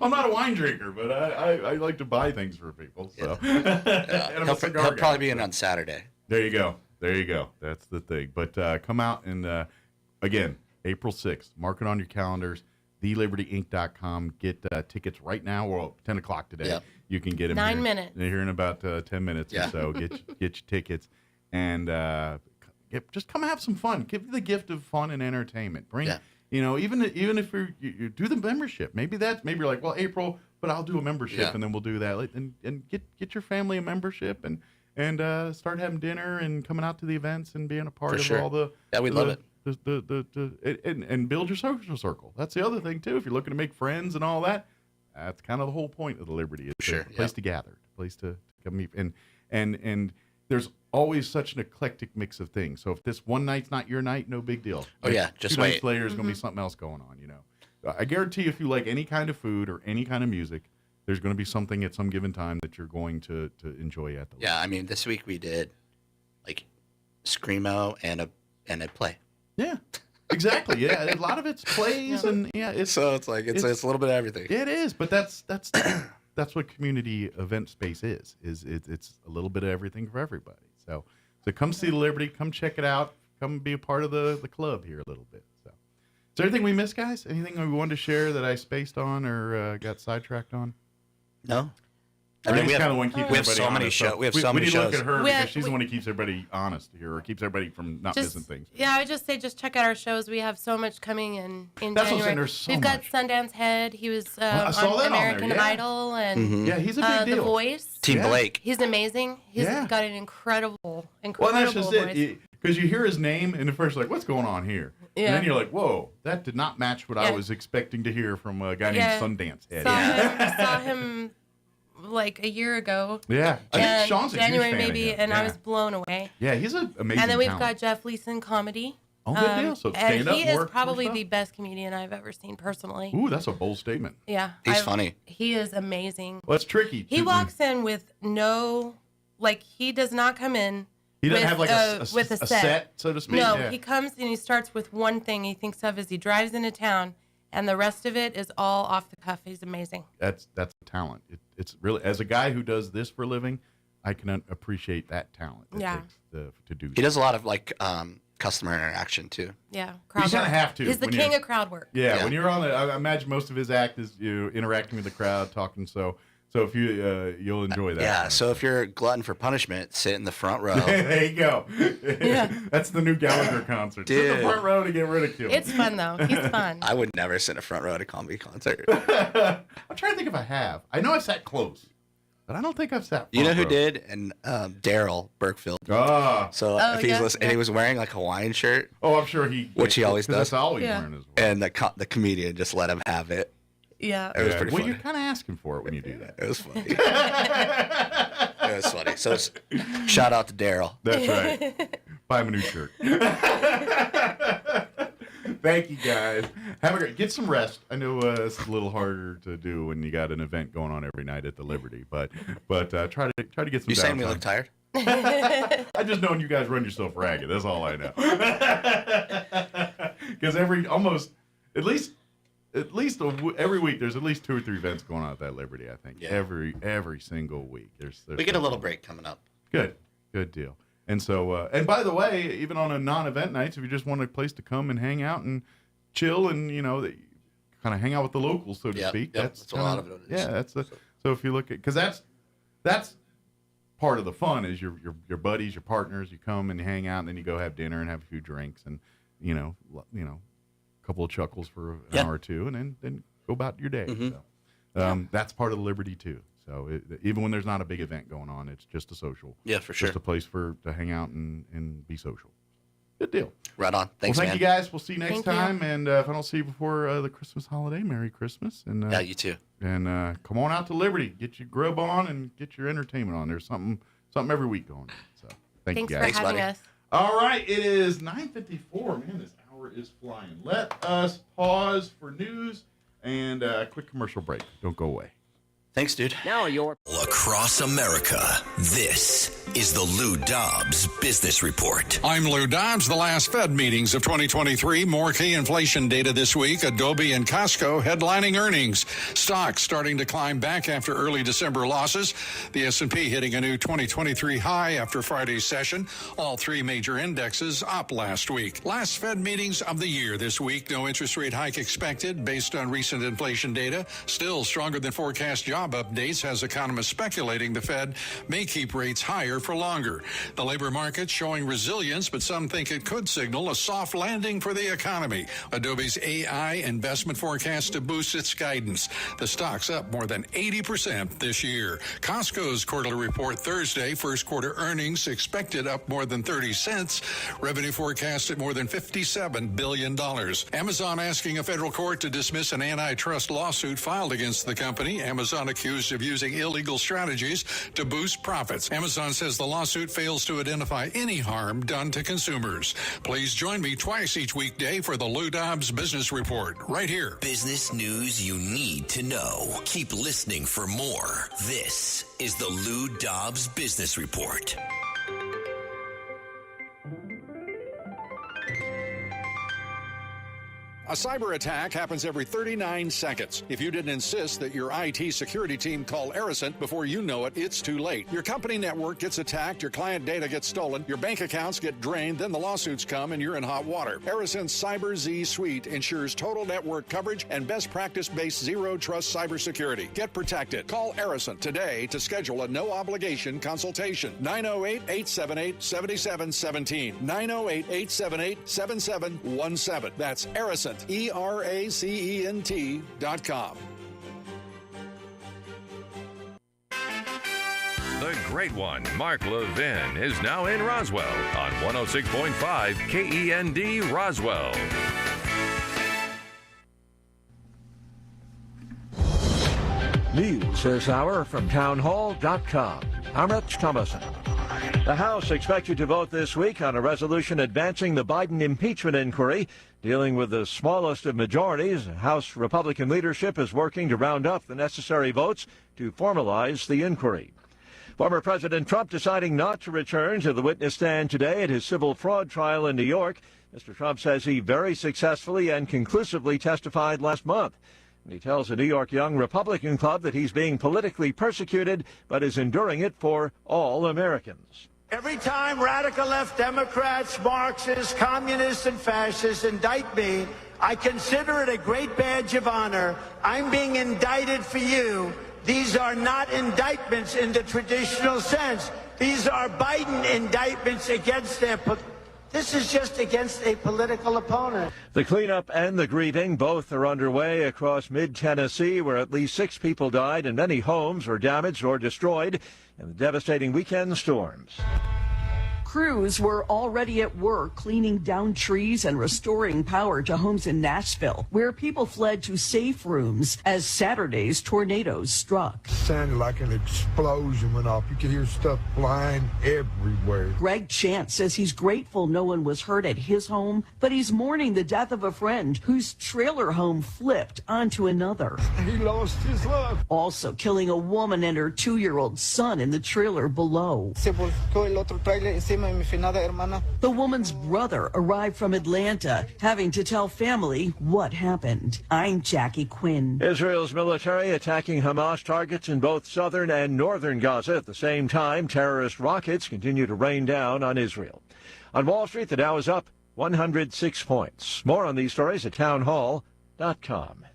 I'm not a wine drinker, but I like to buy things for people. So and He'll probably be in on Saturday. There you go. That's the thing. But come out and again, April 6th. Mark it on your calendars. TheLibertyInc.com. Get tickets right now. Well, 10 o'clock today. Yep. You can get them. 9 minutes. They're here in about 10 minutes or so. Get your tickets and just come have some fun. Give the gift of fun and entertainment. Bring, even if you do the membership. Maybe you're like, well, April, but I'll do a membership and then we'll do that. And get your family a membership and start having dinner and coming out to the events and being a part of all the. Yeah, we love it. And build your social circle. That's the other thing too. If you're looking to make friends and all that, that's kind of the whole point of the Liberty. It's a place to gather, a place to come meet, and there's always such an eclectic mix of things. So if this one night's not your night, no big deal. Just 2 wait. nights later, there's gonna be something else going on. I guarantee if you like any kind of food or any kind of music, there's going to be something at some given time that you're going to enjoy at the. Yeah, I mean, this week we did like screamo and a play. Yeah, exactly. Yeah, a lot of it's plays and it's a little bit of everything. It is, but that's what community event space is. It's a little bit of everything for everybody. So come see the Liberty, come check it out, come be a part of the club here a little bit. So, is there anything we missed, guys? Anything we wanted to share that I spaced on or got sidetracked on? No. I mean, we have so many shows. We have so many many shows. shows. Look at her because she's the one who keeps everybody honest here, or keeps everybody from not missing things. Yeah, I would just say check out our shows. We have so much coming in That's January. what I'm saying, there's so We've got much. Sundance Head. He was I saw that on on American there, yeah. Idol and Yeah, he's a big deal. The Voice. Team Blake. He's amazing. He's got an incredible Well, that's just voice. it. Because you hear his name, and at first you're like, what's going on here? Yeah. And then you're like, whoa, that did not match what I Yeah. was expecting to hear from a guy named Sundance Head. Saw him like a year ago. Yeah. I think Sean's a huge January fan of maybe, him. and I Yeah. was blown away. Yeah, he's an amazing And then we've talent. got Jeff Leeson comedy. Oh, good deal. So and stand-up, he is more probably stuff? the best comedian I've ever seen personally. Ooh, that's a bold statement. Yeah. He's funny. He is amazing. Well, it's tricky. He walks in with he does not come in. He doesn't with have like with a set, so to speak. No, Yeah. he comes and he starts with one thing he thinks of as he drives into town, and the rest of it is all off the cuff. He's amazing. That's talent. It's really, as a guy who does this for a living, I can appreciate that talent. It takes to do. He does a lot of customer interaction too. Yeah, You kind of have to. He's the when king you're- of crowd work. Yeah, when you're on the, I imagine most of his act is you interacting with the crowd, talking. So if you you'll enjoy that. Yeah. So if you're a glutton for punishment, sit in the front row. There you go. That's the new Gallagher concert. Sit in the front row to get ridiculed. It's fun though. He's fun. I would never sit in the front row at a comedy concert. I'm trying to think if I have. I know I sat close, but I don't think I've sat. You know who front row. did? And Daryl Burkfield. So if he's listening, and he was wearing like a Hawaiian shirt. Oh, I'm sure which he always does. That's all he's wearing as well. And the comedian just let him have it. Yeah. It was pretty well, funny. you're kind of asking for it when you do that. It was funny. It was funny. So shout out to Daryl. That's right. Buy him a new shirt. Thank you, guys. Have a great. Get some rest. I know it's a little harder to do when you got an event going on every night at the Liberty, but try to get some. You saying we downtime. look tired? I just know you guys run yourself ragged. That's all I know. Because every week there's at least 2 or 3 events going on at that Liberty. I think every single week there's we get a little break coming up. Good deal. And so and by the way, even on a non-event nights, if you just want a place to come and hang out and chill and kind of hang out with the locals, so to speak, that's a lot of it. Yeah, so if you look at, because that's part of the fun is your buddies, your partners. You come and you hang out, and then you go have dinner and have a few drinks, and a couple of chuckles for an hour or two, and then go about your day. Mm-hmm. So that's part of the Liberty too. So even when there's not a big event going on, it's just a social. Yeah, for sure. Just a place to hang out and be social. Good deal. Right on. Thanks, well, thank you guys. We'll see you next Thank you. And if I don't see you before the Christmas holiday, Merry Christmas. And yeah, you too. And come on out to Liberty. Get your grub on and get your entertainment on. There's something every week going on. So thanks you guys. For having us. All right, it is 9:54. Man, this hour is flying. Let us pause for news and a quick commercial break. Don't go away. Thanks, dude. Now you're across America. This is the Lou Dobbs Business Report. I'm Lou Dobbs. The last Fed meetings of 2023. More key inflation data this week. Adobe and Costco headlining earnings. Stocks starting to climb back after early December losses. The S&P hitting a new 2023 high after Friday's session. All 3 major indexes up last week. Last Fed meetings of the year this week. No interest rate hike expected based on recent inflation data. Still stronger than forecast job updates has economists speculating the Fed may keep rates higher for longer. The labor market showing resilience, but some think it could signal a soft landing for the economy. Adobe's AI investment forecast to boost its guidance. The stock's up more than 80% this year. Costco's quarterly report Thursday, first quarter earnings expected up more than 30 cents. Revenue forecast at more than $57 billion. Amazon asking a federal court to dismiss an antitrust lawsuit filed against the company. Amazon accused of using illegal strategies to boost profits. Amazon says the lawsuit fails to identify any harm done to consumers. Please join me twice each weekday for the Lou Dobbs Business Report, right here. Business news you need to know. Keep listening for more. This is the Lou Dobbs Business Report. A cyber attack happens every 39 seconds. If you didn't insist that your IT security team call Arison, before you know it, it's too late. Your company network gets attacked, your client data gets stolen, your bank accounts get drained, then the lawsuits come and you're in hot water. Arison's Cyber Z Suite ensures total network coverage and best practice-based zero-trust cybersecurity. Get protected. Call Arison today to schedule a no-obligation consultation. 908-878-7717. 908-878-7717. That's Arison. ERACENT.com. The great one, Mark Levin, is now in Roswell on 106.5 KEND Roswell. News this hour from townhall.com. I'm Rich Thomason. The House expected to vote this week on a resolution advancing the Biden impeachment inquiry. Dealing with the smallest of majorities, House Republican leadership is working to round up the necessary votes to formalize the inquiry. Former President Trump deciding not to return to the witness stand today at his civil fraud trial in New York. Mr. Trump says he very successfully and conclusively testified last month. And he tells a New York Young Republican club that he's being politically persecuted, but is enduring it for all Americans. Every time radical left Democrats, Marxists, communists, and fascists indict me, I consider it a great badge of honor. I'm being indicted for you. These are not indictments in the traditional sense. These are Biden indictments against their... This is just against a political opponent. The cleanup and the grieving both are underway across mid-Tennessee, where at least 6 people died and many homes were damaged or destroyed in the devastating weekend storms. Crews were already at work cleaning down trees and restoring power to homes in Nashville, where people fled to safe rooms as Saturday's tornadoes struck. Sounded like an explosion went off. You could hear stuff flying everywhere. Greg Chance says he's grateful no one was hurt at his home, but he's mourning the death of a friend whose trailer home flipped onto another. He lost his life. Also killing a woman and her 2-year-old son in the trailer below. The woman's brother arrived from Atlanta, having to tell family what happened. I'm Jackie Quinn. Israel's military attacking Hamas targets in both southern and northern Gaza. At the same time, terrorist rockets continue to rain down on Israel. On Wall Street, the Dow is up 106 points. More on these stories at townhall.com.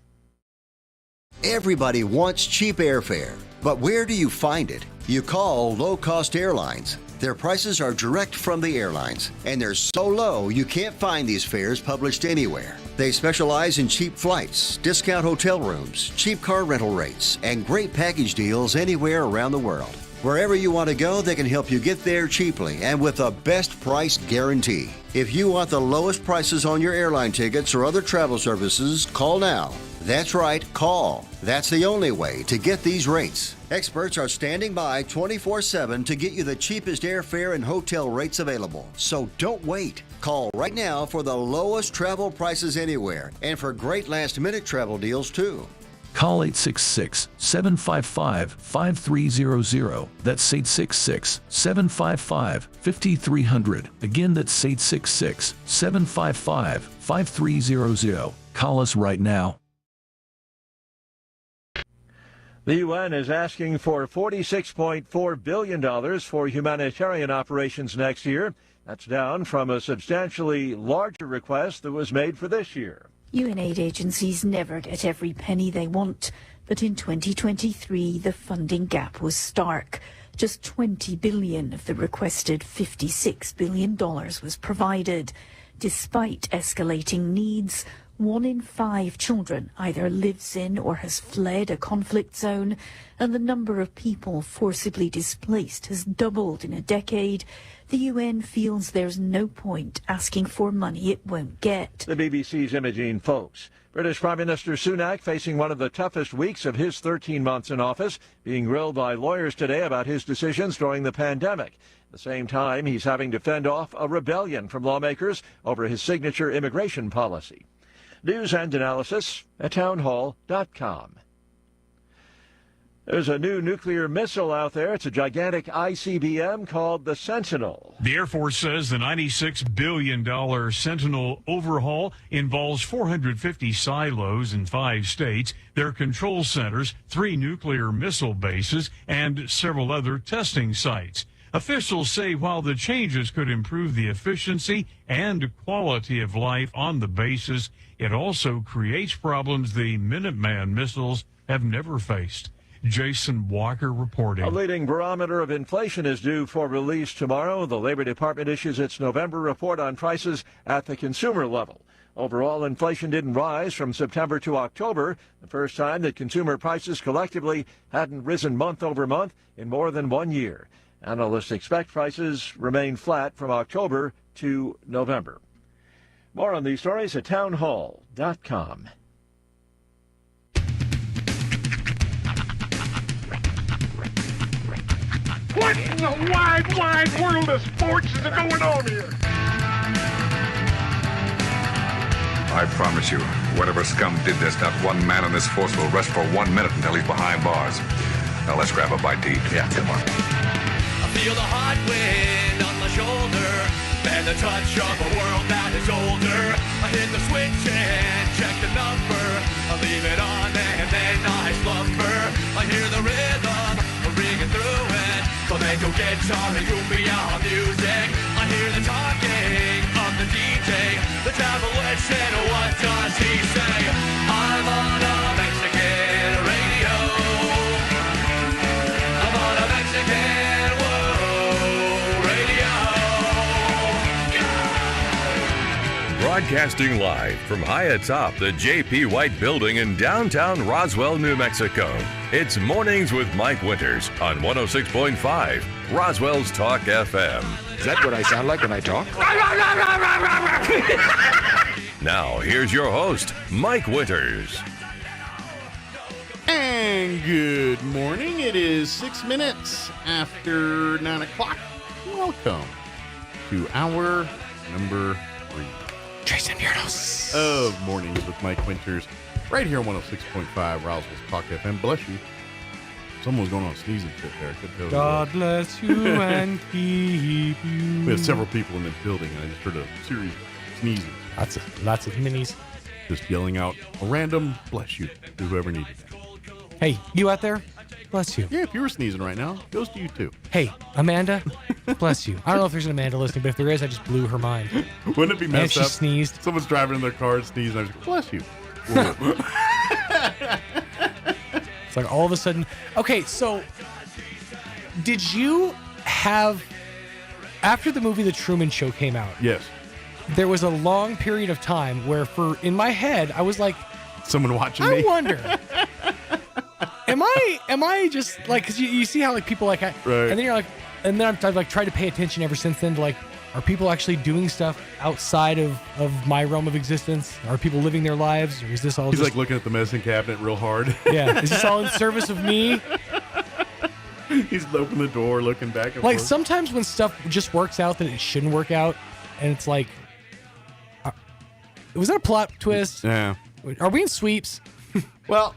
Everybody wants cheap airfare, but where do you find it? You call low-cost airlines. Their prices are direct from the airlines, and they're so low you can't find these fares published anywhere. They specialize in cheap flights, discount hotel rooms, cheap car rental rates, and great package deals anywhere around the world. Wherever you want to go, they can help you get there cheaply and with a best price guarantee. If you want the lowest prices on your airline tickets or other travel services, call now. That's right, call. That's the only way to get these rates. Experts are standing by 24/7 to get you the cheapest airfare and hotel rates available. So don't wait. Call right now for the lowest travel prices anywhere and for great last-minute travel deals too. Call 866-755-5300. That's 866-755-5300. Again, that's 866-755-5300. Call us right now. The UN is asking for $46.4 billion for humanitarian operations next year. That's down from a substantially larger request that was made for this year. UN aid agencies never get every penny they want, but in 2023 the funding gap was stark. Just $20 billion of the requested $56 billion was provided. Despite escalating needs, 1 in 5 children either lives in or has fled a conflict zone, and the number of people forcibly displaced has doubled in a decade. The UN feels there's no point asking for money it won't get. The BBC's Imogene Folks. British Prime Minister Sunak facing one of the toughest weeks of his 13 months in office, being grilled by lawyers today about his decisions during the pandemic. At the same time, he's having to fend off a rebellion from lawmakers over his signature immigration policy. News and analysis at townhall.com. There's a new nuclear missile out there. It's a gigantic ICBM called the Sentinel. The Air Force says the $96 billion Sentinel overhaul involves 450 silos in 5 states, their control centers, 3 nuclear missile bases, and several other testing sites. Officials say while the changes could improve the efficiency and quality of life on the bases, it also creates problems the Minuteman missiles have never faced. Jason Walker reporting. A leading barometer of inflation is due for release tomorrow. The Labor Department issues its November report on prices at the consumer level. Overall, inflation didn't rise from September to October, the first time that consumer prices collectively hadn't risen month over month in more than 1 year. Analysts expect prices remain flat from October to November. More on these stories at townhall.com. What in the wide, wide world of sports is going on here? I promise you, whatever scum did this, not one man on this force will rest for 1 minute until he's behind bars. Now let's grab a bite to eat. Yeah, come on. I feel the hot wind on my shoulder and the touch of a world that is older. I hit the switch and check the number. I leave it on and then I slumber. I hear the rhythm ringing through it. Flamenco guitar and cumbia music. I hear the talking of the DJ. The Javelin, what does he say? I'm on a Mexican radio. I'm on a Mexican radio. Broadcasting live from high atop the J.P. White Building in downtown Roswell, New Mexico. It's Mornings with Mike Winters on 106.5 Roswell's Talk FM. Is that what I sound like when I talk? Now, here's your host, Mike Winters. And good morning. It is 6 minutes after 9 o'clock. Welcome to hour number 3. Jason Piernos. Of Mornings with Mike Winters. Right here on 106.5 Roswell's Talk FM. Bless you. Someone's going on a sneezing fit there. God bless you and keep you. We have several people in this building, and I just heard a series of sneezing. Lots of minis. Just yelling out a random bless you to whoever needed it. Hey, you out there? Bless you. Yeah, if you were sneezing right now, it goes to you too. Hey, Amanda, bless you. I don't know if there's an Amanda listening, but if there is, I just blew her mind. Wouldn't it be messed and up? She sneezed. Someone's driving in their car and sneezed, and I was like, bless you. It's like all of a sudden. Okay, so did you have, after the movie The Truman Show came out? Yes. There was a long period of time where, in my head, I was like, someone watching me. I wonder. Am I just like, because you see how like people like, right. And then you're like, and then I've like tried to pay attention ever since then to like, are people actually doing stuff outside of my realm of existence? Are people living their lives? Or is this all He's like looking at the medicine cabinet real hard. Yeah. Is this all in service of me? He's opening the door, looking back and like forth. Sometimes when stuff just works out that it shouldn't work out, and it's like, was that a plot twist? Yeah. Are we in sweeps? Well,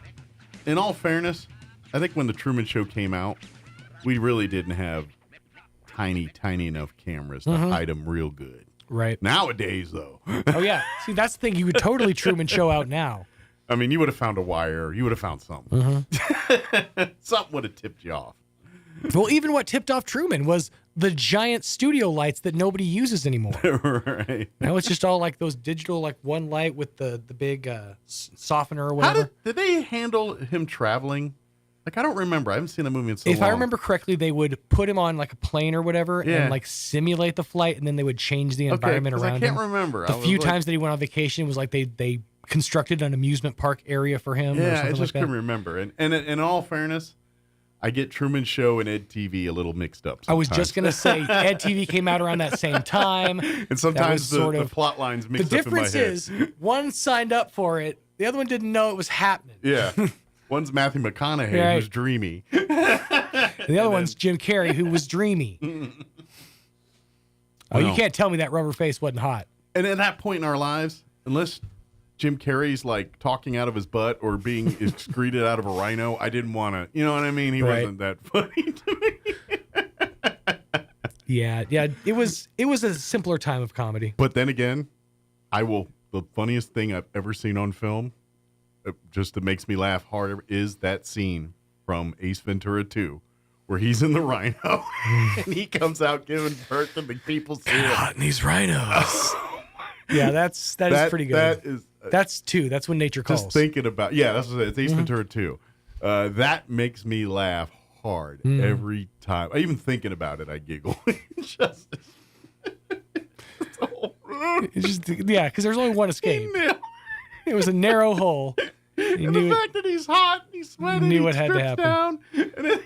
in all fairness, I think when the Truman Show came out, we really didn't have tiny enough cameras to hide them real good. Right. Nowadays, though. Oh, yeah. See, that's the thing. You would totally Truman Show out now. I mean, you would have found a wire. You would have found something. Something would have tipped you off. Well, even what tipped off Truman was the giant studio lights that nobody uses anymore. Right. Now it's just all like those digital, like one light with the big softener or whatever. Did they handle him traveling? Like, I don't remember. I haven't seen the movie in so long. If I remember correctly, they would put him on like a plane or whatever and like simulate the flight, and then they would change the environment around him. I can't remember. The few times that he went on vacation was like they constructed an amusement park area for him. Yeah, or something I just couldn't like remember. And in all fairness, I get Truman Show and Ed TV a little mixed up sometimes. I was just going to say, Ed TV came out around that same time. And sometimes the plot lines mixed up in my head. The difference is, one signed up for it, the other one didn't know it was happening. Yeah. One's Matthew McConaughey, who's dreamy. And the other one's Jim Carrey, who was dreamy. Oh, you can't tell me that rubber face wasn't hot. And at that point in our lives, unless Jim Carrey's like talking out of his butt or being excreted out of a rhino, I didn't want to, you know what I mean? He wasn't that funny to me. Yeah, it was a simpler time of comedy. But then again, the funniest thing I've ever seen on film, just that makes me laugh harder, is that scene from Ace Ventura 2 where he's in the rhino and he comes out giving birth to the people's hot in these rhinos. Yeah, that is pretty good. That is that's 2. That's When Nature Calls. Just thinking about, that's what it's Ace Ventura 2. That makes me laugh hard every time. Even thinking about it, I giggle. It's just because there's only one escape. It was a narrow hole. And the fact that he's hot, and he's sweating, knew he what had to strips happen. down, and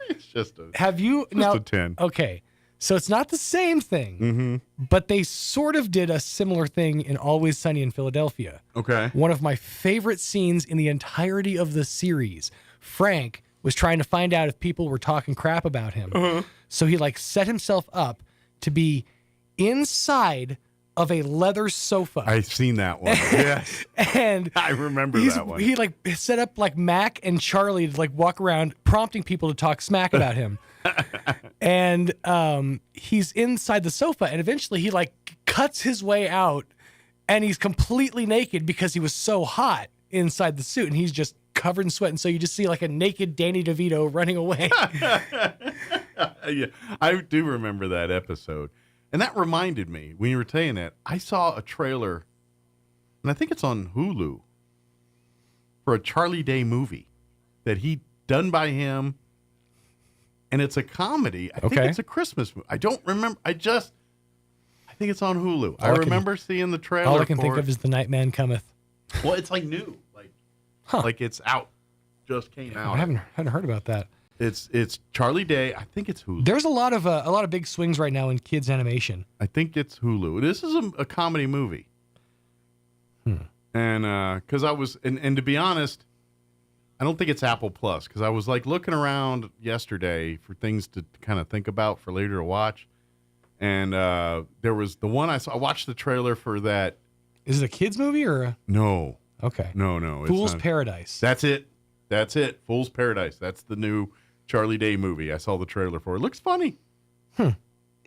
it's just a a 10. Okay, so it's not the same thing, but they sort of did a similar thing in Always Sunny in Philadelphia. Okay. One of my favorite scenes in the entirety of the series. Frank was trying to find out if people were talking crap about him. So he like set himself up to be inside of a leather sofa. I've seen that one. Yes. And I remember that one. He like set up like Mac and Charlie to like walk around prompting people to talk smack about him. And he's inside the sofa, and eventually he like cuts his way out, and he's completely naked because he was so hot inside the suit, and he's just covered in sweat. And so you just see like a naked Danny DeVito running away. Yeah, I do remember that episode. And that reminded me, when you were saying that, I saw a trailer, and I think it's on Hulu, for a Charlie Day movie that he done by him, and it's a comedy. I think it's a Christmas movie. I don't remember. I think it's on Hulu. I remember seeing the trailer. All I can think of is The Nightman Cometh. Well, it's like new. Like it's out. Just came out. I haven't heard about that. It's Charlie Day. I think it's Hulu. There's a lot of big swings right now in kids animation. I think it's Hulu. This is a comedy movie. And because I was and to be honest, I don't think it's Apple Plus, because I was like looking around yesterday for things to kind of think about for later to watch, and there was the one I saw. I watched the trailer for that. Is it a kids movie or no? Okay, no. Fool's it's Paradise. That's it. Fool's Paradise. That's the new Charlie Day movie. I saw the trailer for it. Looks funny.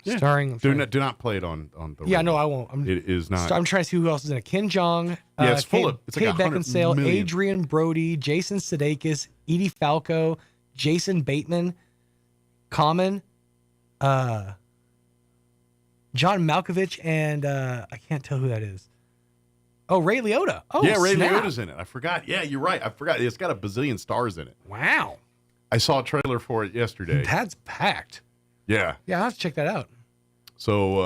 Yeah. Starring. Do not play it on the. Yeah, radio. no, I won't. It is not. I'm trying to see who else is in it. Ken Jeong. Yeah, it's full of. It's Kate like 100 Beckinsale, million. Adrian Brody, Jason Sudeikis, Edie Falco, Jason Bateman, Common, John Malkovich, and I can't tell who that is. Oh, Ray Liotta. Oh, yeah, Ray snap. Liotta's in it. I forgot. Yeah, you're right. I forgot. It's got a bazillion stars in it. Wow. I saw a trailer for it yesterday. That's packed. Yeah. Yeah, I'll have to check that out. So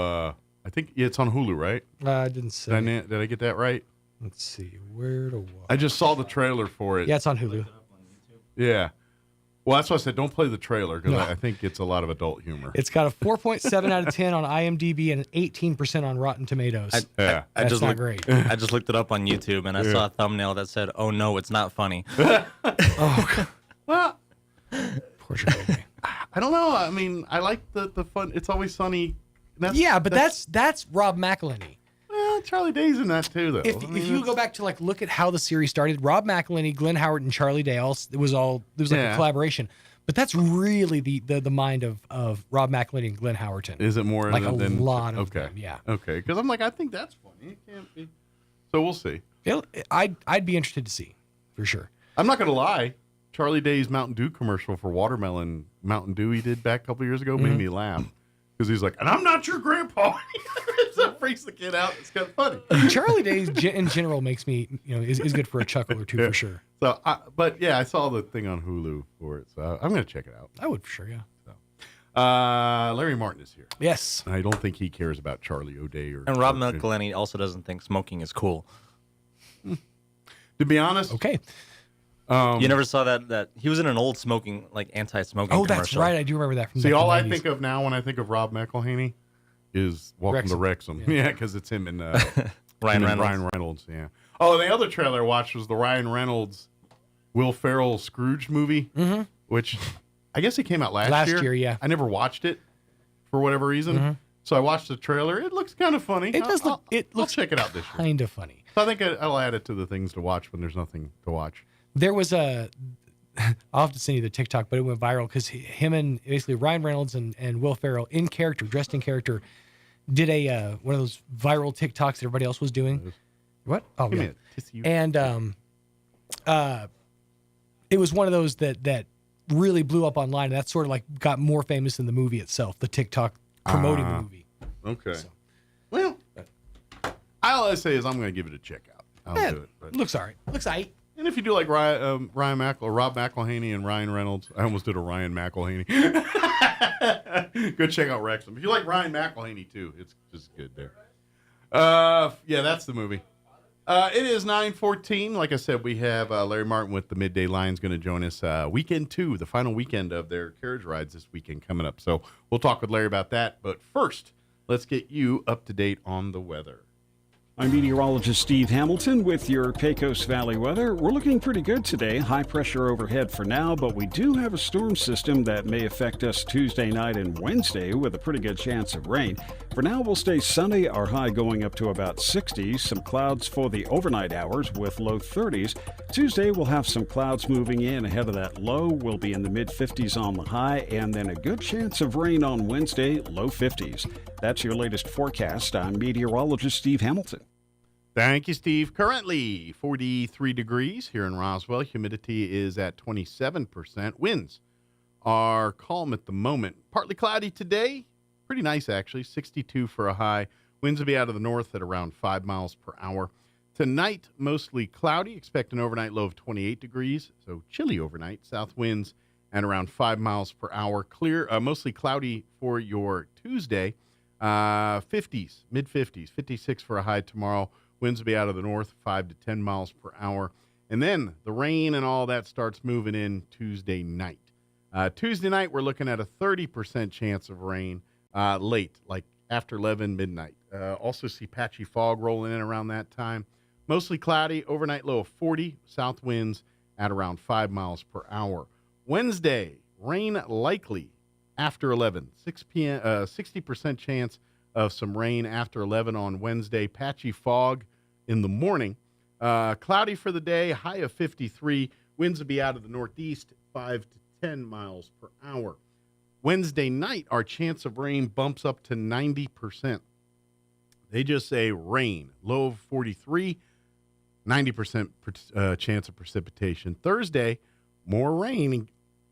I think it's on Hulu, right? I didn't say. Did I get that right? Let's see. Where to watch? I just saw the trailer for it. Yeah, it's on Hulu. Yeah. Well, that's why I said don't play the trailer, because No. I think it's a lot of adult humor. It's got a 4.7 out of 10 on IMDb and an 18% on Rotten Tomatoes. Yeah. I just not looked, great. I just looked it up on YouTube and I Yeah. saw a thumbnail that said, "Oh no, it's not funny." Oh, Well, poor Chicago. I don't know. I mean, I like the fun. It's Always Sunny. Yeah, but that's Rob McElhenney. Well, Charlie Day's in that too, though. If you go back to like look at how the series started, Rob McElhenney, Glenn Howard, and Charlie Day it was like Yeah. a collaboration. But that's really the mind of Rob McElhenney and Glenn Howerton. Is it more like than a lot of okay. them? Yeah. Okay, because I'm like, I think that's funny. It can't be. So we'll see. I'd be interested to see for sure. I'm not gonna lie. Charlie Day's Mountain Dew commercial for watermelon Mountain Dew he did back a couple years ago made me laugh, because he's like, and I'm not your grandpa. So it freaks the kid out. It's kind of funny. Charlie Day in general makes me, is good for a chuckle or two for sure. So, but yeah, I saw the thing on Hulu for it, so I'm gonna check it out. I would for sure, yeah. Larry Martin is here. Yes. I don't think he cares about Charlie O'Day or. And Rob McElhenney also doesn't think smoking is cool. To be honest, okay. You never saw that he was in an old smoking, like anti-smoking. Oh, that's commercial. right. I do remember that from. See, back in all the I 90s. think of now when I think of Rob McElhenney is Welcome to Wrexham. Yeah, because it's him and Ryan Reynolds. Ryan Reynolds. Yeah. Oh, the other trailer I watched was the Ryan Reynolds, Will Ferrell Scrooge movie, which I guess it came out last year. Last year, yeah. I never watched it for whatever reason, so I watched the trailer. It looks kind of funny. It does look. It looks I'll check it out this year. kind of funny. So I think I'll add it to the things to watch when there's nothing to watch. There was a. I'll have to send you the TikTok, but it went viral because him and basically Ryan Reynolds and Will Ferrell in character, dressed in character, did a one of those viral TikToks that everybody else was doing. What? Oh, Give me yeah. a tissue. And it was one of those that really blew up online, and that sort of like got more famous than the movie itself. The TikTok promoting the movie. Okay. Well, all I say is I'm going to give it a check out. I'll do it. But. Looks all right. Looks all right. And if you do like Rob McElhenney and Ryan Reynolds, I almost did a Ryan McElhenney. Go check out Wrexham. If you like Ryan McElhenney too, it's just good there. Yeah, that's the movie. It is 9:14. Like I said, we have Larry Martin with the Midday Lions going to join us weekend 2, the final weekend of their carriage rides this weekend coming up. So we'll talk with Larry about that. But first, let's get you up to date on the weather. I'm meteorologist Steve Hamilton with your Pecos Valley weather. We're looking pretty good today. High pressure overhead for now, but we do have a storm system that may affect us Tuesday night and Wednesday with a pretty good chance of rain. For now, we'll stay sunny, our high going up to about 60. Some clouds for the overnight hours with low 30s. Tuesday, we'll have some clouds moving in ahead of that low. We'll be in the mid-50s on the high, and then a good chance of rain on Wednesday, low 50s. That's your latest forecast. I'm meteorologist Steve Hamilton. Thank you, Steve. Currently 43 degrees here in Roswell. Humidity is at 27%. Winds are calm at the moment. Partly cloudy today. Pretty nice, actually. 62 for a high. Winds will be out of the north at around 5 miles per hour. Tonight, mostly cloudy. Expect an overnight low of 28 degrees. So chilly overnight. South winds and around 5 miles per hour. Clear, mostly cloudy for your Tuesday. 50s, mid-50s. 56 for a high tomorrow. Winds will be out of the north, 5 to 10 miles per hour. And then the rain and all that starts moving in Tuesday night. Tuesday night, we're looking at a 30% chance of rain late, like after 11 midnight. Also see patchy fog rolling in around that time. Mostly cloudy, overnight low of 40, south winds at around 5 miles per hour. Wednesday, rain likely after 11, 6 p.m., 60% chance of some rain after 11 on Wednesday. Patchy fog in the morning. Cloudy for the day, high of 53. Winds will be out of the northeast, 5 to 10 miles per hour. Wednesday night, our chance of rain bumps up to 90%. They just say rain, low of 43, 90% chance of precipitation. Thursday, more rain,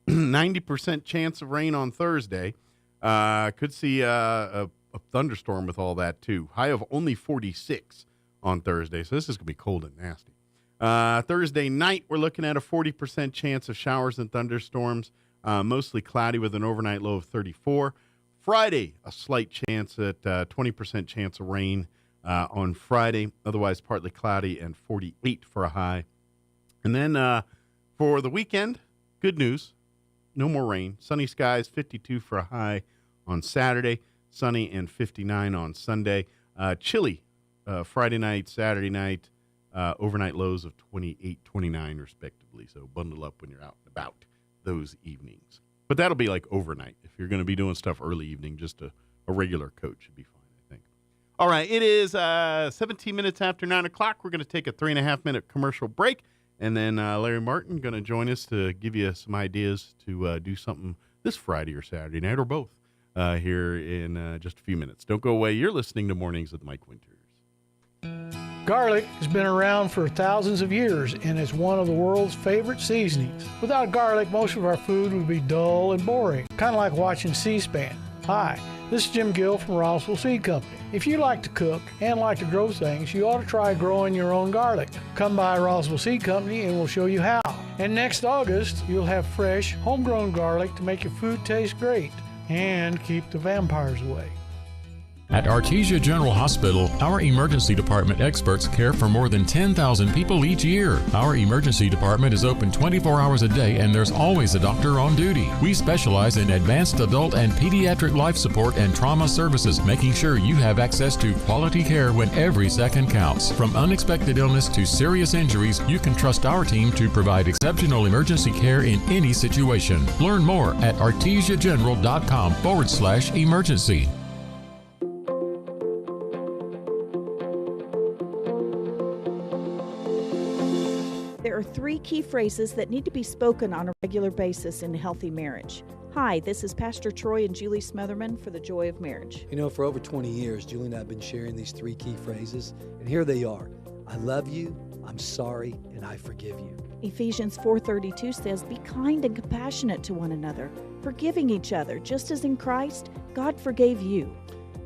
90% chance of rain on Thursday. Could see a thunderstorm with all that, too. High of only 46 on Thursday, so this is going to be cold and nasty. Thursday night, we're looking at a 40% chance of showers and thunderstorms, mostly cloudy with an overnight low of 34. Friday, a slight chance at 20% chance of rain on Friday, otherwise partly cloudy and 48 for a high. And then for the weekend, good news, no more rain. Sunny skies, 52 for a high on Saturday, sunny and 59 on Sunday. Chilly Friday night, Saturday night, overnight lows of 28, 29 respectively. So bundle up when you're out and about those evenings. But that'll be like overnight. If you're going to be doing stuff early evening, just a regular coat should be fine, I think. All right, it is 17 minutes after 9 o'clock. We're going to take a 3.5-minute commercial break. And then Larry Martin going to join us to give you some ideas to do something this Friday or Saturday night or both here in just a few minutes. Don't go away. You're listening to Mornings with Mike Winters. Garlic has been around for thousands of years and is one of the world's favorite seasonings. Without garlic, most of our food would be dull and boring, kind of like watching C-SPAN. Hi, this is Jim Gill from Roswell Seed Company. If you like to cook and like to grow things, you ought to try growing your own garlic. Come by Roswell Seed Company and we'll show you how. And next August, you'll have fresh, homegrown garlic to make your food taste great and keep the vampires away. At Artesia General Hospital, our emergency department experts care for more than 10,000 people each year. Our emergency department is open 24 hours a day and there's always a doctor on duty. We specialize in advanced adult and pediatric life support and trauma services, making sure you have access to quality care when every second counts. From unexpected illness to serious injuries, you can trust our team to provide exceptional emergency care in any situation. Learn more at artesiageneral.com/emergency. There are 3 key phrases that need to be spoken on a regular basis in a healthy marriage. Hi, this is Pastor Troy and Julie Smotherman for The Joy of Marriage. You know, for over 20 years, Julie and I have been sharing these 3 key phrases, and here they are. I love you, I'm sorry, and I forgive you. Ephesians 4:32 says, be kind and compassionate to one another, forgiving each other, just as in Christ, God forgave you.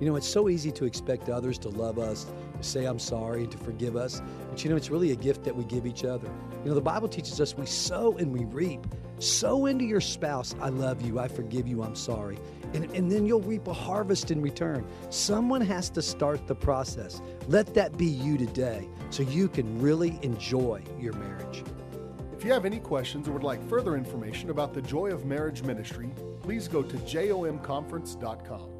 You know, it's so easy to expect others to love us, to say I'm sorry, and to forgive us. But you know, it's really a gift that we give each other. You know, the Bible teaches us we sow and we reap. Sow into your spouse, I love you, I forgive you, I'm sorry. And then you'll reap a harvest in return. Someone has to start the process. Let that be you today so you can really enjoy your marriage. If you have any questions or would like further information about the Joy of Marriage Ministry, please go to jomconference.com.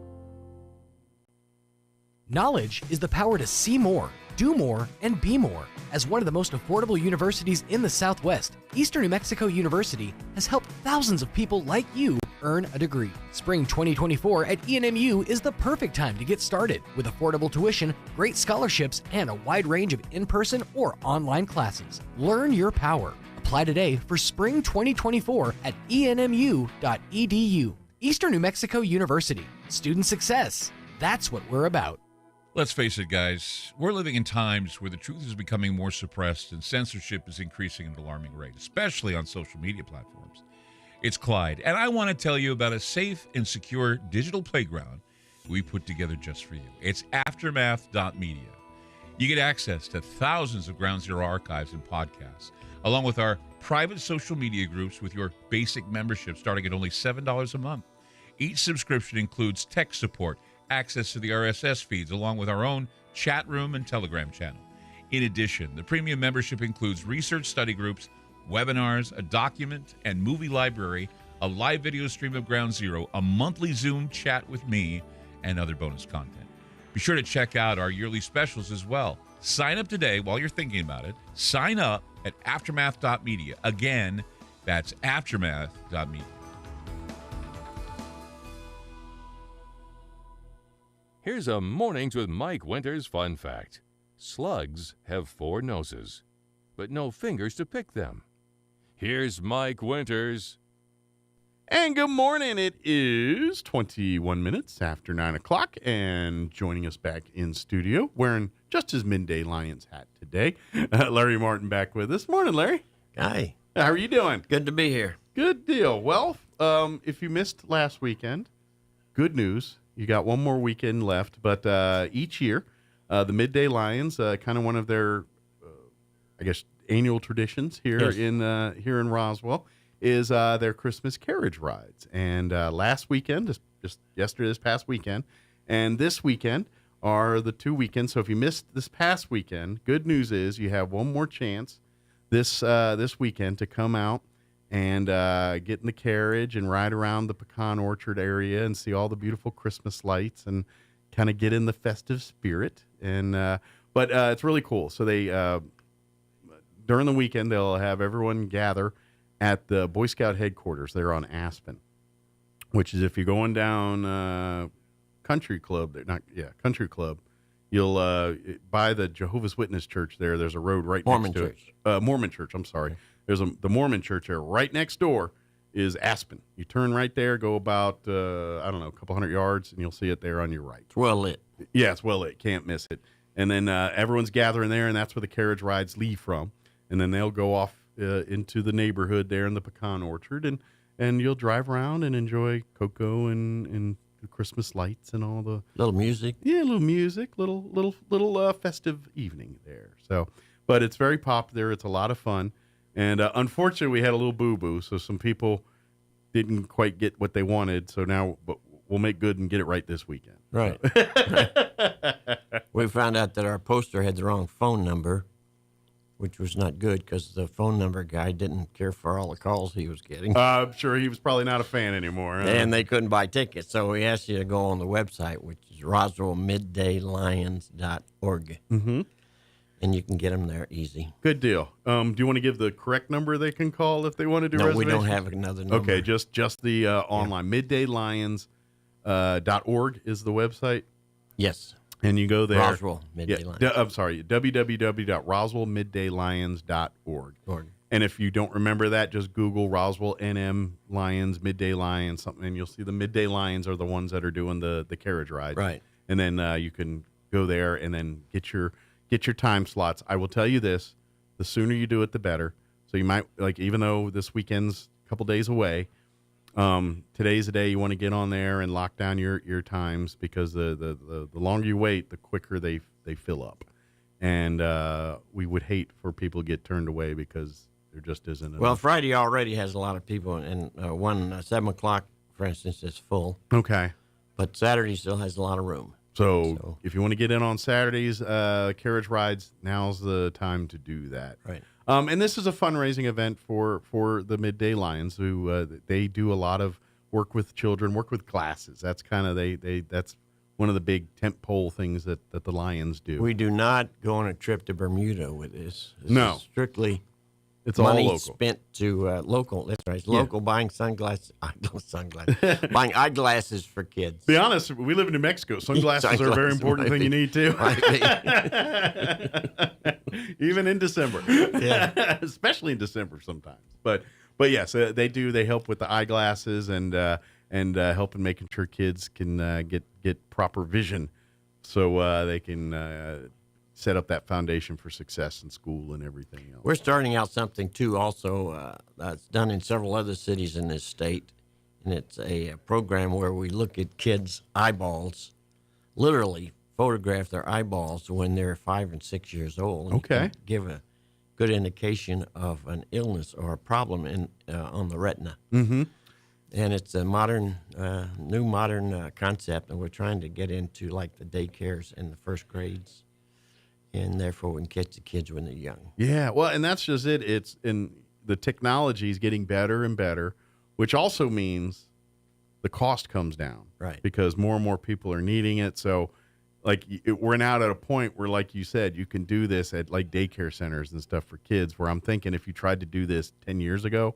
Knowledge is the power to see more, do more, and be more. As one of the most affordable universities in the Southwest, Eastern New Mexico University has helped thousands of people like you earn a degree. Spring 2024 at ENMU is the perfect time to get started with affordable tuition, great scholarships, and a wide range of in-person or online classes. Learn your power. Apply today for spring 2024 at enmu.edu. Eastern New Mexico University. Student success. That's what we're about. Let's face it, guys, we're living in times where the truth is becoming more suppressed and censorship is increasing at an alarming rate, especially on social media platforms. It's Clyde, and I want to tell you about a safe and secure digital playground we put together just for you. It's aftermath.media. You get access to thousands of Ground Zero archives and podcasts, along with our private social media groups with your basic membership starting at only $7 a month. Each subscription includes tech support, access to the RSS feeds, along with our own chat room and Telegram channel. In addition, the premium membership includes research study groups, webinars, a document and movie library, a live video stream of Ground Zero, a monthly Zoom chat with me, and other bonus content. Be sure to check out our yearly specials as well. Sign up today while you're thinking about it. Sign up at aftermath.media. Again, that's aftermath.media. Here's a Mornings with Mike Winters fun fact. Slugs have 4 noses, but no fingers to pick them. Here's Mike Winters. And good morning. It is 21 minutes after 9 o'clock, and joining us back in studio, wearing just his Midday Lions hat today, Larry Martin back with us. Morning, Larry. Hi. How are you doing? Good to be here. Good deal. Well, if you missed last weekend, good news. You got one more weekend left, but each year, the Midday Lions, kind of one of their, I guess, annual traditions here in Roswell, is their Christmas carriage rides. And last weekend, just yesterday, this past weekend, and this weekend are the 2 weekends. So if you missed this past weekend, good news is you have one more chance this weekend to come out and get in the carriage and ride around the pecan orchard area and see all the beautiful Christmas lights and kind of get in the festive spirit. And but it's really cool. So they during the weekend they'll have everyone gather at the Boy Scout headquarters there on Aspen, which is if you're going down Country Club, Country Club, you'll by the Jehovah's Witness Church there. There's a road right next to it. Mormon Church. I'm sorry. There's the Mormon Church there. Right next door is Aspen. You turn right there, go about I don't know, a couple hundred yards, and you'll see it there on your right. It's well lit. Yeah, it's well lit. Can't miss it. And then everyone's gathering there, and that's where the carriage rides leave from. And then they'll go off into the neighborhood there in the pecan orchard, and you'll drive around and enjoy cocoa and the Christmas lights and all the little music. Yeah, little music, little festive evening there. So, but it's very popular. It's a lot of fun, and unfortunately, we had a little boo-boo, so some people didn't quite get what they wanted. So now, but we'll make good and get it right this weekend. Right. We found out that our poster had the wrong phone number, which was not good because the phone number guy didn't care for all the calls he was getting. I'm sure he was probably not a fan anymore. And they couldn't buy tickets, so we asked you to go on the website, which is roswellmiddaylions.org. Mm-hmm. And you can get them there easy. Good deal. Do you want to give the correct number they can call if they want to do reservations? No, we don't have another number. Okay, just the online. Middaylions.org is the website? Yes. And you go there. Roswell Midday Lions. I'm sorry, www.roswellmiddaylions.org. And if you don't remember that, just Google Roswell NM Lions, Midday Lions, something, and you'll see the Midday Lions are the ones that are doing the carriage rides. Right. And then you can go there and then get your time slots. I will tell you this, the sooner you do it, the better. So you might, like, even though this weekend's a couple days away, today's the day you want to get on there and lock down your times, because the longer you wait, the quicker they fill up. And we would hate for people to get turned away because there just isn't enough. Well, Friday already has a lot of people, and one 7 o'clock, for instance, is full. Okay. But Saturday still has a lot of room. So if you want to get in on Saturdays, carriage rides, now's the time to do that. Right. And this is a fundraising event for the Midday Lions, who they do a lot of work with children, work with classes. That's kind of that's one of the big tentpole things that the Lions do. We do not go on a trip to Bermuda with this. No. Is strictly it's all money local. Spent to local. That's right. It's local, buying sunglasses, buying eyeglasses for kids. Be honest, we live in New Mexico. Sunglasses are a very important thing you need too. Even in December, especially in December sometimes. But yes, they do. They help with the eyeglasses and help in making sure kids can get proper vision, so they can set up that foundation for success in school and everything else. We're starting out something too. Also, it's done in several other cities in this state, and it's a program where we look at kids' eyeballs, literally photograph their eyeballs when they're 5 and 6 years old. And Okay. you can give a good indication of an illness or a problem on the retina. Mm-hmm. And it's a new modern concept, and we're trying to get into like the daycares and the first grades, and therefore we can catch the kids when they're young. Yeah, well, and that's just it. It's the technology is getting better and better which also means the cost comes down, right? Because more and more people are needing it. So, like, we're now at a point where, like you said, you can do this at like daycare centers and stuff for kids. Where I'm thinking, if you tried to do this 10 years ago,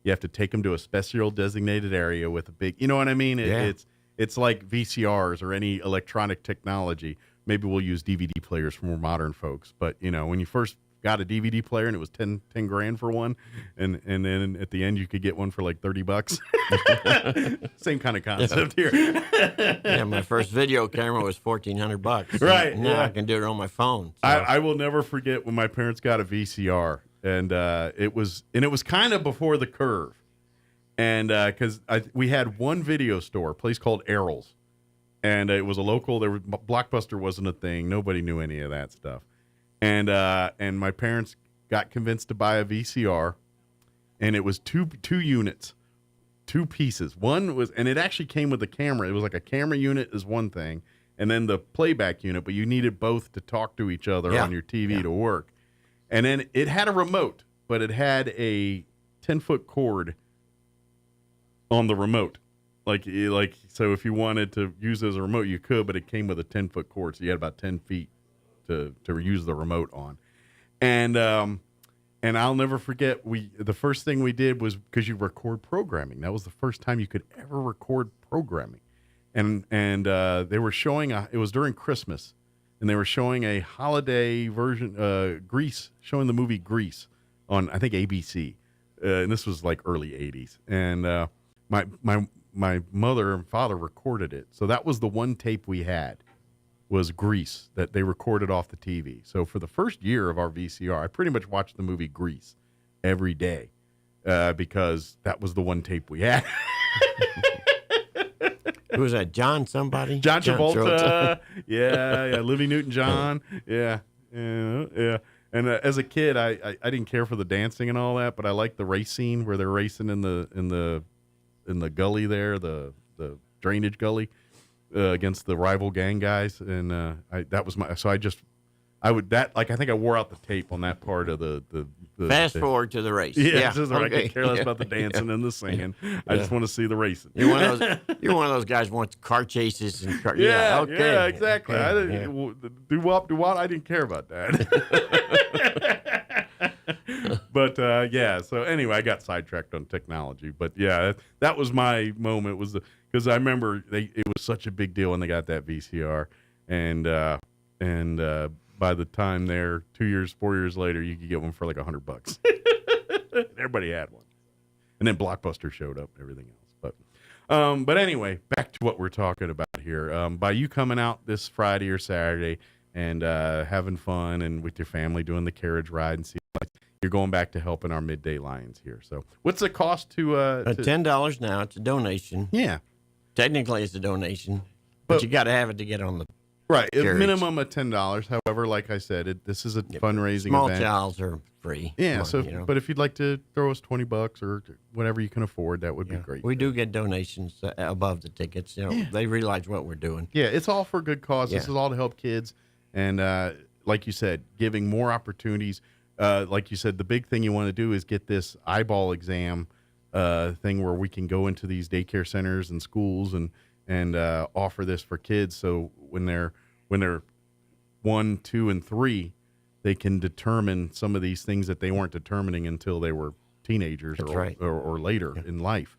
you have to take them to a special designated area with a big, you know what I mean? It's like VCRs or any electronic technology. Maybe we'll use DVD players for more modern folks. But, you know, when you first got a DVD player and it was 10 grand for one, and then at the end you could get one for like $30. Same kind of concept here. Yeah, my first video camera was $1,400. Right. Now I can do it on my phone. So. I will never forget when my parents got a VCR, and it was kind of before the curve. And because we had one video store, a place called Errol's, and it was a local. Blockbuster wasn't a thing. Nobody knew any of that stuff. And my parents got convinced to buy a VCR, and it was two units, two pieces. One was, and it actually came with a camera. It was like a camera unit is one thing, and then the playback unit, but you needed both to talk to each other on your TV to work. And then it had a remote, but it had a 10-foot cord on the remote. Like so if you wanted to use it as a remote, you could, but it came with a 10-foot cord, so you had about 10 feet to use the remote on. And I'll never forget, the first thing we did was, because you record programming. That was the first time you could ever record programming. And they were showing, it was during Christmas, and they were showing a holiday version, Grease, showing the movie Grease on, I think, ABC. And this was like early 80s. And my mother and father recorded it. So that was the one tape we had, was Grease, that they recorded off the TV. So for the first year of our VCR, I pretty much watched the movie Grease every day because that was the one tape we had. Who was that? John somebody? John Travolta. Yeah. Olivia Newton-John. Yeah. And as a kid, I didn't care for the dancing and all that, but I liked the race scene where they're racing in the gully there, the drainage gully, against the rival gang guys, and I think I wore out the tape on that part of the fast forward to the race. Yeah. I could care less about the dancing and the singing. I just want to see the racing. You're one of those guys who wants car chases and car. Yeah, exactly. I didn't do what I didn't care about that. But so anyway, I got sidetracked on technology. But yeah, that was my moment. Because I remember it was such a big deal when they got that VCR, and by the time 4 years later, you could get one for like $100. Everybody had one, and then Blockbuster showed up and everything else. But anyway, back to what we're talking about here. By you coming out this Friday or Saturday and having fun and with your family doing the carriage ride and see. You're going back to helping our Midday Lions here. So what's the cost to $10 now. It's a donation. Yeah. Technically, it's a donation, but you got to have it to get on the right. carriage. A minimum of $10. However, like I said, this is a fundraising small event. Small childs are free. Yeah. But if you'd like to throw us $20 or whatever you can afford, that would be great. We do get donations above the tickets. They realize what we're doing. Yeah, it's all for good cause. This is all to help kids, and like you said, giving more opportunities. Like you said, the big thing you want to do is get this eyeball exam thing where we can go into these daycare centers and schools and offer this for kids. So when they're 1, 2, and 3, they can determine some of these things that they weren't determining until they were teenagers or later in life.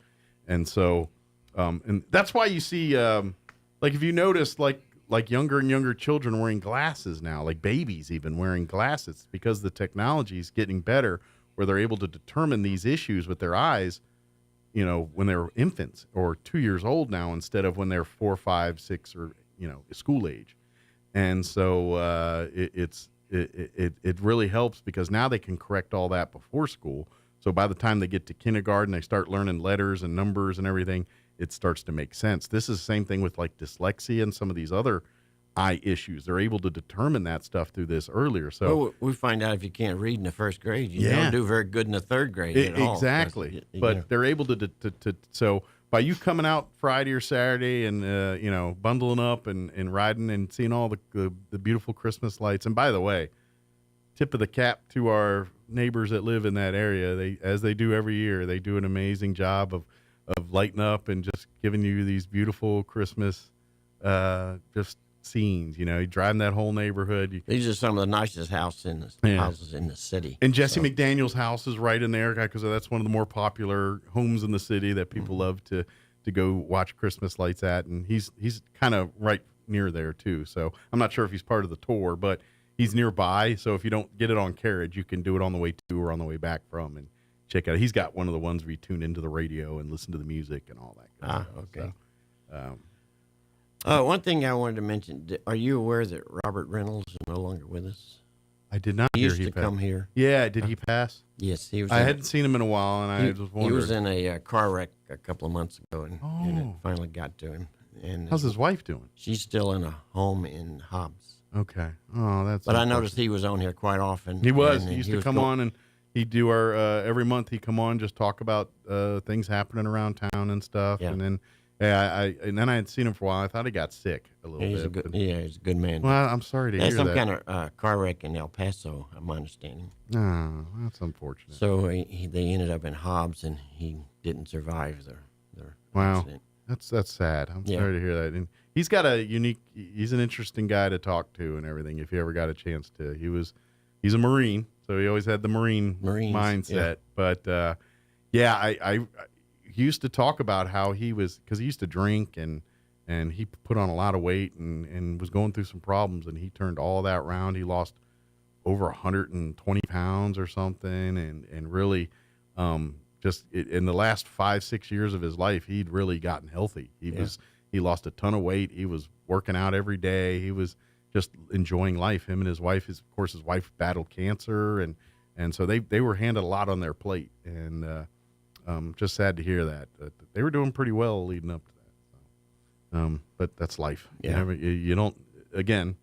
And so, and that's why you see, like if you notice, like younger and younger children wearing glasses now, like babies even wearing glasses, because the technology is getting better where they're able to determine these issues with their eyes, when they're infants or 2 years old now, instead of when they're 4, 5, 6, or, school age. And so it really helps because now they can correct all that before school. So by the time they get to kindergarten, they start learning letters and numbers and everything. It starts to make sense. This is the same thing with like dyslexia and some of these other eye issues. They're able to determine that stuff through this earlier. So we find out if you can't read in the first grade, you don't do very good in the third grade at all. Exactly. But they're able to so by you coming out Friday or Saturday and bundling up and riding and seeing all the beautiful Christmas lights. And by the way, tip of the cap to our neighbors that live in that area. As they do every year, they do an amazing job of lighting up and just giving you these beautiful Christmas just scenes. You know, you driving that whole neighborhood. These are some of the nicest houses in the city. And Jesse McDaniel's house is right in there because that's one of the more popular homes in the city that people love to go watch Christmas lights at. And he's kind of right near there too. So I'm not sure if he's part of the tour, but he's nearby. So if you don't get it on carriage, you can do it on the way to or on the way back from and check out. He's got one of the ones where you tune into the radio and listen to the music and all that. Okay. So, one thing I wanted to mention: are you aware that Robert Reynolds is no longer with us? I did not. He hear used to passed. come here. Yeah, did he pass? Yes, he was. I hadn't seen him in a while, and I was wondering. He was in a car wreck a couple of months ago, and it finally got to him. And how's his wife doing? She's still in a home in Hobbs. Okay. Oh, that's. But I noticed he was on here quite often. He was. He used to come on, and he'd do our every month. He'd come on, just talk about things happening around town and stuff, and then. Yeah, and then I had seen him for a while. I thought he got sick a little bit. He's a good man. Well, I'm sorry to hear that. There's some kind of car wreck in El Paso, I'm understanding. Oh, that's unfortunate. So they ended up in Hobbs, and he didn't survive their accident. That's sad. I'm sorry to hear that. And he's got he's an interesting guy to talk to and everything. If you ever got a chance to, he's a Marine, so he always had the Marines mindset. Yeah. But I he used to talk about how he was, because he used to drink and he put on a lot of weight and was going through some problems, and he turned all that around. He lost over 120 pounds or something, and really just in the last 5-6 years of his life, he'd really gotten healthy. He lost a ton of weight. He was working out every day. He was just enjoying life. Him and his wife, his wife battled cancer, and so they were handed a lot on their plate, and just sad to hear that. They were doing pretty well leading up to that. But that's life. Yeah. You don't, again,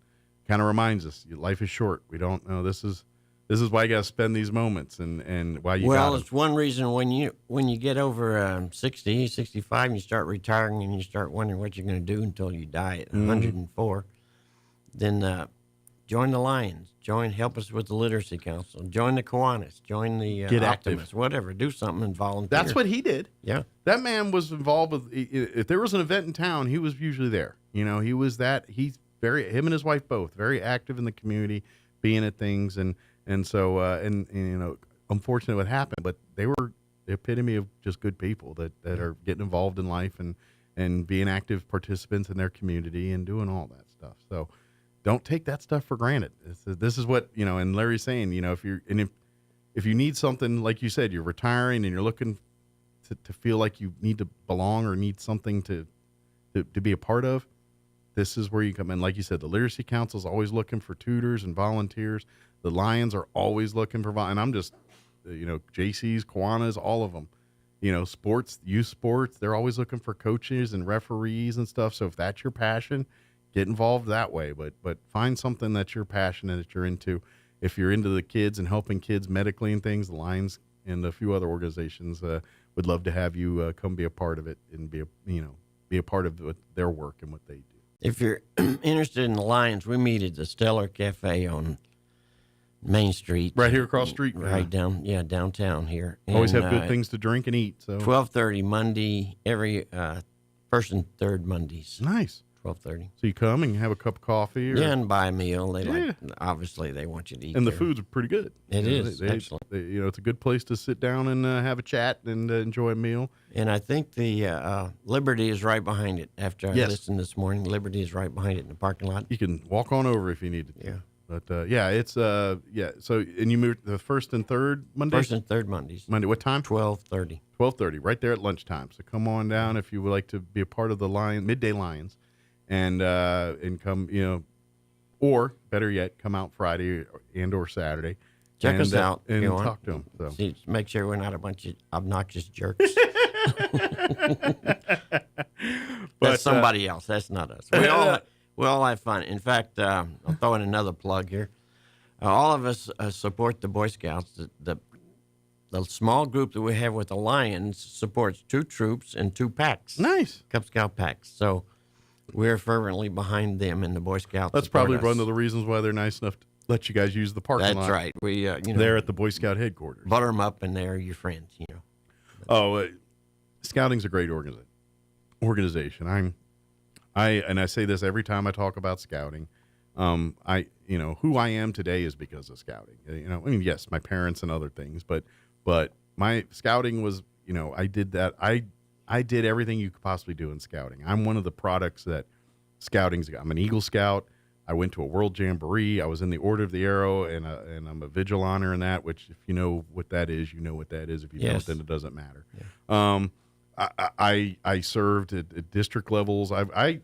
kind of reminds us, life is short. We don't know. This is why you got to spend these moments and why you Well, it's one reason when you get over 60, 65, and you start retiring and you start wondering what you're going to do until you die at 104, then join the Lions. Help us with the Literacy Council. Join the Kiwanis. Join the Optimists. Whatever. Do something and volunteer. That's what he did. Yeah. That man was involved with. If there was an event in town, he was usually there. You know, he was that. He's him and his wife both very active in the community, being at things, and so and you know, unfortunately what happened, but they were the epitome of just good people that are getting involved in life and being active participants in their community and doing all that stuff. So. Don't take that stuff for granted. This is what, you know, and Larry's saying, you know, if you need something, like you said, you're retiring and you're looking to feel like you need to belong or need something to be a part of, this is where you come in. Like you said, the Literacy Council is always looking for tutors and volunteers. The Lions are always looking for, and I'm just, you know, JC's, Kiwanis, all of them. You know, sports, youth sports, they're always looking for coaches and referees and stuff. So if that's your passion, get involved that way, but find something that you're passionate, that you're into. If you're into the kids and helping kids medically and things, the Lions and a few other organizations would love to have you come be a part of it and be a part of their work and what they do. If you're interested in the Lions, we meet at the Stellar Cafe on Main Street, right here across the street, right downtown here. Always have good things to drink and eat. So 12:30 Monday, every first and third Mondays. Nice. 12:30. So you come and you have a cup of coffee, and buy a meal. Obviously they want you to eat. And the food's pretty good. It is excellent. You know, it's a good place to sit down and have a chat and enjoy a meal. And I think the Liberty is right behind it. After I listened this morning, Liberty is right behind it in the parking lot. You can walk on over if you need to. Yeah. But it's So and you moved the first and third Mondays. First and third Mondays. Monday. What time? 12:30. 12:30. Right there at lunchtime. So come on down if you would like to be a part of the midday Lions. And come, you know, or better yet, come out Friday or Saturday. Check us out and talk to them. So. See, make sure we're not a bunch of obnoxious jerks. That's somebody else. That's not us. We all have fun. In fact, I'll throw in another plug here. All of us support the Boy Scouts. The small group that we have with the Lions supports 2 troops and 2 packs. Nice. Cub Scout packs. So we're fervently behind them in the Boy Scouts. That's probably one of the reasons why they're nice enough to let you guys use the parking lot. That's right. We, they're at the Boy Scout headquarters. Butter them up, and they're your friends, you know. Oh, Scouting's a great organization. I say this every time I talk about scouting. Who I am today is because of scouting. Yes, my parents and other things, but my scouting was, I did that. I did everything you could possibly do in scouting. I'm one of the products that scouting's got. I'm an Eagle Scout. I went to a World Jamboree. I was in the Order of the Arrow, and I'm a Vigil Honor in that, which if you know what that is, you know what that is. If you don't, then it doesn't matter. Yeah. I served at district levels. I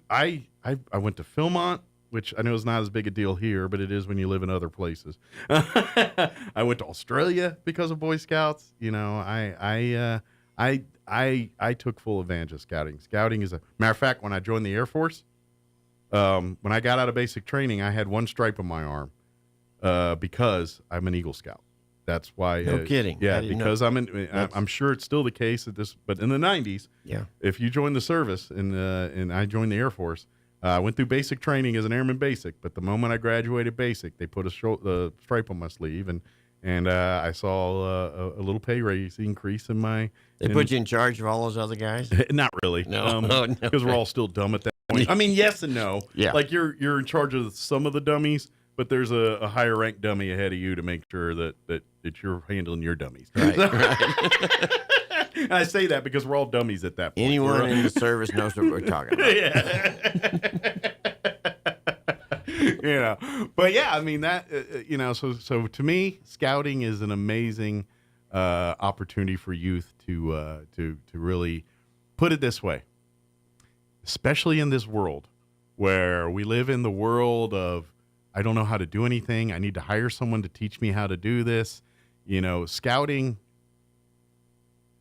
went to Philmont, which I know is not as big a deal here, but it is when you live in other places. I went to Australia because of Boy Scouts. I took full advantage of scouting. Scouting is a matter of fact. When I joined the Air Force, when I got out of basic training, I had one stripe on my arm because I'm an Eagle Scout. That's why. No kidding. Yeah, because I'm sure it's still the case but in the 90s, if you joined the service and I joined the Air Force, I went through basic training as an airman basic. But the moment I graduated basic, they put a stripe on my sleeve, and I saw a little pay raise increase in my. They put you in charge of all those other guys? Not really. No, because we're all still dumb at that point. I mean, yes and no. Yeah. Like you're in charge of some of the dummies, but there's a higher ranked dummy ahead of you to make sure that you're handling your dummies. Right. And I say that because we're all dummies at that point. Anyone in the service knows what we're talking about. Yeah. But yeah, I mean that. So to me, scouting is an amazing opportunity for youth to really put it this way, especially in this world where we live in the world of I don't know how to do anything. I need to hire someone to teach me how to do this. Scouting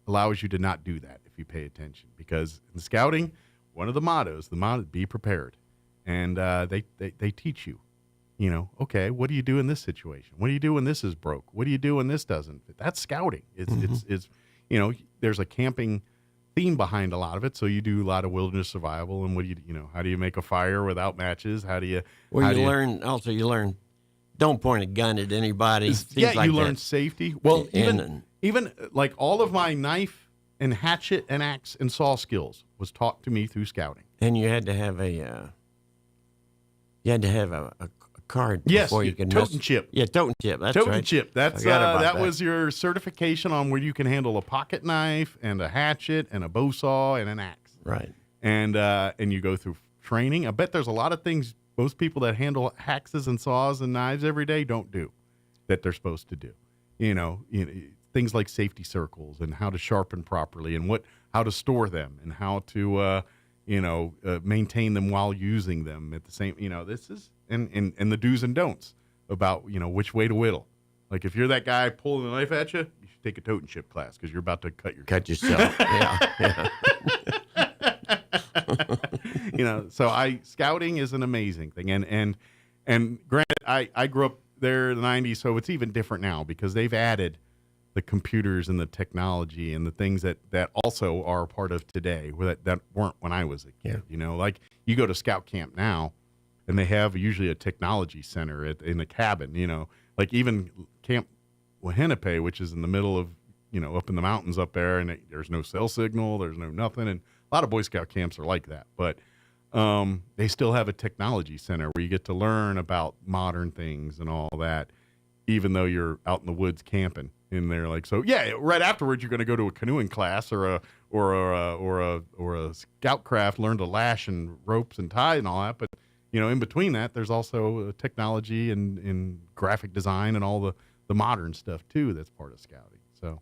allows you to not do that if you pay attention, because in scouting, one of the mottos, be prepared. And they teach you, okay, what do you do in this situation? What do you do when this is broke? What do you do when this doesn't fit? That's scouting. It's there's a camping theme behind a lot of it. So you do a lot of wilderness survival, and how do you make a fire without matches? How do you? Well, you learn, don't point a gun at anybody. You learn safety. Well, even like all of my knife and hatchet and axe and saw skills was taught to me through scouting. And you had to have a card before you could totem chip. Yeah, totem chip. That's totem right. chip. That's that was your certification on where you can handle a pocket knife and a hatchet and a bow saw and an axe. Right. And you go through training. I bet there's a lot of things most people that handle axes and saws and knives every day don't do that they're supposed to do. Things like safety circles and how to sharpen properly and how to store them and how to maintain them while using them at the same. This is and the do's and don'ts about which way to whittle. Like if you're that guy pulling the knife at you, you should take a totem chip class because you're about to cut yourself. Yeah. So scouting is an amazing thing, and granted, I grew up there in the 90s, so it's even different now because they've added the computers and the technology and the things that also are a part of today that weren't when I was a kid. Yeah. Like you go to scout camp now, and they have usually a technology center in the cabin. Like even Camp Wahenepe, which is in the middle of up in the mountains up there, and there's no cell signal, there's no nothing, and a lot of Boy Scout camps are like that, but they still have a technology center where you get to learn about modern things and all that, even though you're out in the woods camping. In there, like right afterwards, you're going to go to a canoeing class or a scout craft, learn to lash and ropes and tie and all that. But in between that, there's also technology and graphic design and all the modern stuff too. That's part of scouting. So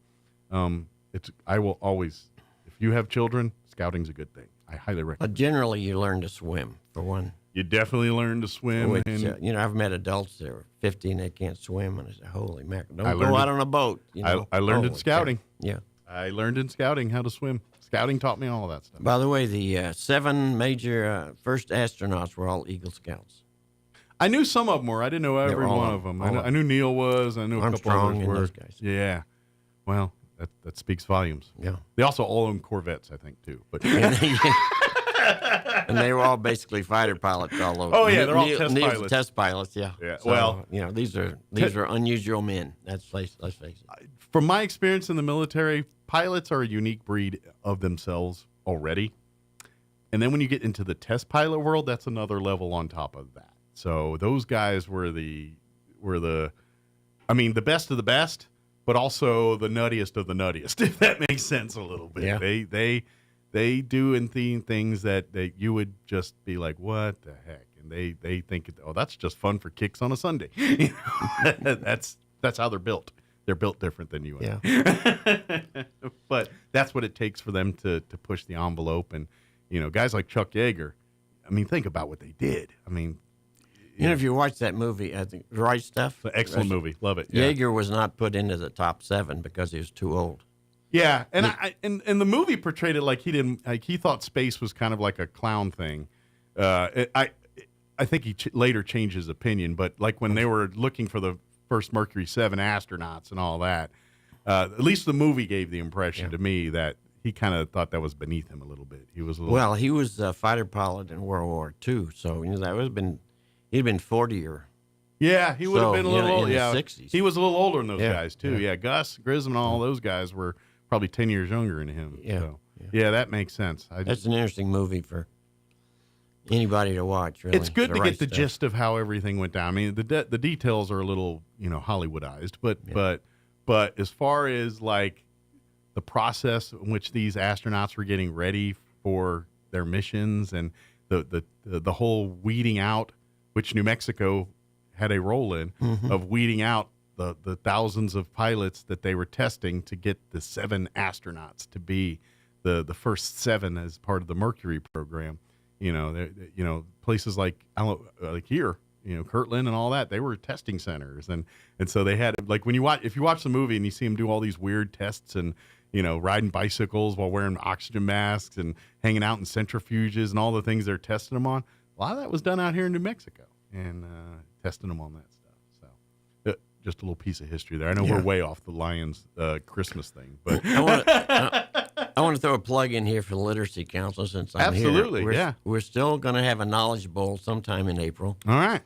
I will always, if you have children, scouting's a good thing. I highly recommend. Generally, you learn to swim for one. You definitely learn to swim. Which, I've met adults that are 50 and they can't swim, and I say, holy mackerel, don't go out on a boat. I learned in scouting. Yeah. I learned in scouting how to swim. Scouting taught me all of that stuff. By the way, the 7 major first astronauts were all Eagle Scouts. I knew some of them were. I didn't know every one of them. I knew Neil was. I knew a couple others were. Those guys. Yeah. Well, that speaks volumes. Yeah. They also all own Corvettes, I think, too. But And they were all basically fighter pilots all over. Oh yeah, they're all Neil's test pilots. Test pilots, yeah. Yeah. So, well, these are unusual men. Let's face it. From my experience in the military, pilots are a unique breed of themselves already. And then when you get into the test pilot world, that's another level on top of that. So those guys were the best of the best, but also the nuttiest of the nuttiest, if that makes sense a little bit. Yeah. They do and things that you would just be like, what the heck? And they think, oh, that's just fun for kicks on a Sunday. That's how they're built. They're built different than you are. Yeah. But that's what it takes for them to push the envelope. And, guys like Chuck Yeager, think about what they did. If you watch that movie, I think Right Stuff. It's an excellent movie. Love it. Yeah. Yeager was not put into the top 7 because he was too old. Yeah, and and the movie portrayed it like he thought space was kind of like a clown thing. I think he later changed his opinion, but like when they were looking for the first Mercury 7 astronauts and all that, at least the movie gave the impression to me that he kind of thought that was beneath him a little bit. He was he was a fighter pilot in World War II, so that would have been he'd been 40 or. Yeah, he would have been a little older. In Yeah, the 60s. he was a little older than those guys too. Yeah. Yeah, Gus Grissom and all those guys were probably 10 years younger than him. Yeah. So, yeah, that makes sense. That's an interesting movie for anybody to watch. Really, it's good to Right get the Stuff. gist of how everything went down. The details are a little Hollywoodized, but as far as like the process in which these astronauts were getting ready for their missions and the whole weeding out, which New Mexico had a role in, of weeding out the thousands of pilots that they were testing to get the 7 astronauts to be the first 7 as part of the Mercury program. Places like here, Kirtland and all that, they were testing centers, and so they had, like, if you watch the movie and you see them do all these weird tests and riding bicycles while wearing oxygen masks and hanging out in centrifuges and all the things they're testing them on, a lot of that was done out here in New Mexico and testing them on that stuff. So just a little piece of history there. I know we're way off the Lions Christmas thing, but I want to throw a plug in here for the Literacy Council since I'm Absolutely, here. We're still going to have a Knowledge Bowl sometime in April. All right.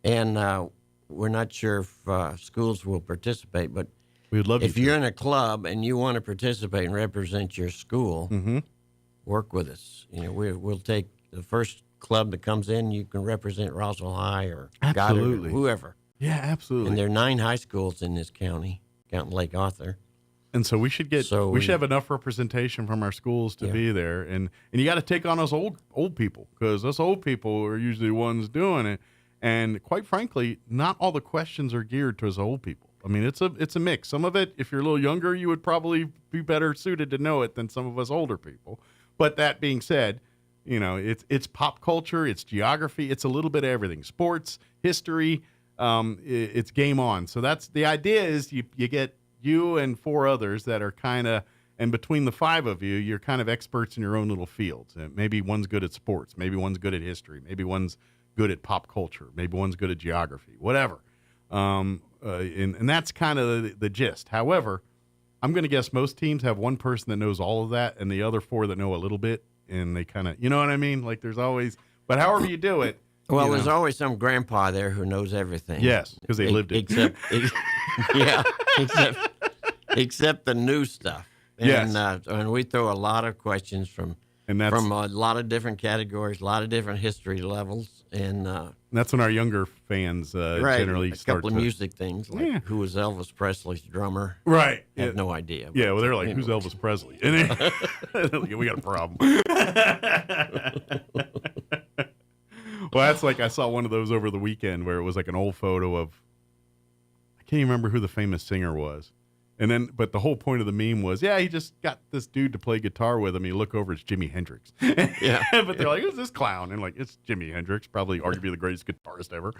And we're not sure if schools will participate, but we'd love if you're in a club and you want to participate and represent your school, work with us. We'll take the first club that comes in. You can represent Roswell High or Goddard or whoever. Yeah, absolutely. And there are 9 high schools in this county, counting Lake Arthur. And so we should we should have enough representation from our schools to be there, and you got to take on us old people, because us old people are usually the ones doing it. And quite frankly, not all the questions are geared to us old people. It's a mix. Some of it, if you're a little younger, you would probably be better suited to know it than some of us older people. But that being said, it's pop culture, it's geography, it's a little bit of everything, sports, history. It's game on. So that's the idea. Is you get you and 4 others that are kind of, and between the 5 of you, you're kind of experts in your own little fields. Maybe one's good at sports, maybe one's good at history, maybe one's good at pop culture, maybe one's good at geography, whatever. And that's kind of the gist. However, I'm going to guess most teams have one person that knows all of that and the other 4 that know a little bit, and they kind of, you know what I mean? Like there's always, but however you do it. Well, there's always some grandpa there who knows everything. Yes, because they lived it. Except the new stuff. Yes. And we throw a lot of questions from a lot of different categories, a lot of different history levels. And that's when our younger fans generally start. A couple of music things, like who was Elvis Presley's drummer? Right. I have no idea. Yeah, well, they're like, who's Elvis Presley? And we got a problem. Well, that's like, I saw one of those over the weekend where it was like an old photo of, I can't even remember who the famous singer was. And then, but the whole point of the meme was, he just got this dude to play guitar with him. You look over, it's Jimi Hendrix. Yeah. But they're like, who's this clown? And like, it's Jimi Hendrix, probably arguably the greatest guitarist ever.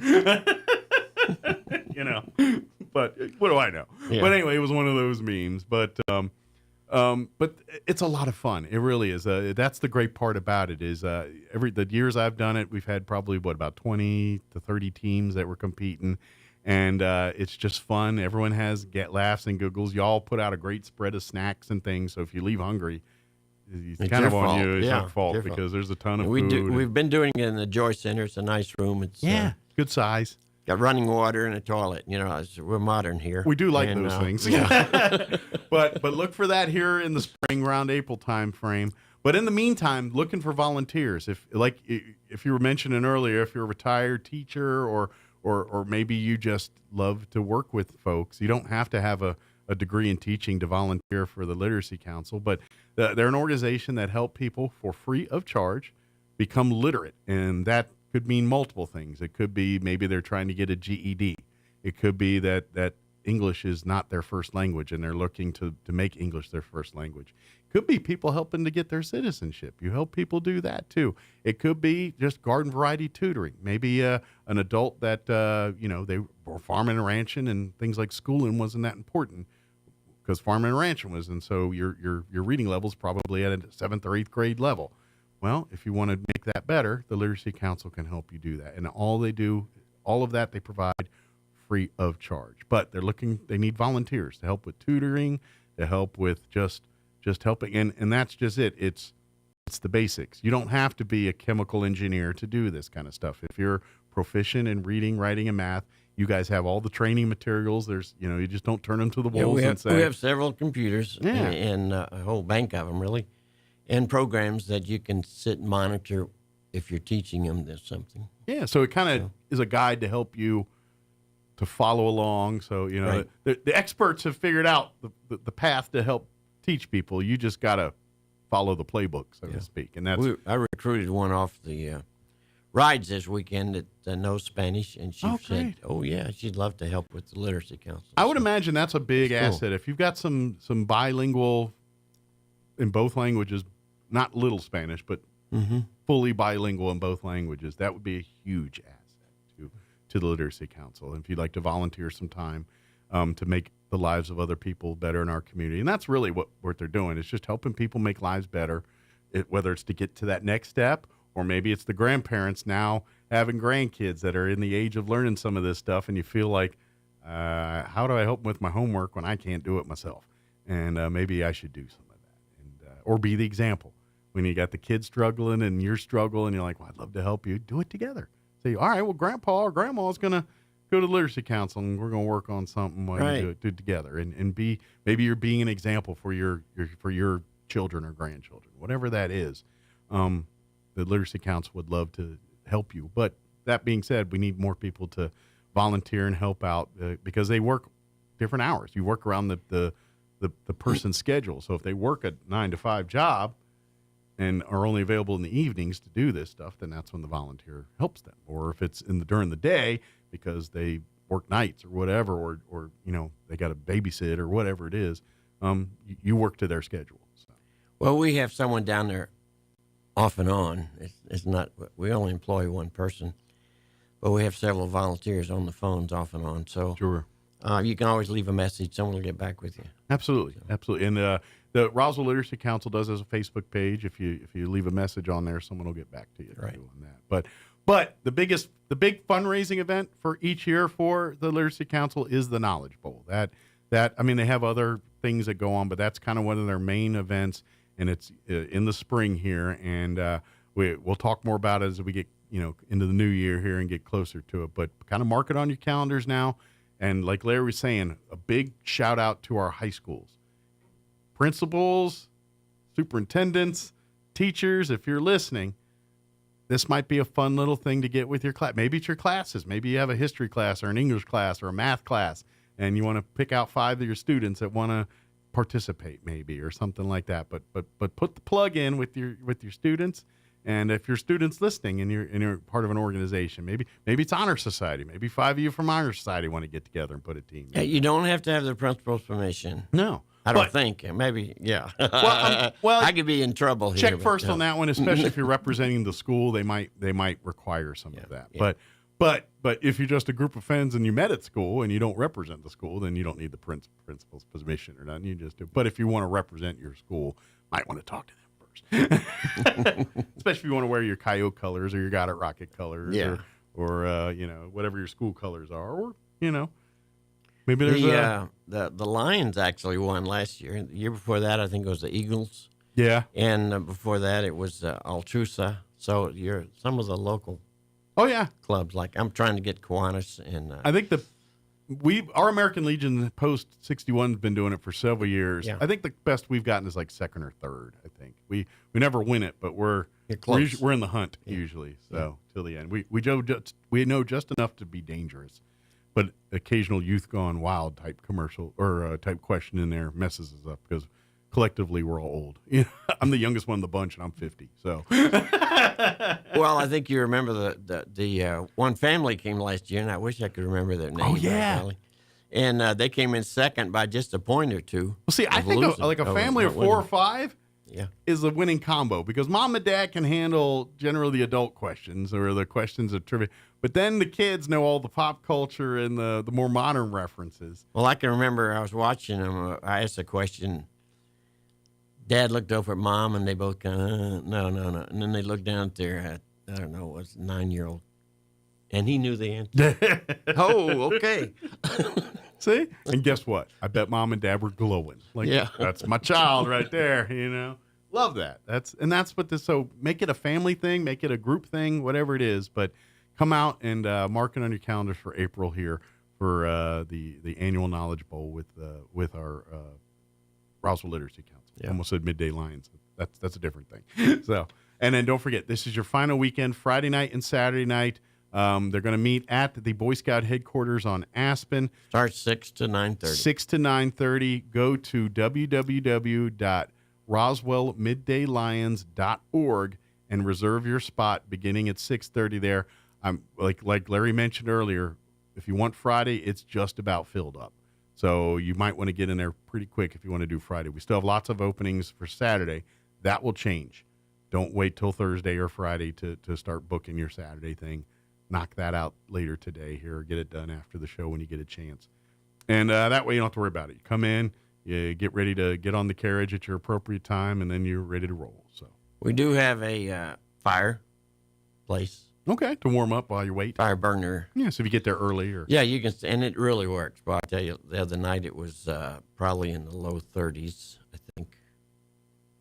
But what do I know? Yeah. But anyway, it was one of those memes. But it's a lot of fun. It really is. That's the great part about it is the years I've done it, we've had probably about 20 to 30 teams that were competing, and it's just fun. Everyone has laughs and giggles. Y'all put out a great spread of snacks and things. So if you leave hungry, it's kind of on fault. you. It's Yeah, your fault your because fault. there's a ton of food. We've been doing it in the Joy Center. It's a nice room. It's good size. Got running water and a toilet. We're modern here. We do like And, those things. Yeah. but look for that here in the spring, around April time frame. But in the meantime, looking for volunteers. If you were mentioning earlier, if you're a retired teacher or maybe you just love to work with folks, you don't have to have a degree in teaching to volunteer for the Literacy Council. But they're an organization that help people for free of charge become literate, and that could mean multiple things. It could be maybe they're trying to get a GED. It could be that English is not their first language and they're looking to make English their first language. It could be people helping to get their citizenship. You help people do that too. It could be just garden variety tutoring. Maybe an adult that they were farming and ranching and things like schooling wasn't that important because farming and ranching was, and so your reading level is probably at a 7th or 8th grade level. Well, if you want to make that better, the Literacy Council can help you do that. And all of that they provide free of charge. But they need volunteers to help with tutoring, to help with just helping. And that's just it. It's the basics. You don't have to be a chemical engineer to do this kind of stuff. If you're proficient in reading, writing, and math, you guys have all the training materials. There's, you just don't turn them to the wolves and say. We have several computers and a whole bank of them, really. And programs that you can sit and monitor if you're teaching them something. Yeah, so it kind of is a guide to help you to follow along. So, Right. the experts have figured out the path to help teach people. You just got to follow the playbook, so to speak. And that's I recruited one off the rides this weekend that knows Spanish, and she said, "Oh yeah, she'd love to help with the Literacy Council." I would imagine that's a big That's cool. asset. If you've got some bilingual in both languages, not little Spanish, but fully bilingual in both languages, that would be a huge asset to the Literacy Council. And if you'd like to volunteer some time to make the lives of other people better in our community, and that's really what they're doing. It's just helping people make lives better, whether it's to get to that next step, or maybe it's the grandparents now having grandkids that are in the age of learning some of this stuff, and you feel like, how do I help them with my homework when I can't do it myself? And maybe I should do some of that, or be the example. When you got the kids struggling and you're struggling, you're like, well, I'd love to help you. Do it together. Say, all right, well, Grandpa or Grandma is going to go to the Literacy Council, and we're going to work on something while you do it together. And maybe you're being an example for your children or grandchildren, whatever that is. The Literacy Council would love to help you. But that being said, we need more people to volunteer and help out because they work different hours. You work around the person's schedule. So if they work a 9-to-5 job and are only available in the evenings to do this stuff, then that's when the volunteer helps them. Or if it's during the day because they work nights or whatever, or they got to babysit or whatever it is, you work to their schedule. So. Well, we have someone down there off and on. It's not, we only employ one person, but we have several volunteers on the phones off and on. So sure. You can always leave a message. Someone will get back with you. Absolutely. And the Roswell Literacy Council does has a Facebook page. If you leave a message on there, someone will get back to you too on that. But the big fundraising event for each year for the Literacy Council is the Knowledge Bowl. That I mean, they have other things that go on, but that's kind of one of their main events, and it's in the spring here. And we'll talk more about it as we get into the new year here and get closer to it. But kind of mark it on your calendars now. And like Larry was saying, a big shout out to our high schools. Principals, superintendents, teachers, if you're listening, this might be a fun little thing to get with your class. Maybe it's your classes. Maybe you have a history class or an English class or a math class, and you want to pick out 5 of your students that want to participate maybe or something like that. But put the plug in with your students. And if your student's listening and you're part of an organization, maybe it's Honor Society. Maybe 5 of you from Honor Society want to get together and put a team. Yeah, you don't have to have the principal's permission. No. I don't think. Maybe, yeah. Well, I could be in trouble here. Check first on that one, especially if you're representing the school. They might require some of that. Yeah. But if you're just a group of friends and you met at school and you don't represent the school, then you don't need the principal's permission or nothing. You just do. But if you want to represent your school, might want to talk to them first. Especially if you want to wear your Coyote colors or your Got It Rocket colors, or whatever your school colors are, or maybe there's the Lions actually won last year. The year before that, I think it was the Eagles. Yeah. And before that, it was Altrusa. So you're some of the local clubs. Like I'm trying to get Kiwanis. And I think our American Legion Post 61 has been doing it for several years. Yeah. I think the best we've gotten is like second or third. I think we never win it, but we're in the hunt usually. So till the end, we know just enough to be dangerous, but occasional youth gone wild type commercial or type question in there messes us up because collectively we're all old. I'm the youngest one in the bunch, and I'm 50. So. Well, I think you remember the one family came last year, and I wish I could remember their name. Oh, yeah. Right, and they came in second by just a point or two. Well, see, I think like a family of 4 or 5 is a winning combo because mom and dad can handle generally the adult questions or the questions of trivia, but then the kids know all the pop culture and the more modern references. Well, I can remember I was watching them. I asked a question. Dad looked over at Mom, and they both kind of, no. And then they looked down at their, I don't know, what's 9-year-old. And he knew the answer. Oh, okay. See? And guess what? I bet Mom and Dad were glowing. Like, that's my child right there, Love that. That's what this, so make it a family thing, make it a group thing, whatever it is. But come out and mark it on your calendars for April here for the annual Knowledge Bowl with our Roswell Literacy Council. Almost said Midday Lions. That's a different thing. So, and then don't forget, this is your final weekend, Friday night and Saturday night. They're going to meet at the Boy Scout headquarters on Aspen. Starts 6 to 9:30. 6 to 9:30. Go to www.roswellmiddaylions.org and reserve your spot beginning at 6:30 there. Like Larry mentioned earlier, if you want Friday, it's just about filled up. So you might want to get in there pretty quick if you want to do Friday. We still have lots of openings for Saturday. That will change. Don't wait till Thursday or Friday to start booking your Saturday thing. Knock that out later today here. Get it done after the show when you get a chance. And that way you don't have to worry about it. You come in, you get ready to get on the carriage at your appropriate time, and then you're ready to roll. So we do have a fireplace. Okay, to warm up while you wait. Fire burner. Yeah, so if you get there early. Yeah, you can, and it really works. But I'll tell you, the other night it was probably in the low 30s, I think,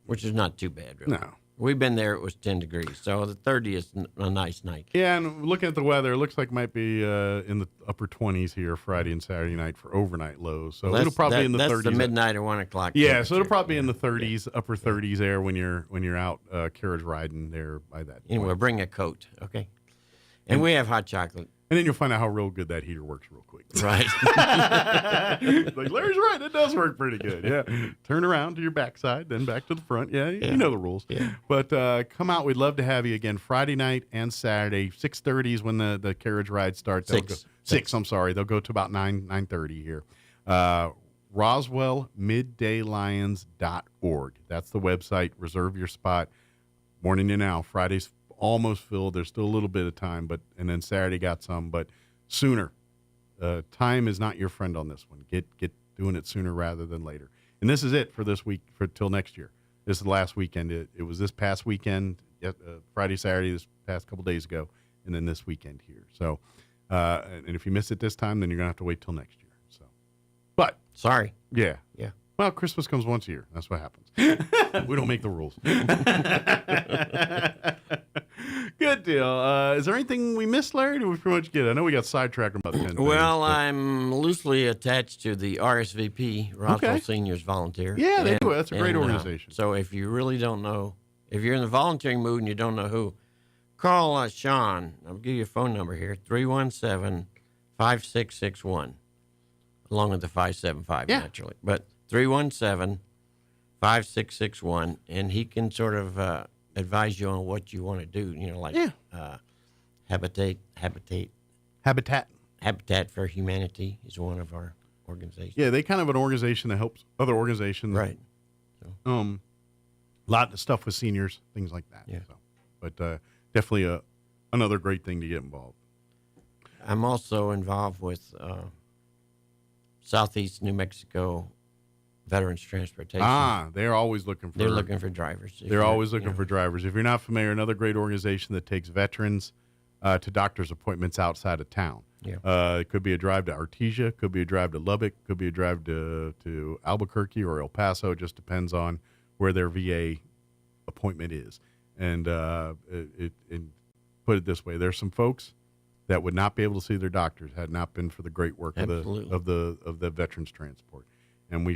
which is not too bad, really. No. We've been there, it was 10 degrees, so the 30 is a nice night. Yeah, and looking at the weather, it looks like it might be in the upper 20s here Friday and Saturday night for overnight lows. So it'll probably be in the 30s. That's the midnight or 1 o'clock. Yeah, so it'll probably be in the 30s, upper 30s there when you're out carriage riding there by that point. Anyway, bring a coat, okay? And we have hot chocolate. And then you'll find out how real good that heater works real quick. Right. Like Larry's right. It does work pretty good. Yeah. Turn around to your backside, then back to the front. Yeah. You know the rules. Yeah. But come out. We'd love to have you again Friday night and Saturday. 6:30 is when the carriage ride starts. 6. I'm sorry. They'll go to about 9:30 here. RoswellMiddayLions.org. That's the website. Reserve your spot. Warning you now. Friday's almost filled. There's still a little bit of time, and then Saturday got some, but sooner. Time is not your friend on this one. Get doing it sooner rather than later. And this is it for this week, till next year. This is the last weekend. It was this past weekend, Friday, Saturday, this past couple days ago, and then this weekend here. So, and if you miss it this time, then you're gonna have to wait till next year. So, but sorry. Yeah. Well, Christmas comes once a year. That's what happens. We don't make the rules. Good deal. Is there anything we missed, Larry? Did we pretty much get it? I know we got sidetracked about 10 things. Well, I'm loosely attached to the RSVP, Roswell Seniors Volunteer. Yeah, they do it. That's a great organization. So if you really don't know, if you're in the volunteering mood and you don't know who, call Sean. I'll give you a phone number here, 317-5661, along with the 575, naturally. But 317-5661, and he can sort of advise you on what you want to do, like Habitat for Humanity is one of our organizations. Yeah, they kind of an organization that helps other organizations. Right. A lot of stuff with seniors, things like that. Yeah. So, but definitely another great thing to get involved. I'm also involved with Southeast New Mexico Veterans Transportation. They're always looking for. They're looking for drivers. They're always looking for drivers. If you're not familiar, another great organization that takes veterans to doctor's appointments outside of town. Yeah. It could be a drive to Artesia, could be a drive to Lubbock, could be a drive to Albuquerque or El Paso. It just depends on where their VA appointment is. And put it this way, there's some folks that would not be able to see their doctors had not been for the great work of the Veterans Transport. And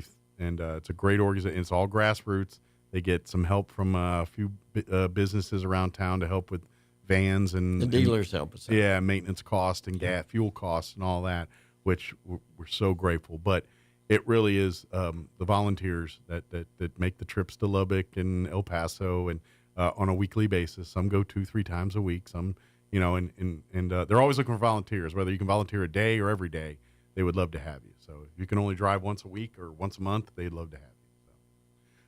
it's a great organization. It's all grassroots. They get some help from a few businesses around town to help with vans and the dealers help us out. Yeah, maintenance costs and gas, fuel costs and all that, which we're so grateful. But it really is the volunteers that make the trips to Lubbock and El Paso and on a weekly basis. Some go 2-3 times a week. Some, and they're always looking for volunteers. Whether you can volunteer a day or every day, they would love to have you. So if you can only drive once a week or once a month, they'd love to have you. So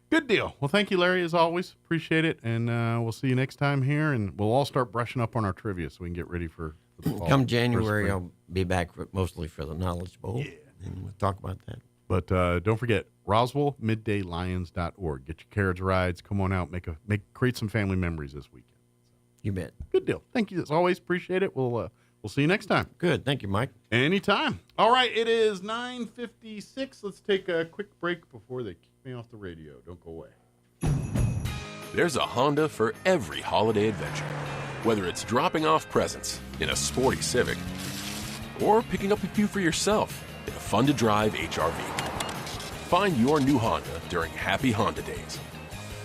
good deal. Well, thank you, Larry, as always. Appreciate it. And we'll see you next time here. And we'll all start brushing up on our trivia so we can get ready for the fall. Come January, I'll be back mostly for the Knowledge Bowl. Yeah. And we'll talk about that. But don't forget, RoswellMiddayLions.org. Get your carriage rides. Come on out. Create some family memories this weekend. You bet. Good deal. Thank you as always. Appreciate it. We'll see you next time. Good. Thank you, Mike. Anytime. All right. It is 9:56. Let's take a quick break before they kick me off the radio. Don't go away. There's a Honda for every holiday adventure. Whether it's dropping off presents in a sporty Civic or picking up a few for yourself in a fun-to-drive HR-V. Find your new Honda during Happy Honda Days.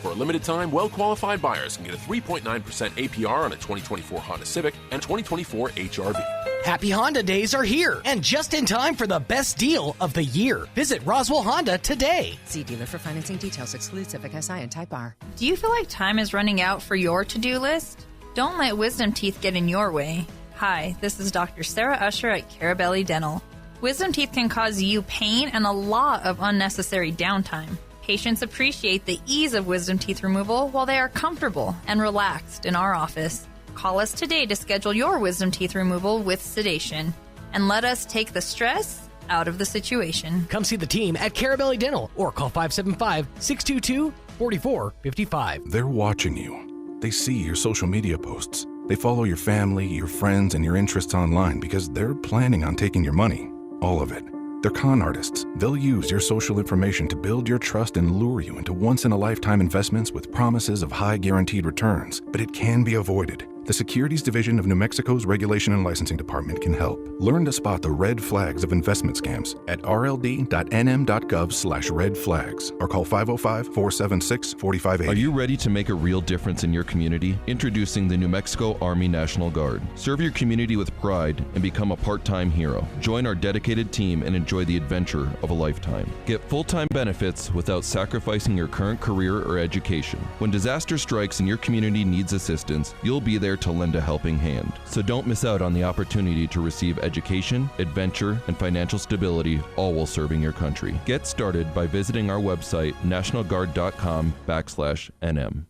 For a limited time, well-qualified buyers can get a 3.9% APR on a 2024 Honda Civic and 2024 HR-V. Happy Honda Days are here, and just in time for the best deal of the year. Visit Roswell Honda today. See dealer for financing details. Exclude Civic Si and Type R. Do you feel like time is running out for your to-do list? Don't let wisdom teeth get in your way. Hi, this is Dr. Sarah Usher at Carabelli Dental. Wisdom teeth can cause you pain and a lot of unnecessary downtime. Patients appreciate the ease of wisdom teeth removal while they are comfortable and relaxed in our office. Call us today to schedule your wisdom teeth removal with sedation and let us take the stress out of the situation. Come see the team at Carabelli Dental or call 575-622-4455. They're watching you. They see your social media posts. They follow your family, your friends, and your interests online because they're planning on taking your money. All of it. They're con artists. They'll use your social information to build your trust and lure you into once-in-a-lifetime investments with promises of high guaranteed returns. But it can be avoided. The Securities Division of New Mexico's Regulation and Licensing Department can help. Learn to spot the red flags of investment scams at rld.nm.gov/red flags or call 505-476-4580. Are you ready to make a real difference in your community? Introducing the New Mexico Army National Guard. Serve your community with pride and become a part-time hero. Join our dedicated team and enjoy the adventure of a lifetime. Get full-time benefits without sacrificing your current career or education. When disaster strikes and your community needs assistance, you'll be there to lend a helping hand. So don't miss out on the opportunity to receive education, adventure, and financial stability, all while serving your country. Get started by visiting our website, nationalguard.com/NM.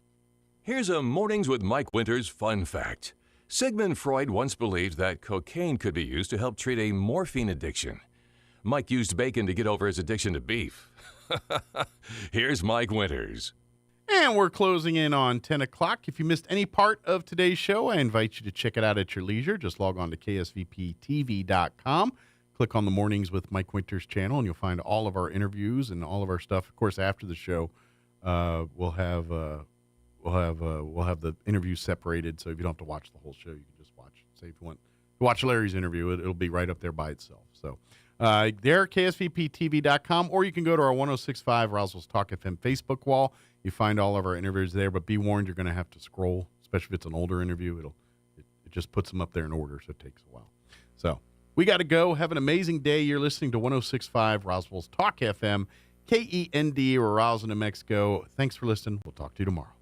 Here's a Mornings with Mike Winters fun fact. Sigmund Freud once believed that cocaine could be used to help treat a morphine addiction. Mike used bacon to get over his addiction to beef. Here's Mike Winters. And we're closing in on 10 o'clock. If you missed any part of today's show, I invite you to check it out at your leisure. Just log on to ksvptv.com. Click on the Mornings with Mike Winters channel, and you'll find all of our interviews and all of our stuff. Of course, after the show, we'll have the interviews separated, so if you don't have to watch the whole show, you can just watch. Say if you want to watch Larry's interview, it'll be right up there by itself. So there, ksvptv.com, or you can go to our 106.5 Roswell's Talk FM Facebook wall. You find all of our interviews there, but be warned, you're going to have to scroll, especially if it's an older interview. It just puts them up there in order, so it takes a while. So we got to go. Have an amazing day. You're listening to 106.5 Roswell's Talk FM, KEND, Roswell, New Mexico. Thanks for listening. We'll talk to you tomorrow.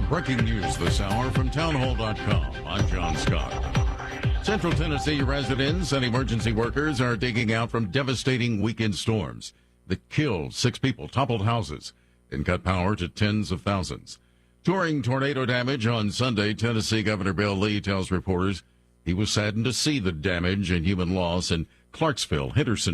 Breaking news this hour from townhall.com. I'm John Scott. Central Tennessee residents and emergency workers are digging out from devastating weekend storms that killed 6 people, toppled houses, and cut power to tens of thousands. Touring tornado damage on Sunday, Tennessee Governor Bill Lee tells reporters he was saddened to see the damage and human loss in Clarksville, Henderson,